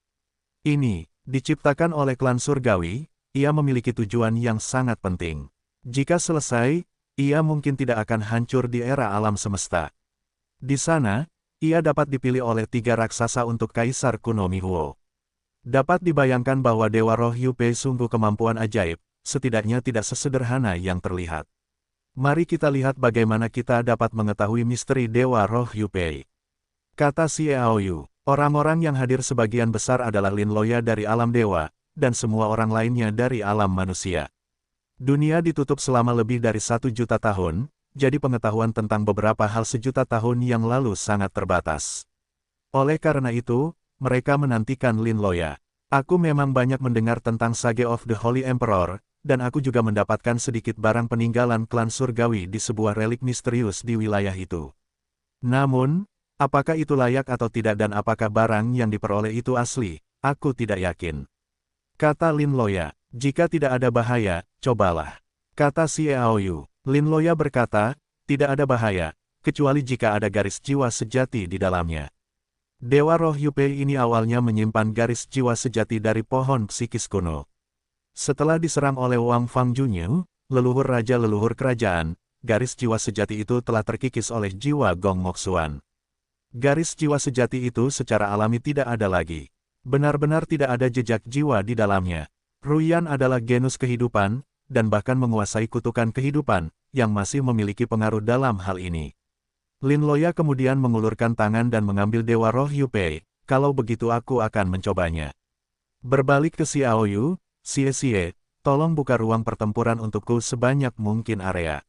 ini. Diciptakan oleh klan surgawi, ia memiliki tujuan yang sangat penting. Jika selesai, ia mungkin tidak akan hancur di era alam semesta. Di sana, ia dapat dipilih oleh 3 raksasa untuk kaisar kuno Mihuo. Dapat dibayangkan bahwa Dewa Roh Yupei sungguh kemampuan ajaib, setidaknya tidak sesederhana yang terlihat. Mari kita lihat bagaimana kita dapat mengetahui misteri Dewa Roh Yupei. Kata Xiao Yu, orang-orang yang hadir sebagian besar adalah Lin Loya dari alam dewa, dan semua orang lainnya dari alam manusia. Dunia ditutup selama lebih dari 1 juta tahun, jadi pengetahuan tentang beberapa hal sejuta tahun yang lalu sangat terbatas. Oleh karena itu, mereka menantikan Lin Loya. Aku memang banyak mendengar tentang Sage of the Holy Emperor, dan aku juga mendapatkan sedikit barang peninggalan klan surgawi di sebuah relik misterius di wilayah itu. Namun, apakah itu layak atau tidak dan apakah barang yang diperoleh itu asli, aku tidak yakin. Kata Lin Loya, jika tidak ada bahaya, cobalah. Kata Xiao Yu, Lin Loya berkata, tidak ada bahaya, kecuali jika ada garis jiwa sejati di dalamnya. Dewa Roh Yupei ini awalnya menyimpan garis jiwa sejati dari pohon psikis kuno. Setelah diserang oleh Wang Fangjunyu, leluhur raja leluhur kerajaan, garis jiwa sejati itu telah terkikis oleh jiwa Gong Moxuan. Garis jiwa sejati itu secara alami tidak ada lagi. Benar-benar tidak ada jejak jiwa di dalamnya. Ruyan adalah genus kehidupan, dan bahkan menguasai kutukan kehidupan, yang masih memiliki pengaruh dalam hal ini. Lin Loya kemudian mengulurkan tangan dan mengambil Dewa Roh Yupei, kalau begitu aku akan mencobanya. Berbalik ke Xiao Yu, Xie, tolong buka ruang pertempuran untukku sebanyak mungkin area.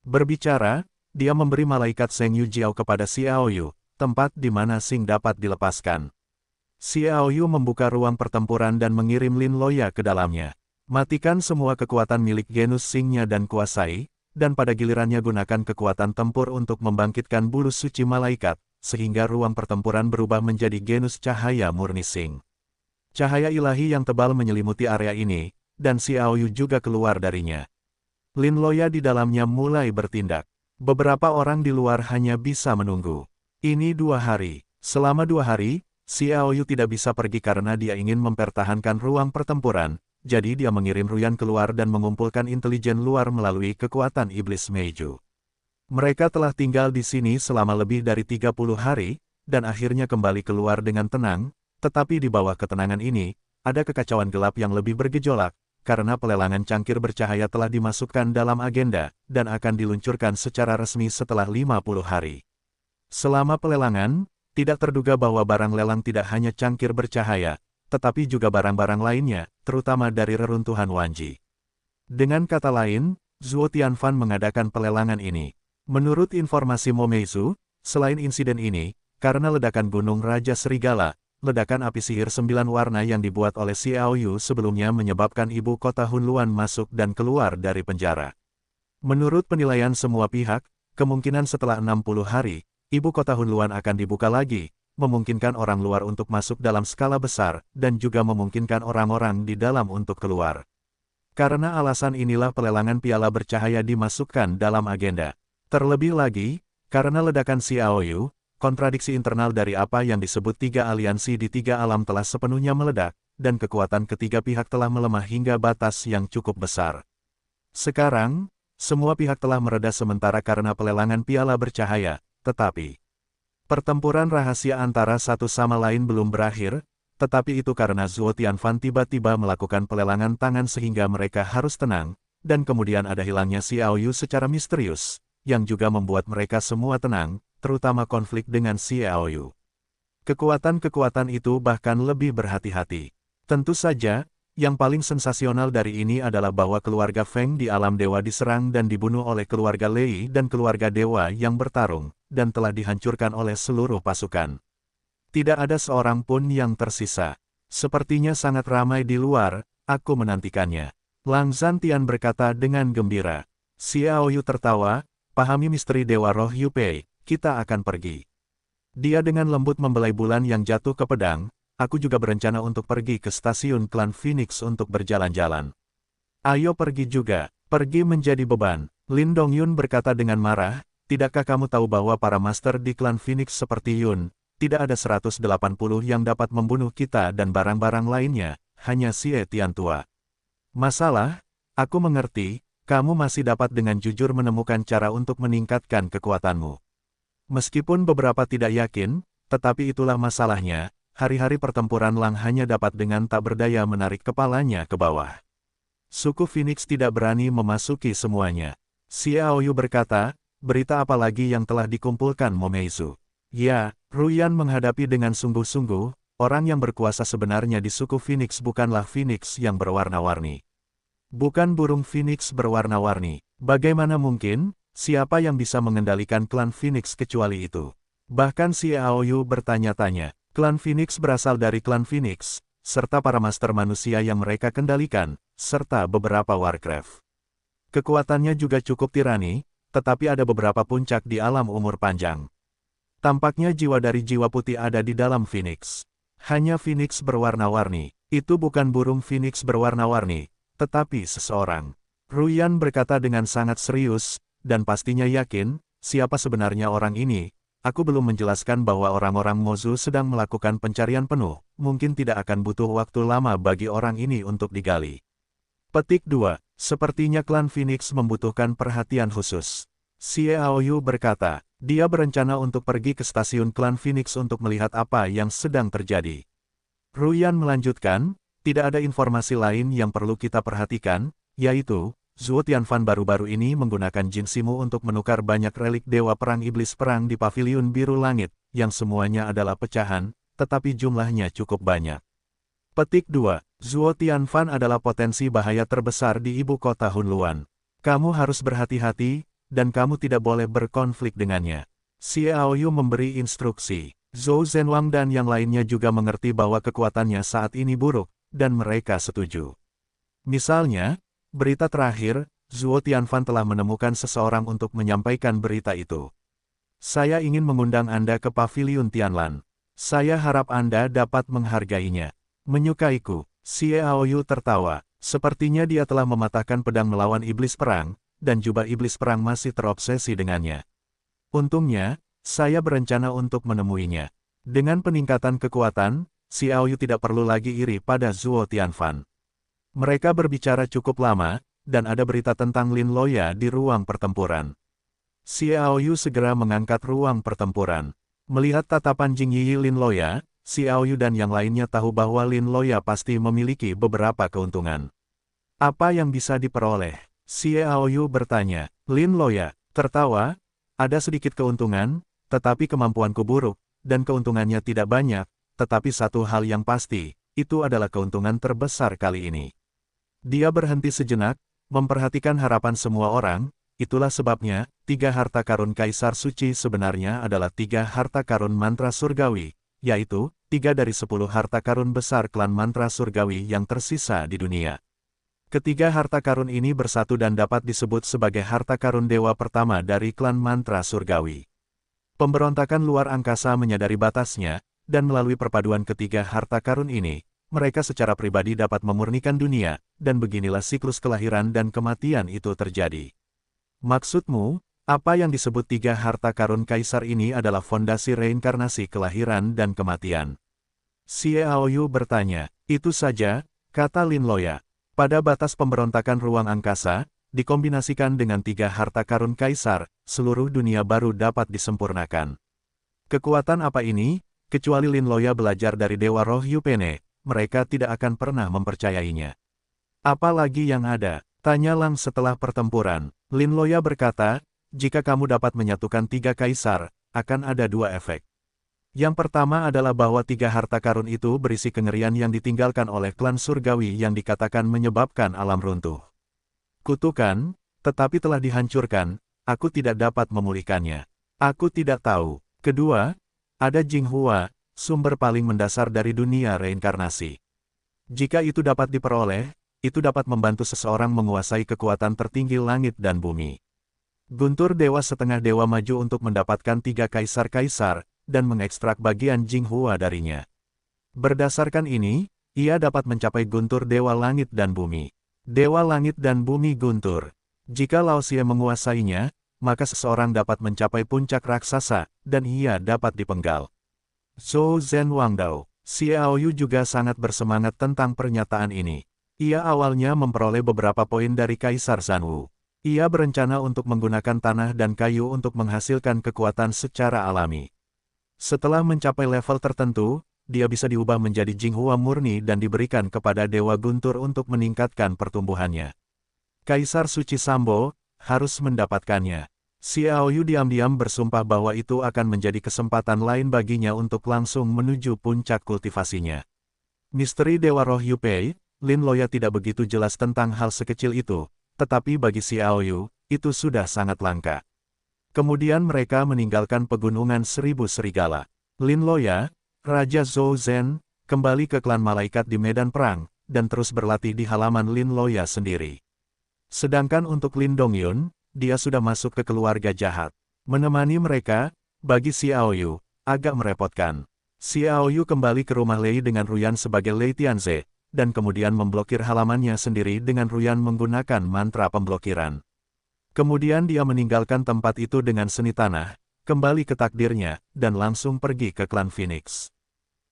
Berbicara, dia memberi malaikat Seng Yu Jiao kepada Xiao Yu, tempat di mana Sing dapat dilepaskan. Xiao Yu membuka ruang pertempuran dan mengirim Lin Loya ke dalamnya. Matikan semua kekuatan milik genus Singnya dan kuasai, dan pada gilirannya gunakan kekuatan tempur untuk membangkitkan bulus suci malaikat, sehingga ruang pertempuran berubah menjadi genus cahaya murni Sing. Cahaya ilahi yang tebal menyelimuti area ini, dan Xiao Yu juga keluar darinya. Lin Loya di dalamnya mulai bertindak. Beberapa orang di luar hanya bisa menunggu. Ini 2 hari. Selama 2 hari, Xiao Yu tidak bisa pergi karena dia ingin mempertahankan ruang pertempuran, jadi dia mengirim Ruyan keluar dan mengumpulkan intelijen luar melalui kekuatan iblis Meiju. Mereka telah tinggal di sini selama lebih dari 30 hari, dan akhirnya kembali keluar dengan tenang, tetapi di bawah ketenangan ini, ada kekacauan gelap yang lebih bergejolak, karena pelelangan cangkir bercahaya telah dimasukkan dalam agenda, dan akan diluncurkan secara resmi setelah 50 hari. Selama pelelangan, tidak terduga bahwa barang lelang tidak hanya cangkir bercahaya, tetapi juga barang-barang lainnya, terutama dari reruntuhan Wanji. Dengan kata lain, Zhuo Tianfan mengadakan pelelangan ini. Menurut informasi Momeizu, selain insiden ini, karena ledakan Gunung Raja Serigala, ledakan api sihir 9 warna yang dibuat oleh Xiao Yu sebelumnya menyebabkan ibu kota Hunluan masuk dan keluar dari penjara. Menurut penilaian semua pihak, kemungkinan setelah 60 hari, ibu kota Hunluan akan dibuka lagi, memungkinkan orang luar untuk masuk dalam skala besar, dan juga memungkinkan orang-orang di dalam untuk keluar. Karena alasan inilah pelelangan piala bercahaya dimasukkan dalam agenda. Terlebih lagi, karena ledakan Xiao Yu, kontradiksi internal dari apa yang disebut 3 aliansi di 3 alam telah sepenuhnya meledak, dan kekuatan ketiga pihak telah melemah hingga batas yang cukup besar. Sekarang, semua pihak telah mereda sementara karena pelelangan piala bercahaya, tetapi pertempuran rahasia antara satu sama lain belum berakhir, tetapi itu karena Zhuo Tianfan tiba-tiba melakukan pelelangan tangan sehingga mereka harus tenang, dan kemudian ada hilangnya Xiao Yu secara misterius, yang juga membuat mereka semua tenang, terutama konflik dengan Xiao Yu. Kekuatan-kekuatan itu bahkan lebih berhati-hati. Tentu saja, yang paling sensasional dari ini adalah bahwa keluarga Feng di alam dewa diserang dan dibunuh oleh keluarga Lei dan keluarga dewa yang bertarung, dan telah dihancurkan oleh seluruh pasukan. Tidak ada seorang pun yang tersisa. Sepertinya sangat ramai di luar, aku menantikannya. Lang Zhantian berkata dengan gembira. Xiao Yu tertawa, pahami misteri Dewa Roh Yupei. Kita akan pergi. Dia dengan lembut membelai bulan yang jatuh ke pedang, aku juga berencana untuk pergi ke stasiun klan Phoenix untuk berjalan-jalan. Ayo pergi juga, pergi menjadi beban. Lin Dongyun berkata dengan marah, tidakkah kamu tahu bahwa para master di klan Phoenix seperti Yun, tidak ada 180 yang dapat membunuh kita dan barang-barang lainnya, hanya Xie Tiantua. Masalah, aku mengerti, kamu masih dapat dengan jujur menemukan cara untuk meningkatkan kekuatanmu. Meskipun beberapa tidak yakin, tetapi itulah masalahnya, hari-hari pertempuran Lang hanya dapat dengan tak berdaya menarik kepalanya ke bawah. Suku Phoenix tidak berani memasuki semuanya. Xiao Yu berkata, berita apa lagi yang telah dikumpulkan Momeizu? Ya, Ruyan menghadapi dengan sungguh-sungguh, orang yang berkuasa sebenarnya di suku Phoenix bukanlah Phoenix yang berwarna-warni. Bukan burung Phoenix berwarna-warni. Bagaimana mungkin? Siapa yang bisa mengendalikan klan Phoenix kecuali itu? Bahkan Xiao Yu bertanya-tanya, klan Phoenix berasal dari klan Phoenix, serta para master manusia yang mereka kendalikan, serta beberapa Warcraft. Kekuatannya juga cukup tirani, tetapi ada beberapa puncak di alam umur panjang. Tampaknya jiwa dari jiwa putih ada di dalam Phoenix. Hanya Phoenix berwarna-warni, itu bukan burung Phoenix berwarna-warni, tetapi seseorang. Ruyan berkata dengan sangat serius, dan pastinya yakin, siapa sebenarnya orang ini. Aku belum menjelaskan bahwa orang-orang Mozu sedang melakukan pencarian penuh, mungkin tidak akan butuh waktu lama bagi orang ini untuk digali. Petik 2. Sepertinya klan Phoenix membutuhkan perhatian khusus. Xiao Yu berkata, dia berencana untuk pergi ke stasiun klan Phoenix untuk melihat apa yang sedang terjadi. Ruyan melanjutkan, tidak ada informasi lain yang perlu kita perhatikan, yaitu, Zhuo Tianfan baru-baru ini menggunakan Jin Simu untuk menukar banyak relik Dewa Perang Iblis Perang di Paviliun Biru Langit, yang semuanya adalah pecahan, tetapi jumlahnya cukup banyak. Petik 2. Zhuo Tianfan adalah potensi bahaya terbesar di ibu kota Hunluan. Kamu harus berhati-hati, dan kamu tidak boleh berkonflik dengannya. Xiao Yu memberi instruksi. Zhou Zhenwang dan yang lainnya juga mengerti bahwa kekuatannya saat ini buruk, dan mereka setuju. Misalnya, berita terakhir, Zhuo Tianfan telah menemukan seseorang untuk menyampaikan berita itu. Saya ingin mengundang Anda ke Paviliun Tianlan. Saya harap Anda dapat menghargainya. Menyukaiku, Xie Aoyu tertawa. Sepertinya dia telah mematahkan pedang melawan iblis perang, dan jubah iblis perang masih terobsesi dengannya. Untungnya, saya berencana untuk menemuinya. Dengan peningkatan kekuatan, Xie Aoyu tidak perlu lagi iri pada Zhuo Tianfan. Mereka berbicara cukup lama, dan ada berita tentang Lin Loya di ruang pertempuran. Xie Aoyu segera mengangkat ruang pertempuran. Melihat tatapan Jing Yi Lin Loya, Xie Aoyu dan yang lainnya tahu bahwa Lin Loya pasti memiliki beberapa keuntungan. Apa yang bisa diperoleh? Xie Aoyu bertanya. Lin Loya tertawa, ada sedikit keuntungan, tetapi kemampuanku buruk, dan keuntungannya tidak banyak, tetapi satu hal yang pasti, itu adalah keuntungan terbesar kali ini. Dia berhenti sejenak, memperhatikan harapan semua orang, itulah sebabnya, 3 harta karun Kaisar Suci sebenarnya adalah 3 harta karun mantra surgawi, yaitu, 3 dari 10 harta karun besar klan mantra surgawi yang tersisa di dunia. Ketiga harta karun ini bersatu dan dapat disebut sebagai harta karun dewa pertama dari klan mantra surgawi. Pemberontakan luar angkasa menyadari batasnya, dan melalui perpaduan ketiga harta karun ini, mereka secara pribadi dapat memurnikan dunia, dan beginilah siklus kelahiran dan kematian itu terjadi. Maksudmu, apa yang disebut 3 harta karun kaisar ini adalah fondasi reinkarnasi kelahiran dan kematian? Xie Aoyu bertanya. Itu saja, kata Lin Loya. Pada batas pemberontakan ruang angkasa, dikombinasikan dengan 3 harta karun kaisar, seluruh dunia baru dapat disempurnakan. Kekuatan apa ini? Kecuali Lin Loya belajar dari Dewa Roh Yupene, mereka tidak akan pernah mempercayainya. Apalagi yang ada? Tanya Lang setelah pertempuran. Lin Loya berkata, jika kamu dapat menyatukan 3 kaisar, akan ada 2 efek. Yang pertama adalah bahwa 3 harta karun itu berisi kengerian yang ditinggalkan oleh klan surgawi yang dikatakan menyebabkan alam runtuh. Kutukan, tetapi telah dihancurkan, aku tidak dapat memulihkannya. Aku tidak tahu. Kedua, ada Jinghua, sumber paling mendasar dari dunia reinkarnasi. Jika itu dapat diperoleh, itu dapat membantu seseorang menguasai kekuatan tertinggi langit dan bumi. Guntur Dewa Setengah Dewa maju untuk mendapatkan 3 kaisar-kaisar, dan mengekstrak bagian Jinghua darinya. Berdasarkan ini, ia dapat mencapai Guntur Dewa Langit dan Bumi. Dewa Langit dan Bumi Guntur. Jika Lao Xie menguasainya, maka seseorang dapat mencapai puncak raksasa, dan ia dapat dipenggal. Zhou Zhen Wangdao. Xie Aoyu juga sangat bersemangat tentang pernyataan ini. Ia awalnya memperoleh beberapa poin dari Kaisar Zanwu. Ia berencana untuk menggunakan tanah dan kayu untuk menghasilkan kekuatan secara alami. Setelah mencapai level tertentu, dia bisa diubah menjadi Jinghua murni dan diberikan kepada Dewa Guntur untuk meningkatkan pertumbuhannya. Kaisar Suci Sambo harus mendapatkannya. Xie Aoyu diam-diam bersumpah bahwa itu akan menjadi kesempatan lain baginya untuk langsung menuju puncak kultivasinya. Misteri Dewa Roh Yupei, Lin Loya tidak begitu jelas tentang hal sekecil itu, tetapi bagi Xie Aoyu, itu sudah sangat langka. Kemudian mereka meninggalkan pegunungan 1000 serigala. Lin Loya, Raja Zhou Zhen, kembali ke klan malaikat di medan perang, dan terus berlatih di halaman Lin Loya sendiri. Sedangkan untuk Lin Dongyun, dia sudah masuk ke keluarga jahat. Menemani mereka, bagi Xie Aoyu, agak merepotkan. Xie Aoyu kembali ke rumah Lei dengan Ruyan sebagai Lei Tianze, dan kemudian memblokir halamannya sendiri dengan Ruyan menggunakan mantra pemblokiran. Kemudian dia meninggalkan tempat itu dengan seni tanah, kembali ke takdirnya, dan langsung pergi ke klan Phoenix.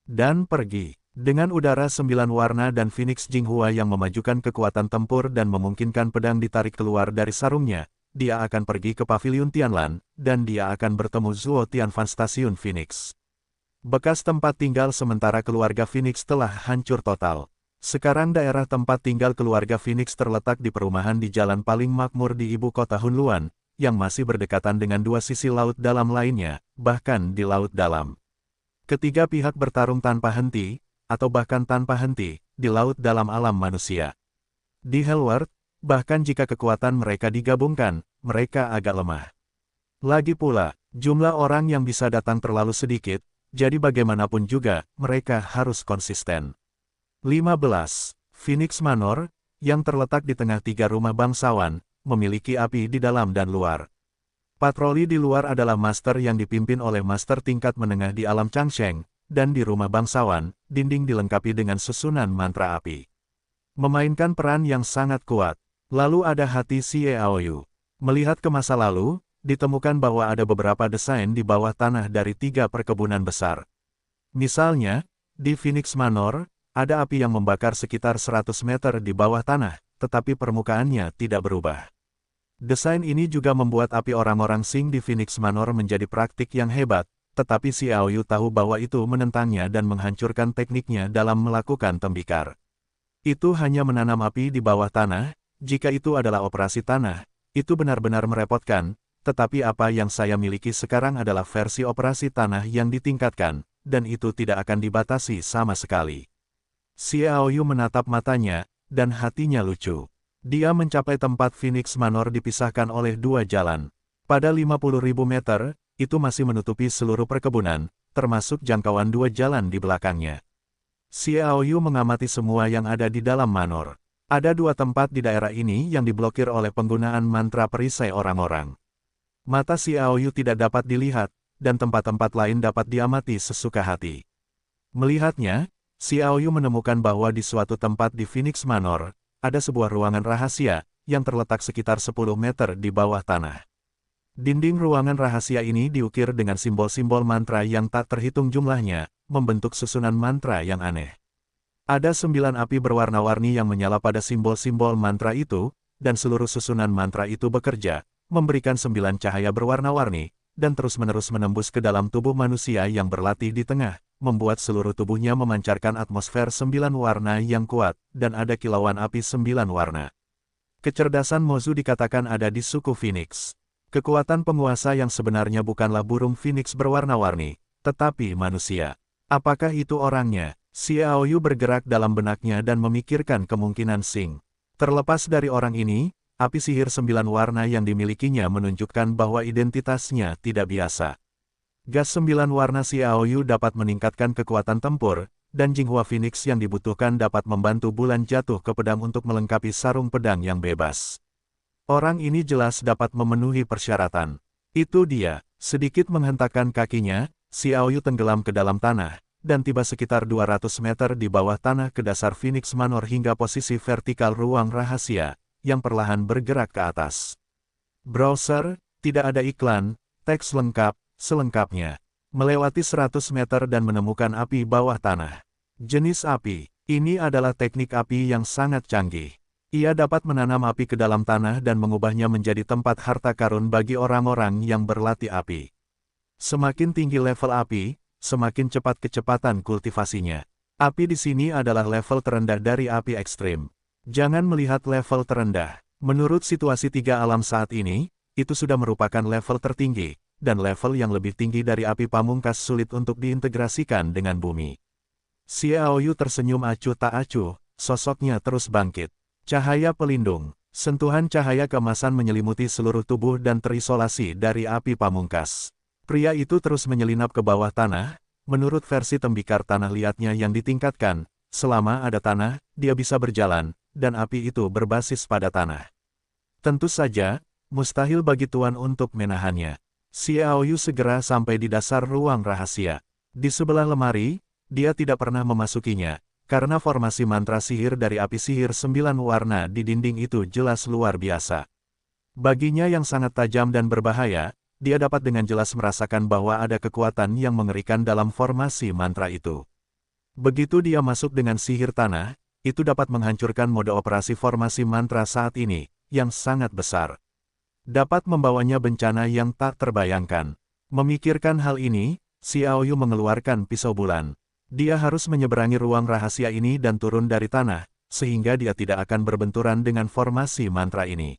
Dan pergi. Dengan udara 9 warna dan Phoenix Jinghua yang memajukan kekuatan tempur dan memungkinkan pedang ditarik keluar dari sarungnya, dia akan pergi ke Paviliun Tianlan, dan dia akan bertemu Zhuo Tianfan Stasiun Phoenix. Bekas tempat tinggal sementara keluarga Phoenix telah hancur total. Sekarang daerah tempat tinggal keluarga Phoenix terletak di perumahan di jalan paling makmur di ibu kota Hunluan, yang masih berdekatan dengan 2 sisi laut dalam lainnya, bahkan di laut dalam. Ketiga pihak bertarung tanpa henti, atau bahkan tanpa henti, di laut dalam alam manusia. Di Hellworld, bahkan jika kekuatan mereka digabungkan, mereka agak lemah. Lagi pula, jumlah orang yang bisa datang terlalu sedikit, jadi bagaimanapun juga, mereka harus konsisten. 15. Phoenix Manor, yang terletak di tengah 3 rumah bangsawan, memiliki api di dalam dan luar. Patroli di luar adalah master yang dipimpin oleh master tingkat menengah di alam Changsheng, dan di rumah bangsawan, dinding dilengkapi dengan susunan mantra api. Memainkan peran yang sangat kuat. Lalu ada hati Xiaoyu. Melihat ke masa lalu, ditemukan bahwa ada beberapa desain di bawah tanah dari 3 perkebunan besar. Misalnya, di Phoenix Manor, ada api yang membakar sekitar 100 meter di bawah tanah, tetapi permukaannya tidak berubah. Desain ini juga membuat api orang-orang Sing di Phoenix Manor menjadi praktik yang hebat, tetapi Xiaoyu tahu bahwa itu menentangnya dan menghancurkan tekniknya dalam melakukan tembikar. Itu hanya menanam api di bawah tanah, jika itu adalah operasi tanah, itu benar-benar merepotkan, tetapi apa yang saya miliki sekarang adalah versi operasi tanah yang ditingkatkan, dan itu tidak akan dibatasi sama sekali. Xiaoyu menatap matanya, dan hatinya lucu. Dia mencapai tempat Phoenix Manor dipisahkan oleh 2 jalan. Pada 50.000 meter, itu masih menutupi seluruh perkebunan, termasuk jangkauan 2 jalan di belakangnya. Xiaoyu mengamati semua yang ada di dalam Manor. Ada 2 tempat di daerah ini yang diblokir oleh penggunaan mantra perisai orang-orang. Mata Xiaoyu tidak dapat dilihat, dan tempat-tempat lain dapat diamati sesuka hati. Melihatnya, Xiaoyu menemukan bahwa di suatu tempat di Phoenix Manor, ada sebuah ruangan rahasia, yang terletak sekitar 10 meter di bawah tanah. Dinding ruangan rahasia ini diukir dengan simbol-simbol mantra yang tak terhitung jumlahnya, membentuk susunan mantra yang aneh. Ada 9 api berwarna-warni yang menyala pada simbol-simbol mantra itu, dan seluruh susunan mantra itu bekerja, memberikan 9 cahaya berwarna-warni, dan terus-menerus menembus ke dalam tubuh manusia yang berlatih di tengah, membuat seluruh tubuhnya memancarkan atmosfer 9 warna yang kuat, dan ada kilauan api 9 warna. Kecerdasan Mozu dikatakan ada di suku Phoenix. Kekuatan penguasa yang sebenarnya bukanlah burung Phoenix berwarna-warni, tetapi manusia. Apakah itu orangnya? Xiaoyu bergerak dalam benaknya dan memikirkan kemungkinan Sing. Terlepas dari orang ini, api sihir 9 warna yang dimilikinya menunjukkan bahwa identitasnya tidak biasa. Gas 9 warna Xiaoyu dapat meningkatkan kekuatan tempur, dan Jinghua Phoenix yang dibutuhkan dapat membantu bulan jatuh ke pedang untuk melengkapi sarung pedang yang bebas. Orang ini jelas dapat memenuhi persyaratan. Itu dia. Sedikit menghentakkan kakinya, Xiaoyu tenggelam ke dalam tanah, dan tiba sekitar 200 meter di bawah tanah ke dasar Phoenix Manor hingga posisi vertikal ruang rahasia, yang perlahan bergerak ke atas. Browser, tidak ada iklan, teks lengkap, selengkapnya. Melewati 100 meter dan menemukan api bawah tanah. Jenis api, ini adalah teknik api yang sangat canggih. Ia dapat menanam api ke dalam tanah dan mengubahnya menjadi tempat harta karun bagi orang-orang yang berlatih api. Semakin tinggi level api, semakin cepat kecepatan kultivasinya. Api di sini adalah level terendah dari api ekstrim. Jangan melihat level terendah. Menurut situasi 3 alam saat ini, itu sudah merupakan level tertinggi, dan level yang lebih tinggi dari api pamungkas sulit untuk diintegrasikan dengan bumi. Xiaoyu tersenyum acuh tak acuh, sosoknya terus bangkit. Cahaya pelindung, sentuhan cahaya keemasan menyelimuti seluruh tubuh dan terisolasi dari api pamungkas. Pria itu terus menyelinap ke bawah tanah, menurut versi tembikar tanah liatnya yang ditingkatkan, selama ada tanah, dia bisa berjalan, dan api itu berbasis pada tanah. Tentu saja, mustahil bagi Tuan untuk menahannya. Xiaoyu segera sampai di dasar ruang rahasia. Di sebelah lemari, dia tidak pernah memasukinya, karena formasi mantra sihir dari api sihir 9 warna di dinding itu jelas luar biasa. Baginya yang sangat tajam dan berbahaya, dia dapat dengan jelas merasakan bahwa ada kekuatan yang mengerikan dalam formasi mantra itu. Begitu dia masuk dengan sihir tanah, itu dapat menghancurkan mode operasi formasi mantra saat ini, yang sangat besar. Dapat membawanya bencana yang tak terbayangkan. Memikirkan hal ini, Xiaoyu mengeluarkan pisau bulan. Dia harus menyeberangi ruang rahasia ini dan turun dari tanah, sehingga dia tidak akan berbenturan dengan formasi mantra ini.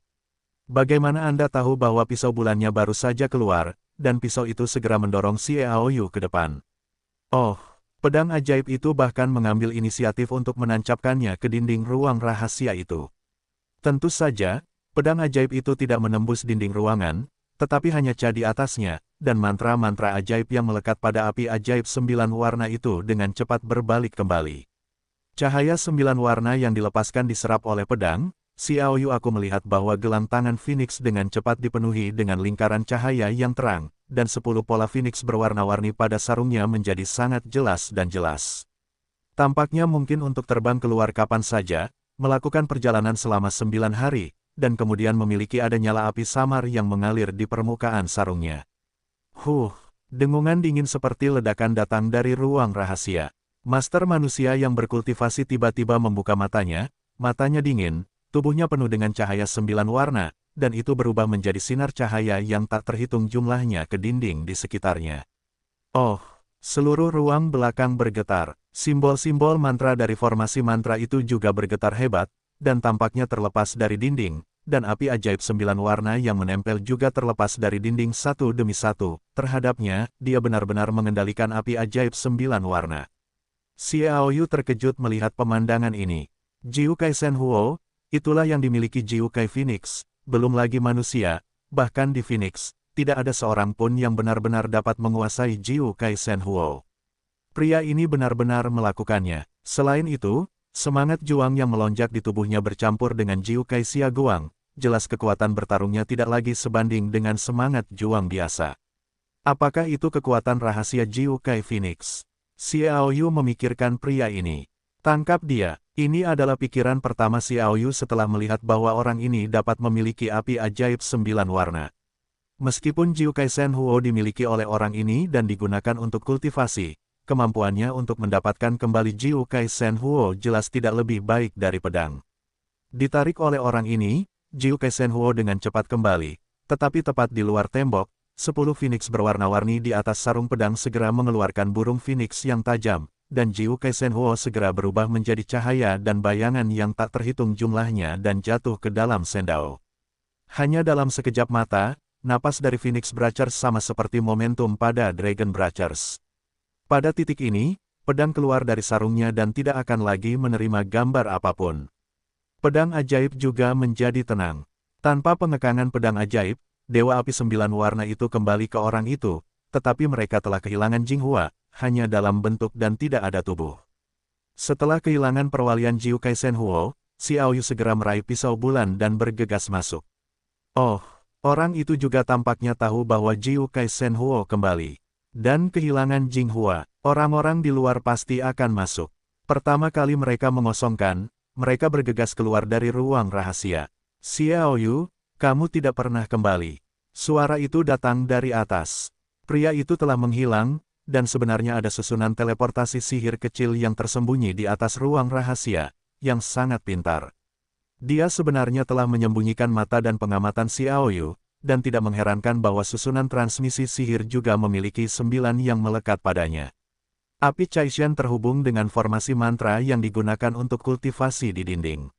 Bagaimana Anda tahu bahwa pisau bulannya baru saja keluar, dan pisau itu segera mendorong Xiaoyu ke depan? Oh, pedang ajaib itu bahkan mengambil inisiatif untuk menancapkannya ke dinding ruang rahasia itu. Tentu saja, pedang ajaib itu tidak menembus dinding ruangan, tetapi hanya di atasnya, dan mantra-mantra ajaib yang melekat pada api ajaib 9 warna itu dengan cepat berbalik kembali. Cahaya 9 warna yang dilepaskan diserap oleh pedang. Xiaoyu aku melihat bahwa gelang tangan Phoenix dengan cepat dipenuhi dengan lingkaran cahaya yang terang, dan 10 pola Phoenix berwarna-warni pada sarungnya menjadi sangat jelas dan jelas. Tampaknya mungkin untuk terbang keluar kapan saja, melakukan perjalanan selama 9 hari, dan kemudian memiliki ada nyala api samar yang mengalir di permukaan sarungnya. Dengungan dingin seperti ledakan datang dari ruang rahasia. Master manusia yang berkultivasi tiba-tiba membuka matanya dingin, tubuhnya penuh dengan cahaya 9 warna, dan itu berubah menjadi sinar cahaya yang tak terhitung jumlahnya ke dinding di sekitarnya. Seluruh ruang belakang bergetar. Simbol-simbol mantra dari formasi mantra itu juga bergetar hebat, dan tampaknya terlepas dari dinding, dan api ajaib 9 warna yang menempel juga terlepas dari dinding satu demi satu. Terhadapnya, dia benar-benar mengendalikan api ajaib 9 warna. Xiaoyu terkejut melihat pemandangan ini. Jiukai Shenhuo, itulah yang dimiliki Jiukai Phoenix, belum lagi manusia, bahkan di Phoenix, tidak ada seorang pun yang benar-benar dapat menguasai Jiukai Shenhuo. Pria ini benar-benar melakukannya. Selain itu, semangat juang yang melonjak di tubuhnya bercampur dengan Jiukai Xiaoguang, jelas kekuatan bertarungnya tidak lagi sebanding dengan semangat juang biasa. Apakah itu kekuatan rahasia Jiukai Phoenix? Xiaoyu memikirkan pria ini. Tangkap dia. Ini adalah pikiran pertama Xiaoyu setelah melihat bahwa orang ini dapat memiliki api ajaib 9 warna. Meskipun Jiukai Shenhuo dimiliki oleh orang ini dan digunakan untuk kultivasi, kemampuannya untuk mendapatkan kembali Jiukai Shenhuo jelas tidak lebih baik dari pedang. Ditarik oleh orang ini, Jiukai Shenhuo dengan cepat kembali, tetapi tepat di luar tembok, 10 Phoenix berwarna-warni di atas sarung pedang segera mengeluarkan burung Phoenix yang tajam, dan Jiukai Shenhuo segera berubah menjadi cahaya dan bayangan yang tak terhitung jumlahnya dan jatuh ke dalam sendau. Hanya dalam sekejap mata, napas dari Phoenix Brachers sama seperti momentum pada Dragon Brachers. Pada titik ini, pedang keluar dari sarungnya dan tidak akan lagi menerima gambar apapun. Pedang ajaib juga menjadi tenang. Tanpa pengekangan pedang ajaib, Dewa Api 9 warna itu kembali ke orang itu, tetapi mereka telah kehilangan Jinghua, hanya dalam bentuk dan tidak ada tubuh. Setelah kehilangan perwalian Jiukai Shenhuo, Xiaoyu segera meraih pisau bulan dan bergegas masuk. Orang itu juga tampaknya tahu bahwa Jiukai Shenhuo kembali. Dan kehilangan Jinghua, orang-orang di luar pasti akan masuk. Pertama kali mereka mengosongkan, mereka bergegas keluar dari ruang rahasia. Xiaoyu, kamu tidak pernah kembali. Suara itu datang dari atas. Pria itu telah menghilang, dan sebenarnya ada susunan teleportasi sihir kecil yang tersembunyi di atas ruang rahasia, yang sangat pintar. Dia sebenarnya telah menyembunyikan mata dan pengamatan Xiaoyu, dan tidak mengherankan bahwa susunan transmisi sihir juga memiliki 9 yang melekat padanya. Api Caishan terhubung dengan formasi mantra yang digunakan untuk kultivasi di dinding.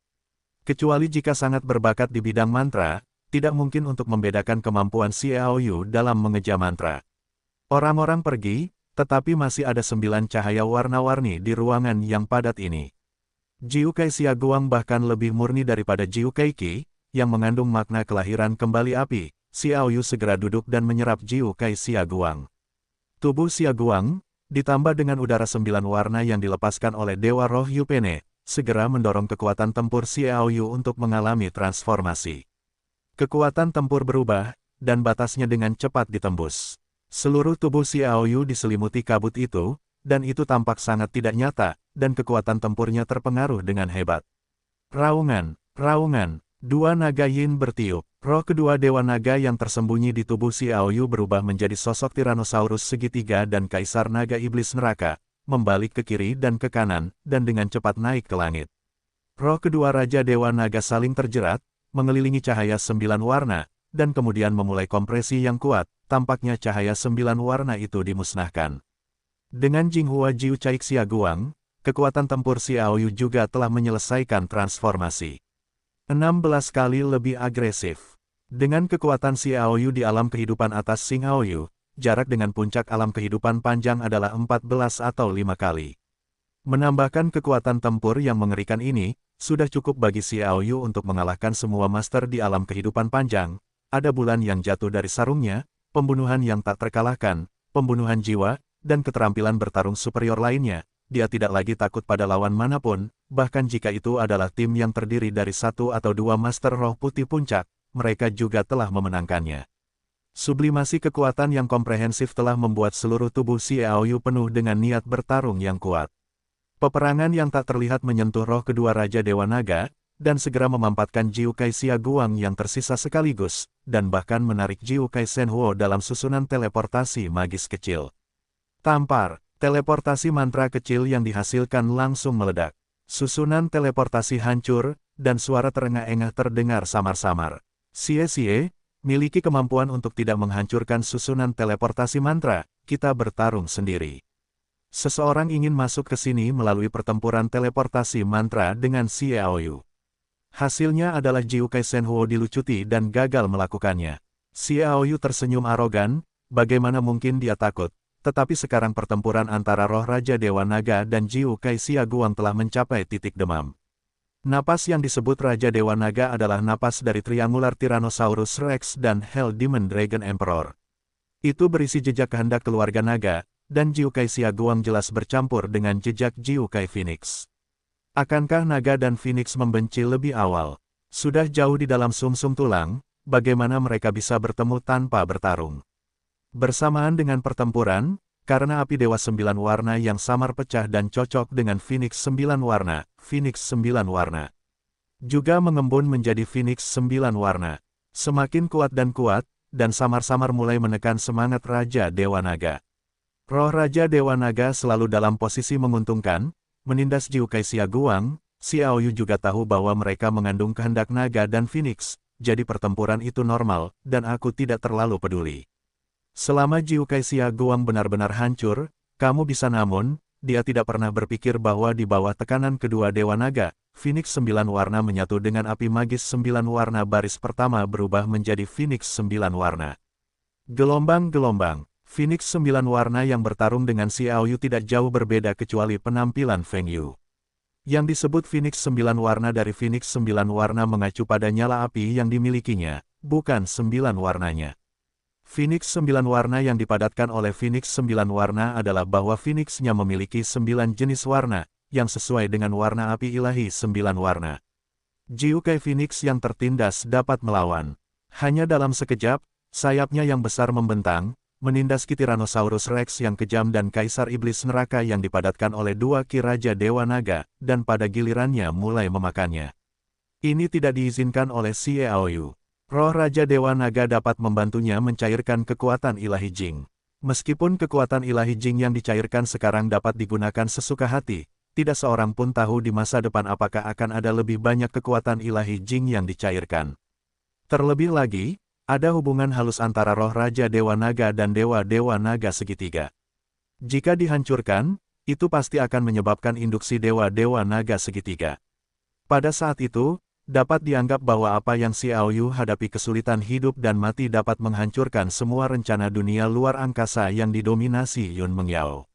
Kecuali jika sangat berbakat di bidang mantra, tidak mungkin untuk membedakan kemampuan Xiaoyu dalam mengeja mantra. Orang-orang pergi, tetapi masih ada 9 cahaya warna-warni di ruangan yang padat ini. Jiukai Xiaoguang bahkan lebih murni daripada Jiukai Qi, yang mengandung makna kelahiran kembali api. Xiaoyu segera duduk dan menyerap Jiukai Xiaoguang. Tubuh Xiaoguang, ditambah dengan udara 9 warna yang dilepaskan oleh Dewa Roh Yupene, segera mendorong kekuatan tempur Xiaoyu untuk mengalami transformasi. Kekuatan tempur berubah, dan batasnya dengan cepat ditembus. Seluruh tubuh Xiaoyu diselimuti kabut itu, dan itu tampak sangat tidak nyata, dan kekuatan tempurnya terpengaruh dengan hebat. Raungan. 2 naga yin bertiup. Roh kedua dewa naga yang tersembunyi di tubuh Xiaoyu berubah menjadi sosok Tyrannosaurus segitiga dan Kaisar Naga Iblis Neraka, membalik ke kiri dan ke kanan, dan dengan cepat naik ke langit. Roh kedua Raja Dewa Naga saling terjerat, mengelilingi cahaya 9 warna, dan kemudian memulai kompresi yang kuat, tampaknya cahaya 9 warna itu dimusnahkan. Dengan Jinghua Jiu Cai Xiaoguang, kekuatan tempur Xiaoyu juga telah menyelesaikan transformasi. 16 kali lebih agresif. Dengan kekuatan Xiaoyu di alam kehidupan atas Xinghaoyu, jarak dengan puncak alam kehidupan panjang adalah 14 atau 5 kali. Menambahkan kekuatan tempur yang mengerikan ini, sudah cukup bagi Xiaoyu untuk mengalahkan semua master di alam kehidupan panjang. Ada bulan yang jatuh dari sarungnya, pembunuhan yang tak terkalahkan, pembunuhan jiwa, dan keterampilan bertarung superior lainnya. dia tidak lagi takut pada lawan manapun, bahkan jika itu adalah tim yang terdiri dari 1 atau 2 Master Roh Putih Puncak, mereka juga telah memenangkannya. Sublimasi kekuatan yang komprehensif telah membuat seluruh tubuh Xiaoyu penuh dengan niat bertarung yang kuat. Peperangan yang tak terlihat menyentuh roh kedua Raja Dewa Naga, dan segera memampatkan Jiu Kai Xia Guang yang tersisa sekaligus, dan bahkan menarik Jiu Kai Shenhuo dalam susunan teleportasi magis kecil. Tampar, teleportasi mantra kecil yang dihasilkan langsung meledak. Susunan teleportasi hancur, dan suara terengah-engah terdengar samar-samar. Xie, miliki kemampuan untuk tidak menghancurkan susunan teleportasi mantra, kita bertarung sendiri. Seseorang ingin masuk ke sini melalui pertempuran teleportasi mantra dengan Xiaoyu. Hasilnya adalah Jiu Kai Shenhuo dilucuti dan gagal melakukannya. Xiaoyu tersenyum arogan, bagaimana mungkin dia takut, tetapi sekarang pertempuran antara roh Raja Dewa Naga dan Jiu Kai Xia Guang telah mencapai titik demam. Napas yang disebut Raja Dewa Naga adalah napas dari Triangular Tyrannosaurus Rex dan Hell Demon Dragon Emperor. Itu berisi jejak kehendak keluarga naga, dan Jiu Kai Xia Guang jelas bercampur dengan jejak Jiu Kai Phoenix. Akankah naga dan Phoenix membenci lebih awal? Sudah jauh di dalam sumsum tulang, bagaimana mereka bisa bertemu tanpa bertarung? Bersamaan dengan pertempuran, karena api Dewa 9 warna yang samar pecah dan cocok dengan Phoenix 9 warna, Phoenix 9 warna juga mengembun menjadi Phoenix 9 warna. Semakin kuat, dan samar-samar mulai menekan semangat Raja Dewa Naga. Roh Raja Dewa Naga selalu dalam posisi menguntungkan, menindas Jiu Kai Xia Guang. Xiaoyu juga tahu bahwa mereka mengandung kehendak naga dan Phoenix, jadi pertempuran itu normal, dan aku tidak terlalu peduli. Selama Jiu Kai Xia Guang benar-benar hancur, kamu bisa, namun, dia tidak pernah berpikir bahwa di bawah tekanan kedua Dewa Naga, Phoenix 9 warna menyatu dengan api magis 9 warna baris pertama berubah menjadi Phoenix 9 warna. Gelombang-gelombang, Phoenix 9 warna yang bertarung dengan Xiaoyu tidak jauh berbeda kecuali penampilan Feng Yu. Yang disebut Phoenix 9 warna dari Phoenix 9 warna mengacu pada nyala api yang dimilikinya, bukan 9 warnanya. Phoenix 9 warna yang dipadatkan oleh Phoenix 9 warna adalah bahwa Phoenix-nya memiliki 9 jenis warna, yang sesuai dengan warna api ilahi 9 warna. Jiu Kai Phoenix yang tertindas dapat melawan. Hanya dalam sekejap, sayapnya yang besar membentang, menindas Tyrannosaurus Rex yang kejam dan Kaisar Iblis Neraka yang dipadatkan oleh 2 Ki Raja Dewa Naga, dan pada gilirannya mulai memakannya. Ini tidak diizinkan oleh Xiaoyu. Roh Raja Dewa Naga dapat membantunya mencairkan kekuatan ilahi Jing. Meskipun kekuatan ilahi Jing yang dicairkan sekarang dapat digunakan sesuka hati, tidak seorang pun tahu di masa depan apakah akan ada lebih banyak kekuatan ilahi Jing yang dicairkan. Terlebih lagi, ada hubungan halus antara roh Raja Dewa Naga dan Dewa-Dewa Naga segitiga. Jika dihancurkan, itu pasti akan menyebabkan induksi Dewa-Dewa Naga segitiga. Pada saat itu, dapat dianggap bahwa apa yang Xiaoyu hadapi, kesulitan hidup dan mati, dapat menghancurkan semua rencana dunia luar angkasa yang didominasi Yun Mengyao.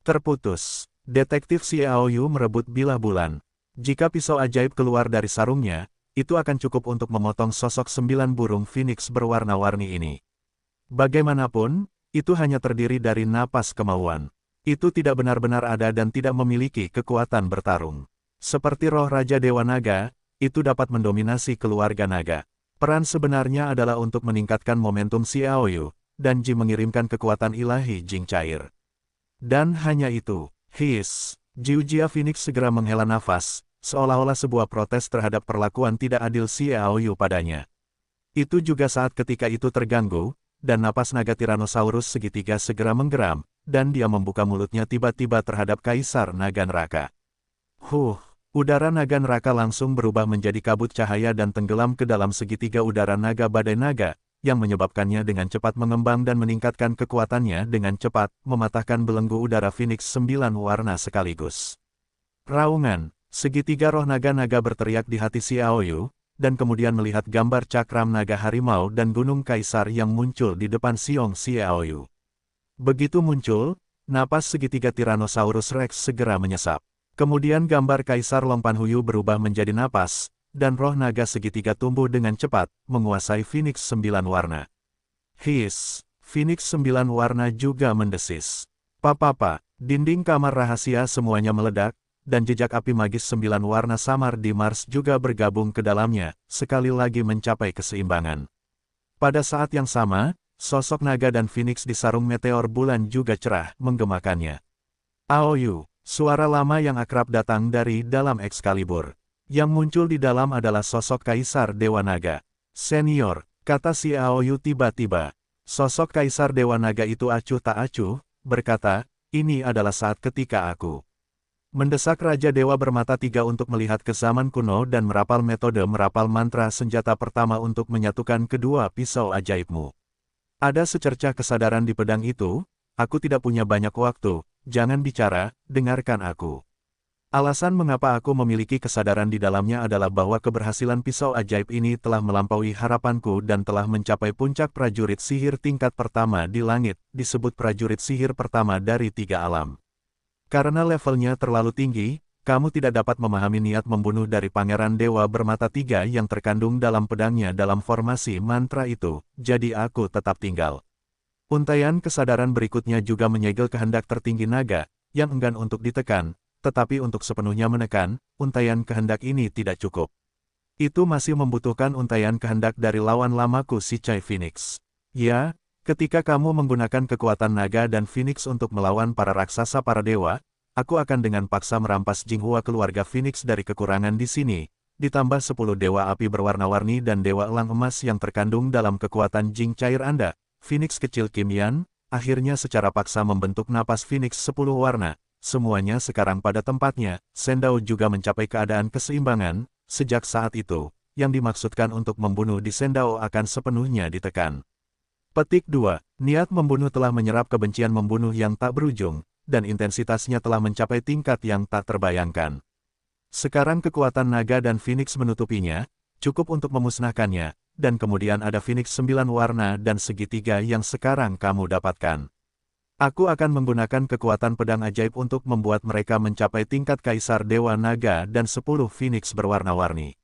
Terputus. Detektif Xiaoyu merebut bilah bulan. Jika pisau ajaib keluar dari sarungnya, itu akan cukup untuk memotong sosok 9 burung Phoenix berwarna-warni ini. Bagaimanapun, itu hanya terdiri dari napas kemauan. Itu tidak benar-benar ada dan tidak memiliki kekuatan bertarung. Seperti roh Raja Dewa Naga, itu dapat mendominasi keluarga naga. Peran sebenarnya adalah untuk meningkatkan momentum Xiaoyu, dan Ji mengirimkan kekuatan ilahi Jing cair. Dan hanya itu, Jiu Jia Phoenix segera menghela nafas, seolah-olah sebuah protes terhadap perlakuan tidak adil Xiaoyu padanya. Itu juga saat ketika itu terganggu, dan napas naga Tyrannosaurus segitiga segera menggeram, dan dia membuka mulutnya tiba-tiba terhadap Kaisar Naga Neraka. Udara naga neraka langsung berubah menjadi kabut cahaya dan tenggelam ke dalam segitiga udara naga badai naga, yang menyebabkannya dengan cepat mengembang dan meningkatkan kekuatannya dengan cepat, mematahkan belenggu udara Phoenix 9 warna sekaligus. Raungan, segitiga roh naga-naga berteriak di hati Xiaoyu, dan kemudian melihat gambar cakram naga harimau dan gunung kaisar yang muncul di depan Siong Xiaoyu. Begitu muncul, napas segitiga Tyrannosaurus Rex segera menyesap. Kemudian gambar Kaisar Longpanhuyu berubah menjadi napas, dan roh naga segitiga tumbuh dengan cepat, menguasai Phoenix 9 warna. Phoenix 9 warna juga mendesis. Papa, Dinding kamar rahasia semuanya meledak, dan jejak api magis 9 warna samar di Mars juga bergabung ke dalamnya, sekali lagi mencapai keseimbangan. Pada saat yang sama, sosok naga dan Phoenix di sarung meteor bulan juga cerah menggemakannya. Aoyu, suara lama yang akrab datang dari dalam Excalibur. Yang muncul di dalam adalah sosok Kaisar Dewa Naga. Senior, kata si Aoyu tiba-tiba. Sosok Kaisar Dewa Naga itu acuh tak acuh, berkata, ini adalah saat ketika aku mendesak Raja Dewa bermata tiga untuk melihat ke zaman kuno dan merapal metode merapal mantra senjata pertama untuk menyatukan kedua pisau ajaibmu. Ada secercah kesadaran di pedang itu, aku tidak punya banyak waktu, jangan bicara, dengarkan aku. Alasan mengapa aku memiliki kesadaran di dalamnya adalah bahwa keberhasilan pisau ajaib ini telah melampaui harapanku dan telah mencapai puncak prajurit sihir tingkat pertama di langit, disebut prajurit sihir pertama dari 3 alam. Karena levelnya terlalu tinggi, kamu tidak dapat memahami niat membunuh dari Pangeran Dewa Bermata Tiga yang terkandung dalam pedangnya dalam formasi mantra itu, jadi aku tetap tinggal. Untaian kesadaran berikutnya juga menyegel kehendak tertinggi naga, yang enggan untuk ditekan, tetapi untuk sepenuhnya menekan, untaian kehendak ini tidak cukup. Itu masih membutuhkan untaian kehendak dari lawan lamaku si Chai Phoenix. Ya, ketika kamu menggunakan kekuatan naga dan Phoenix untuk melawan para raksasa para dewa, aku akan dengan paksa merampas Jinghua keluarga Phoenix dari kekurangan di sini, ditambah 10 dewa api berwarna-warni dan dewa elang emas yang terkandung dalam kekuatan Jing cair Anda, Phoenix kecil Kim Yan, akhirnya secara paksa membentuk napas Phoenix 10 warna. Semuanya sekarang pada tempatnya, Sendao juga mencapai keadaan keseimbangan, sejak saat itu, yang dimaksudkan untuk membunuh di Sendao akan sepenuhnya ditekan. Petik 2. Niat membunuh telah menyerap kebencian membunuh yang tak berujung, dan intensitasnya telah mencapai tingkat yang tak terbayangkan. Sekarang kekuatan naga dan Phoenix menutupinya, cukup untuk memusnahkannya, dan kemudian ada Phoenix 9 warna dan segitiga yang sekarang kamu dapatkan. Aku akan menggunakan kekuatan pedang ajaib untuk membuat mereka mencapai tingkat Kaisar Dewa Naga dan 10 Phoenix berwarna-warni.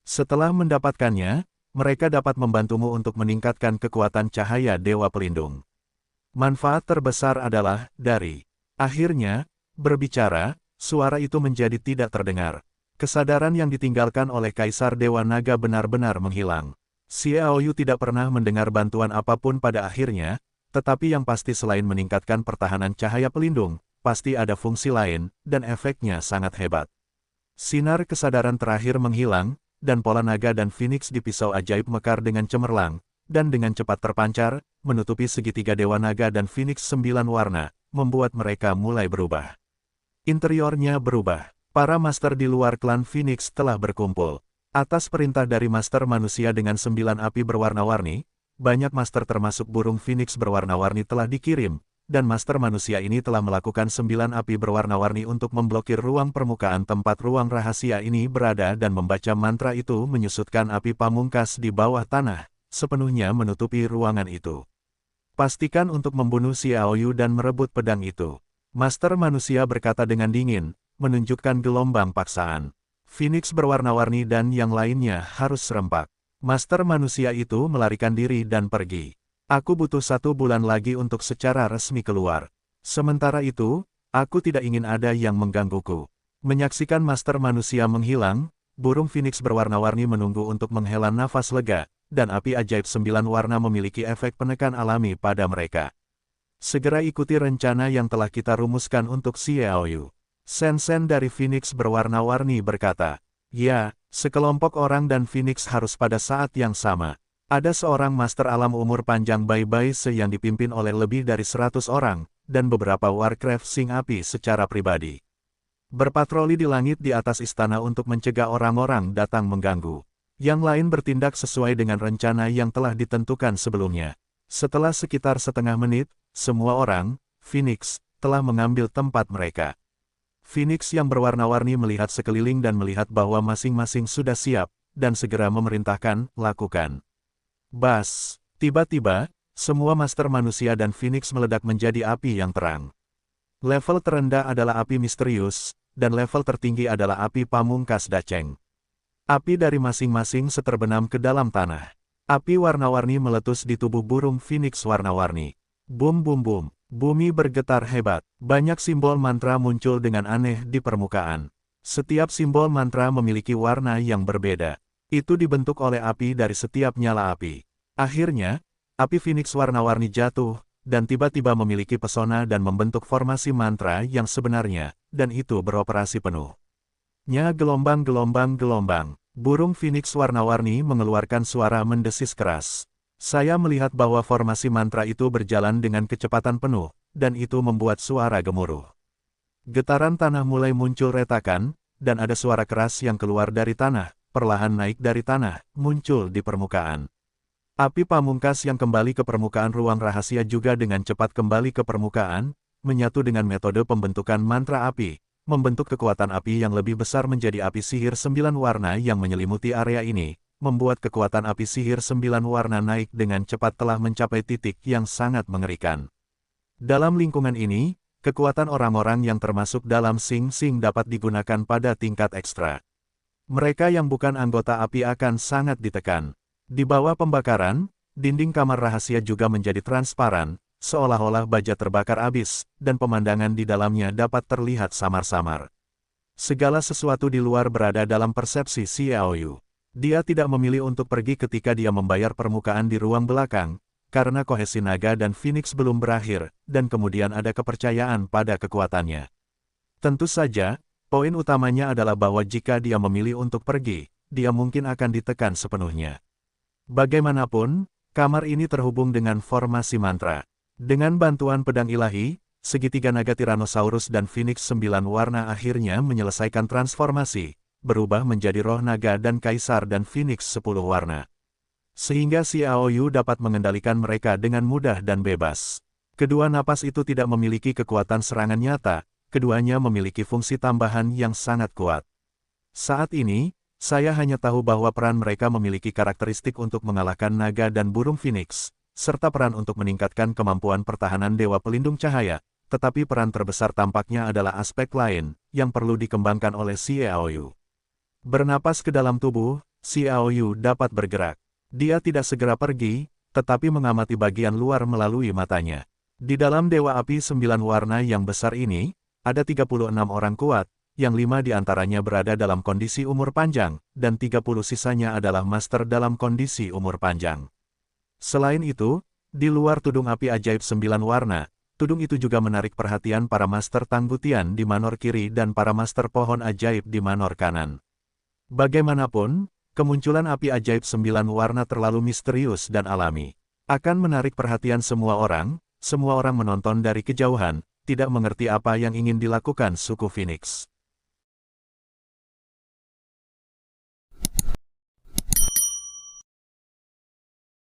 Setelah mendapatkannya, mereka dapat membantumu untuk meningkatkan kekuatan cahaya Dewa Pelindung. Manfaat terbesar adalah, dari akhirnya, berbicara, suara itu menjadi tidak terdengar. Kesadaran yang ditinggalkan oleh Kaisar Dewa Naga benar-benar menghilang. Xiaoyu tidak pernah mendengar bantuan apapun pada akhirnya, tetapi yang pasti selain meningkatkan pertahanan cahaya pelindung, pasti ada fungsi lain, dan efeknya sangat hebat. Sinar kesadaran terakhir menghilang, dan pola naga dan Phoenix di pisau ajaib mekar dengan cemerlang, dan dengan cepat terpancar, menutupi segitiga Dewa Naga dan Phoenix 9 warna, membuat mereka mulai berubah. Interiornya berubah. Para master di luar klan Phoenix telah berkumpul. Atas perintah dari master manusia dengan 9 api berwarna-warni, banyak master termasuk burung Phoenix berwarna-warni telah dikirim, dan master manusia ini telah melakukan 9 api berwarna-warni untuk memblokir ruang permukaan tempat ruang rahasia ini berada dan membaca mantra itu menyusutkan api pamungkas di bawah tanah, sepenuhnya menutupi ruangan itu. Pastikan untuk membunuh Xiaoyu dan merebut pedang itu. Master manusia berkata dengan dingin, menunjukkan gelombang paksaan. Phoenix berwarna-warni dan yang lainnya harus serempak. Master manusia itu melarikan diri dan pergi. Aku butuh 1 bulan lagi untuk secara resmi keluar. Sementara itu, aku tidak ingin ada yang menggangguku. Menyaksikan master manusia menghilang, burung Phoenix berwarna-warni menunggu untuk menghela nafas lega, dan api ajaib 9 warna memiliki efek penekan alami pada mereka. Segera ikuti rencana yang telah kita rumuskan untuk Xiaoyu. Sen-sen dari Phoenix berwarna-warni berkata, ya, sekelompok orang dan Phoenix harus pada saat yang sama. Ada seorang master alam umur panjang Bai Se yang dipimpin oleh lebih dari 100 orang, dan beberapa Warcraft Sing Api secara pribadi. Berpatroli di langit di atas istana untuk mencegah orang-orang datang mengganggu. Yang lain bertindak sesuai dengan rencana yang telah ditentukan sebelumnya. Setelah sekitar setengah menit, semua orang, Phoenix, telah mengambil tempat mereka. Phoenix yang berwarna-warni melihat sekeliling dan melihat bahwa masing-masing sudah siap, dan segera memerintahkan, lakukan. Bas! Tiba-tiba, semua master manusia dan Phoenix meledak menjadi api yang terang. Level terendah adalah api misterius, dan level tertinggi adalah api pamungkas daceng. Api dari masing-masing seterbenam ke dalam tanah. Api warna-warni meletus di tubuh burung Phoenix warna-warni. Bum bum bum. Bumi bergetar hebat. Banyak simbol mantra muncul dengan aneh di permukaan. Setiap simbol mantra memiliki warna yang berbeda. Itu dibentuk oleh api dari setiap nyala api. Akhirnya, api Phoenix warna-warni jatuh, dan tiba-tiba memiliki pesona dan membentuk formasi mantra yang sebenarnya, dan itu beroperasi penuh. Nya gelombang-gelombang-gelombang. Burung Phoenix warna-warni mengeluarkan suara mendesis keras. Saya melihat bahwa formasi mantra itu berjalan dengan kecepatan penuh, dan itu membuat suara gemuruh. Getaran tanah mulai muncul retakan, dan ada suara keras yang keluar dari tanah, perlahan naik dari tanah, muncul di permukaan. Api pamungkas yang kembali ke permukaan ruang rahasia juga dengan cepat kembali ke permukaan, menyatu dengan metode pembentukan mantra api, membentuk kekuatan api yang lebih besar menjadi api sihir 9 warna yang menyelimuti area ini, membuat kekuatan api sihir 9 warna naik dengan cepat telah mencapai titik yang sangat mengerikan. Dalam lingkungan ini, kekuatan orang-orang yang termasuk dalam Sing Sing dapat digunakan pada tingkat ekstra. Mereka yang bukan anggota api akan sangat ditekan. Di bawah pembakaran, dinding kamar rahasia juga menjadi transparan, seolah-olah baja terbakar habis, dan pemandangan di dalamnya dapat terlihat samar-samar. Segala sesuatu di luar berada dalam persepsi Xiaoyu. Dia tidak memilih untuk pergi ketika dia membayar permukaan di ruang belakang, karena kohesi naga dan Phoenix belum berakhir, dan kemudian ada kepercayaan pada kekuatannya. Tentu saja, poin utamanya adalah bahwa jika dia memilih untuk pergi, dia mungkin akan ditekan sepenuhnya. Bagaimanapun, kamar ini terhubung dengan formasi mantra. Dengan bantuan pedang ilahi, segitiga naga Tyrannosaurus dan Phoenix 9 warna akhirnya menyelesaikan transformasi, berubah menjadi roh naga dan kaisar dan Phoenix 10 warna. Sehingga Xiaoyu dapat mengendalikan mereka dengan mudah dan bebas. Kedua napas itu tidak memiliki kekuatan serangan nyata, keduanya memiliki fungsi tambahan yang sangat kuat. Saat ini, saya hanya tahu bahwa peran mereka memiliki karakteristik untuk mengalahkan naga dan burung Phoenix, serta peran untuk meningkatkan kemampuan pertahanan Dewa Pelindung Cahaya, tetapi peran terbesar tampaknya adalah aspek lain, yang perlu dikembangkan oleh Xiaoyu. Bernapas ke dalam tubuh, Xiaoyu dapat bergerak. Dia tidak segera pergi, tetapi mengamati bagian luar melalui matanya. Di dalam Dewa Api 9 warna yang besar ini, ada 36 orang kuat, yang 5 diantaranya berada dalam kondisi umur panjang, dan 30 sisanya adalah master dalam kondisi umur panjang. Selain itu, di luar tudung api ajaib 9 warna, tudung itu juga menarik perhatian para master Tanggutian di manor kiri dan para master pohon ajaib di manor kanan. Bagaimanapun, kemunculan api ajaib 9 warna terlalu misterius dan alami. Akan menarik perhatian semua orang menonton dari kejauhan, tidak mengerti apa yang ingin dilakukan suku Phoenix.